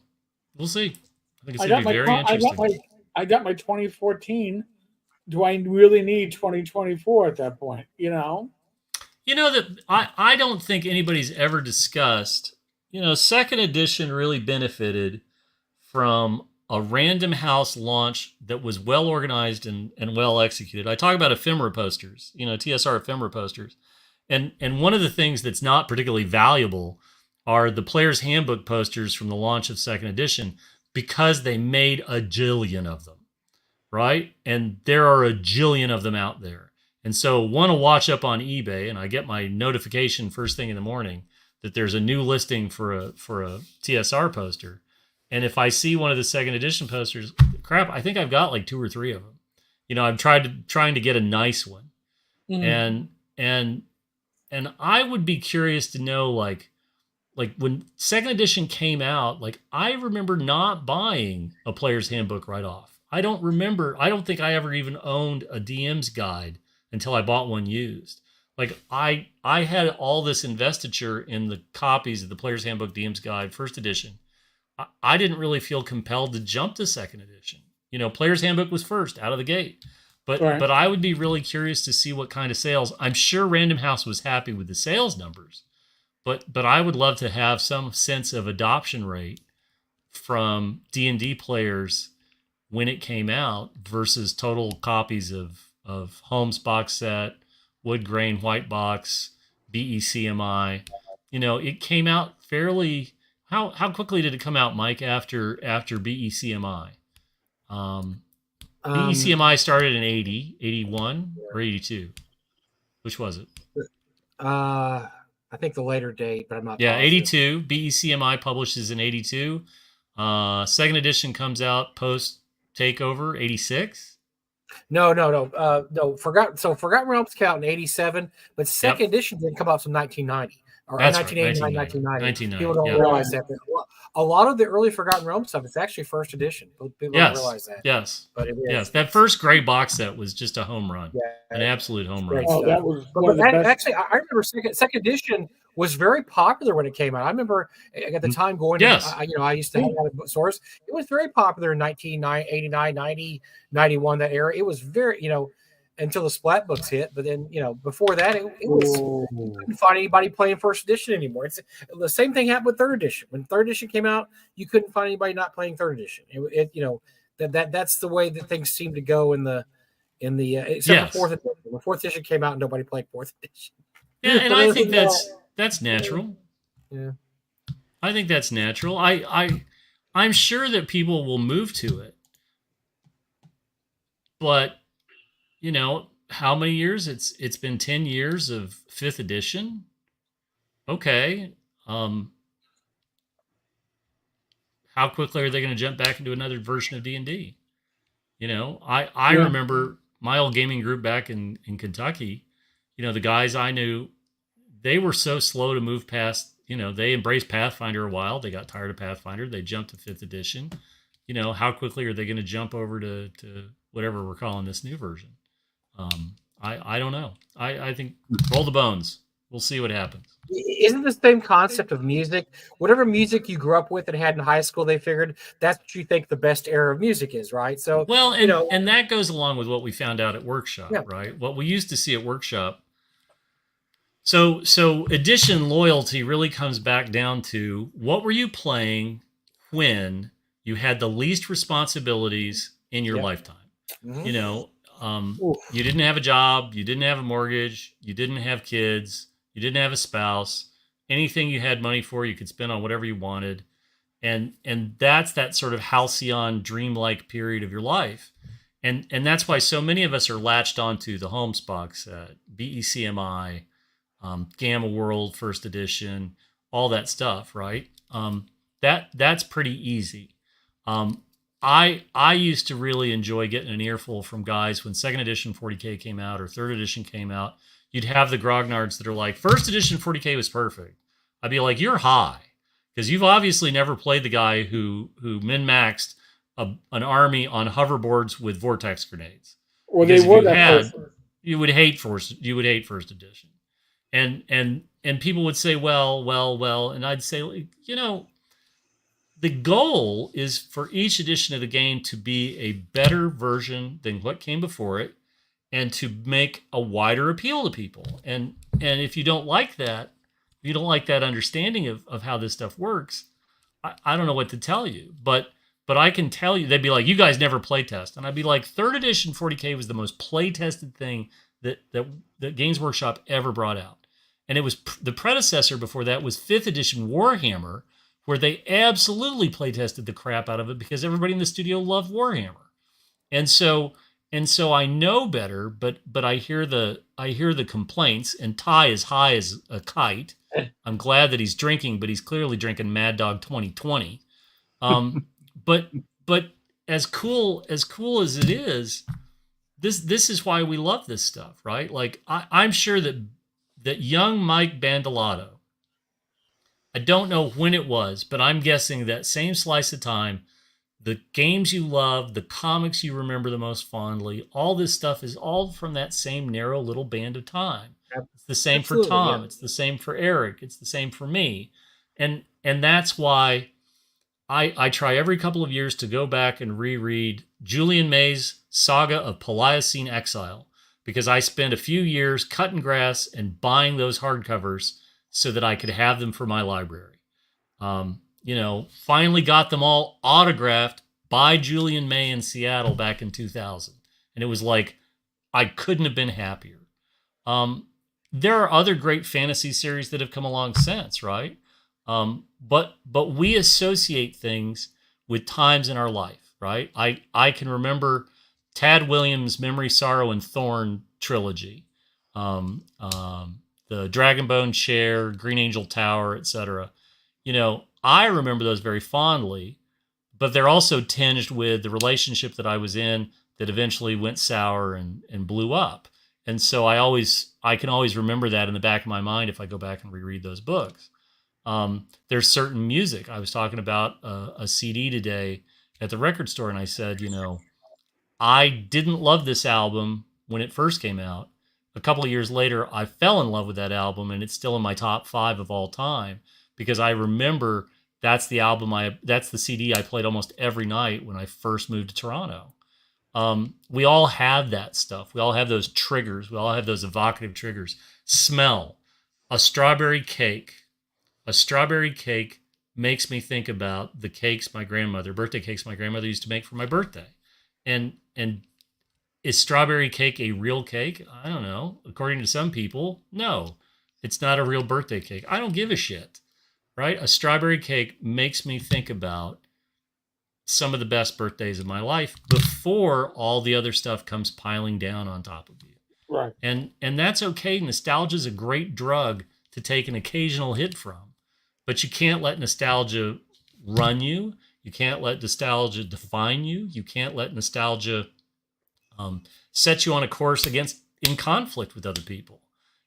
we'll see. I think it's going to be very interesting. I got my 2014. Do I really need 2024 at that point? That I don't think anybody's ever discussed. Second edition really benefited from a Random House launch that was well organized and well executed. I talk about ephemera posters, TSR ephemera posters. And one of the things that's not particularly valuable are the player's handbook posters from the launch of second edition, because they made a jillion of them, right? And there are a jillion of them out there. And so want to watch up on eBay, and I get my notification first thing in the morning that there's a new listing for a TSR poster. And if I see one of the second edition posters, crap, I think I've got like 2 or 3 of them. I'm trying to get a nice one. Mm-hmm. And I would be curious to know, like when second edition came out, like I remember not buying a player's handbook right off. I don't think I ever even owned a DM's guide until I bought one used. Like I had all this investiture in the copies of the player's handbook DM's guide first edition. I didn't really feel compelled to jump to second edition. Player's handbook was first out of the gate. But I would be really curious to see what kind of sales. I'm sure Random House was happy with the sales numbers, but I would love to have some sense of adoption rate from D&D players when it came out versus total copies of Holmes box set, wood grain white box, BECMI. It came out fairly. How quickly did it come out, Mike? After BECMI, BECMI started in 80, 81, or 82. Which was it? I think the later date, but I'm not. Yeah, 82. BECMI publishes in 82. Second edition comes out post takeover 86. No. Forgotten Realms came out in 87, but second edition didn't come out until 1990. Or That's 1989, right. 1990. People don't realize that. A lot of the early Forgotten Realms stuff is actually first edition. People don't realize that. Yes. But it is. Yes. That first gray box set was just a home run. Yeah. An absolute home run. Oh, that was actually, I remember second edition was very popular when it came out. I remember at the time going to, I used to hang out at bookstores. It was very popular in 1989, 90, 91, that era. It was very, until the Splat books hit. But then, before that, it was you couldn't find anybody playing first edition anymore. It's the same thing happened with third edition. When third edition came out, you couldn't find anybody not playing third edition. That's the way that things seem to go in the except for fourth edition. When fourth edition came out, nobody played fourth edition. Yeah, and I think that's natural. Yeah, I think that's natural. I'm sure that people will move to it, but how many years? It's been 10 years of fifth edition. Okay, how quickly are they going to jump back into another version of D&D? I remember my old gaming group back in Kentucky. The guys I knew, they were so slow to move past. They embraced Pathfinder a while. They got tired of Pathfinder. They jumped to fifth edition. How quickly are they going to jump over to whatever we're calling this new version? I don't know. I think roll the bones. We'll see what happens. Isn't the same concept of music? Whatever music you grew up with and had in high school, they figured that's what you think the best era of music is, right? So well, and that goes along with what we found out at Workshop, right? What we used to see at Workshop. So edition loyalty really comes back down to what were you playing when you had the least responsibilities in your lifetime. Mm-hmm. You didn't have a job, you didn't have a mortgage, you didn't have kids, you didn't have a spouse. Anything you had money for, you could spend on whatever you wanted. And that's that sort of halcyon, dreamlike period of your life. And that's why so many of us are latched onto the Holmes box set, BECMI, Gamma World First Edition, all that stuff, right? That's pretty easy. I used to really enjoy getting an earful from guys when second edition 40K came out or third edition came out. You'd have the grognards that are like, first edition 40K was perfect. I'd be like, you're high, because you've obviously never played the guy who min-maxed an army on hoverboards with vortex grenades. Or they would you would hate first edition. And people would say, well, and I'd say, the goal is for each edition of the game to be a better version than what came before it, and to make a wider appeal to people. And if you don't like that, if you don't like that understanding of how this stuff works, I don't know what to tell you. But I can tell you, they'd be like, you guys never play test. And I'd be like, third edition 40K was the most play tested thing that Games Workshop ever brought out. And it was the predecessor before that was fifth edition Warhammer, where they absolutely play tested the crap out of it because everybody in the studio loved Warhammer. And so I know better, but I hear the complaints, and Ty is high as a kite. I'm glad that he's drinking, but he's clearly drinking Mad Dog 2020. But as cool as it is, this is why we love this stuff, right? Like I'm sure that young Mike Bandolato, I don't know when it was, but I'm guessing that same slice of time, the games you love, the comics you remember the most fondly, all this stuff is all from that same narrow little band of time. It's the same for Tom. Yeah. It's the same for Eric. It's the same for me. And that's why I try every couple of years to go back and reread Julian May's Saga of Peliasine Exile, because I spent a few years cutting grass and buying those hardcovers so that I could have them for my library. Finally got them all autographed by Julian May in Seattle back in 2000. And it was like, I couldn't have been happier. There are other great fantasy series that have come along since, right? But we associate things with times in our life, right? I can remember Tad Williams' Memory, Sorrow, and Thorn trilogy. The Dragonbone Chair, Green Angel Tower, etc. I remember those very fondly, but they're also tinged with the relationship that I was in that eventually went sour and blew up. And so I can always remember that in the back of my mind if I go back and reread those books. There's certain music. I was talking about a CD today at the record store, and I said, I didn't love this album when it first came out. A couple of years later, I fell in love with that album, and it's still in my top 5 of all time, because I remember that's the CD I played almost every night when I first moved to Toronto. We all have that stuff. We all have those triggers. We all have those evocative triggers. Smell. A strawberry cake. A strawberry cake makes me think about the birthday cakes my grandmother used to make for my birthday. And is strawberry cake a real cake? I don't know. According to some people, no. It's not a real birthday cake. I don't give a shit. Right? A strawberry cake makes me think about some of the best birthdays of my life before all the other stuff comes piling down on top of you. Right. And that's okay. Nostalgia is a great drug to take an occasional hit from, but you can't let nostalgia run you. You can't let nostalgia define you. You can't let nostalgia set you on a course in conflict with other people.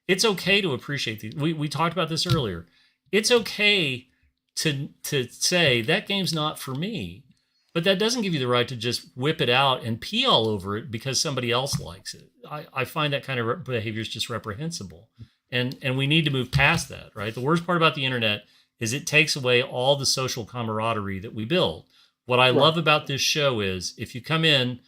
It's okay to appreciate these. We talked about this earlier. It's okay to say that game's not for me, but that doesn't give you the right to just whip it out and pee all over it because somebody else likes it. I find that kind of behavior is just reprehensible, and we need to move past that. Right. The worst part about the internet is it takes away all the social camaraderie that we build. What I love about this show is if you come in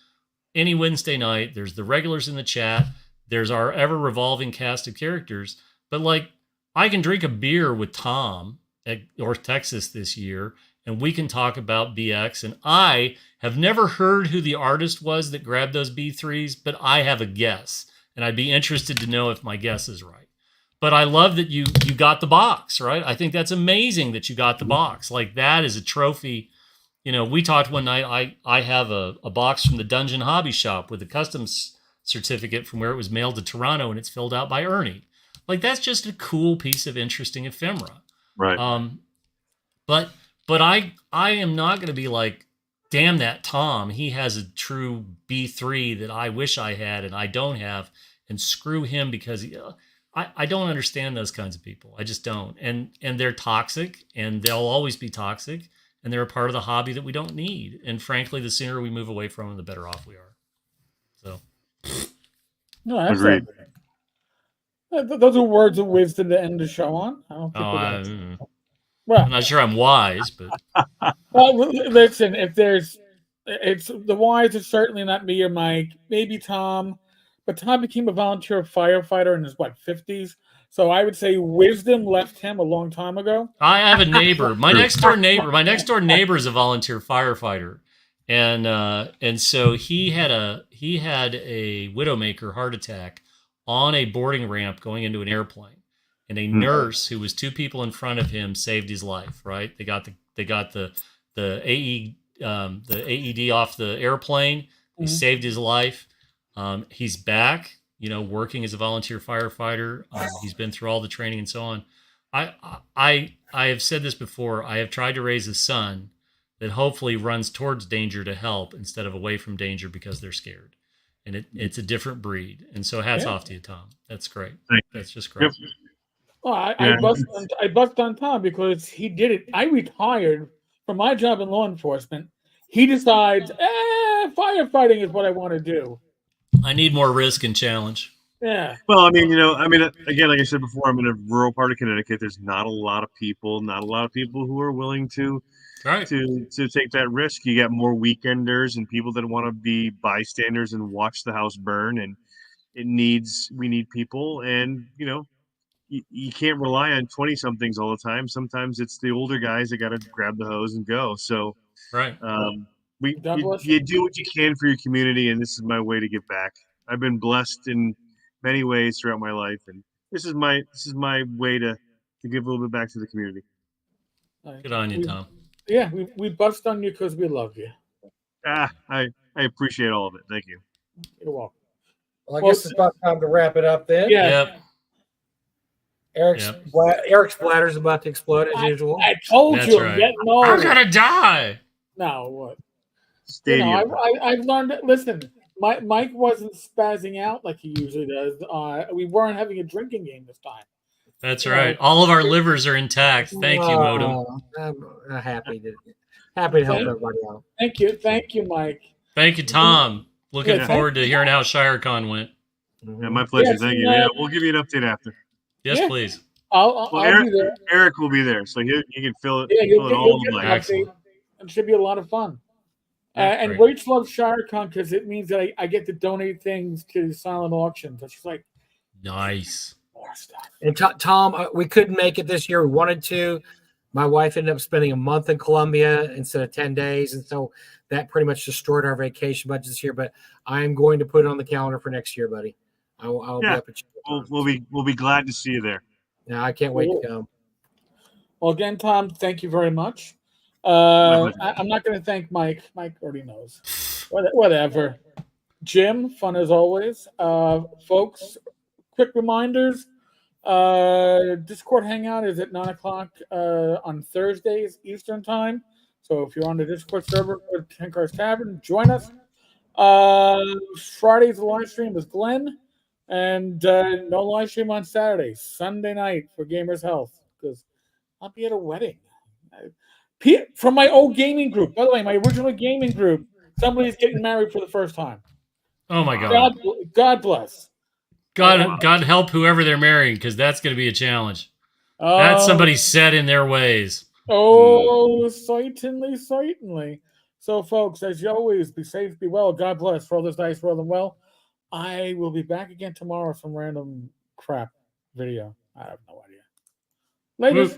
any Wednesday night, there's the regulars in the chat, there's our ever revolving cast of characters, but like I can drink a beer with Tom at North Texas this year, and we can talk about BX. And I have never heard who the artist was that grabbed those B3s, but I have a guess, and I'd be interested to know if my guess is right. But I love that you got the box, right? I think that's amazing that you got the box. Like that is a trophy. You know, we talked one night, I have a box from the Dungeon Hobby Shop with a customs certificate from where it was mailed to Toronto, and it's filled out by Ernie. Like that's just a cool piece of interesting ephemera. Right. But I am not going to be like, damn that Tom, he has a true B3 that I wish I had and I don't have, and screw him because I don't understand those kinds of people. I just don't. And they're toxic, and they'll always be toxic, and they're a part of the hobby that we don't need. And frankly, the sooner we move away from them, the better off we are. So. No, that's Agreed. those are words of wisdom to end the show on. I don't think I'm well, not sure I'm wise, but well, listen, it's the wise is certainly not me or Mike, maybe Tom, but Tom became a volunteer firefighter in his 50s. So I would say wisdom left him a long time ago. I have a neighbor. My next door neighbor is a volunteer firefighter, and so he had a widowmaker heart attack on a boarding ramp going into an airplane, and a nurse who was two people in front of him saved his life. Right? They got the AED off the airplane. He saved his life. He's back, working as a volunteer firefighter. He's been through all the training and so on. I have said this before. I have tried to raise a son that hopefully runs towards danger to help instead of away from danger because they're scared. And it's a different breed. And so hats off to you, Tom. That's great. That's just great. Yep. Well, I bust on Tom because he did it. I retired from my job in law enforcement. He decides, firefighting is what I want to do. I need more risk and challenge. Yeah. Well, again, like I said before, I'm in a rural part of Connecticut. There's not a lot of people who are willing to take that risk. You got more weekenders and people that want to be bystanders and watch the house burn. And we need people. And, you can't rely on 20-somethings all the time. Sometimes it's the older guys that got to grab the hose and go. So, right. You do what you can for your community, and this is my way to give back. I've been blessed in many ways throughout my life, and this is my way to give a little bit back to the community. Good on you, Tom. Yeah, we bust on you because we love you. I appreciate all of it. Thank you. You're welcome. Well, I guess it's about time to wrap it up then. Yeah. Yep. Eric's bladder's about to explode as usual. I told That's you, right. I'm getting old. I'm gonna die. No, what? Stadium. I've learned that. Listen, Mike wasn't spazzing out like he usually does. We weren't having a drinking game this time. That's right. All of our livers are intact. Thank you, Modem. I'm happy to help everybody out. Thank you, Mike. Thank you, Tom. Looking forward to hearing how ShireCon went. Yeah, my pleasure. Yes, Thank you. Yeah, we'll give you an update after. Yes, please. I'll be there. Eric will be there, so he can fill it. Yeah, fill it all you'll the get way. an update. It should be a lot of fun. And Great. Rach loves ShireCon because it means that I get to donate things to silent auctions. So she's like, Nice. more stuff. And Tom, we couldn't make it this year. We wanted to. My wife ended up spending a month in Colombia instead of 10 days. And so that pretty much destroyed our vacation budget this year. But I am going to put it on the calendar for next year, buddy. I'll be Yeah. up at We'll be glad to see you there. Yeah, I can't wait to come. Well, again, Tom, thank you very much. pleasure. I'm not going to thank Mike. Mike already knows. Whatever. Jim, fun as always. Folks, quick reminders. Discord Hangout is at 9 o'clock on Thursdays Eastern Time. So if you're on the Discord server for Tenkar's Tavern, join us. Friday's live stream with Glenn. And no live stream on Saturday, Sunday night for Gamers Health, because I'll be at a wedding. From my old gaming group. By the way, my original gaming group, somebody's getting married for the first time. Oh my God. God bless. God help whoever they're marrying, because that's going to be a challenge. That's somebody set in their ways. Oh, certainly. So, folks, as you always, be safe, be well. God bless. Roll this dice, roll them well. I will be back again tomorrow with some random crap video. I have no idea. Ladies.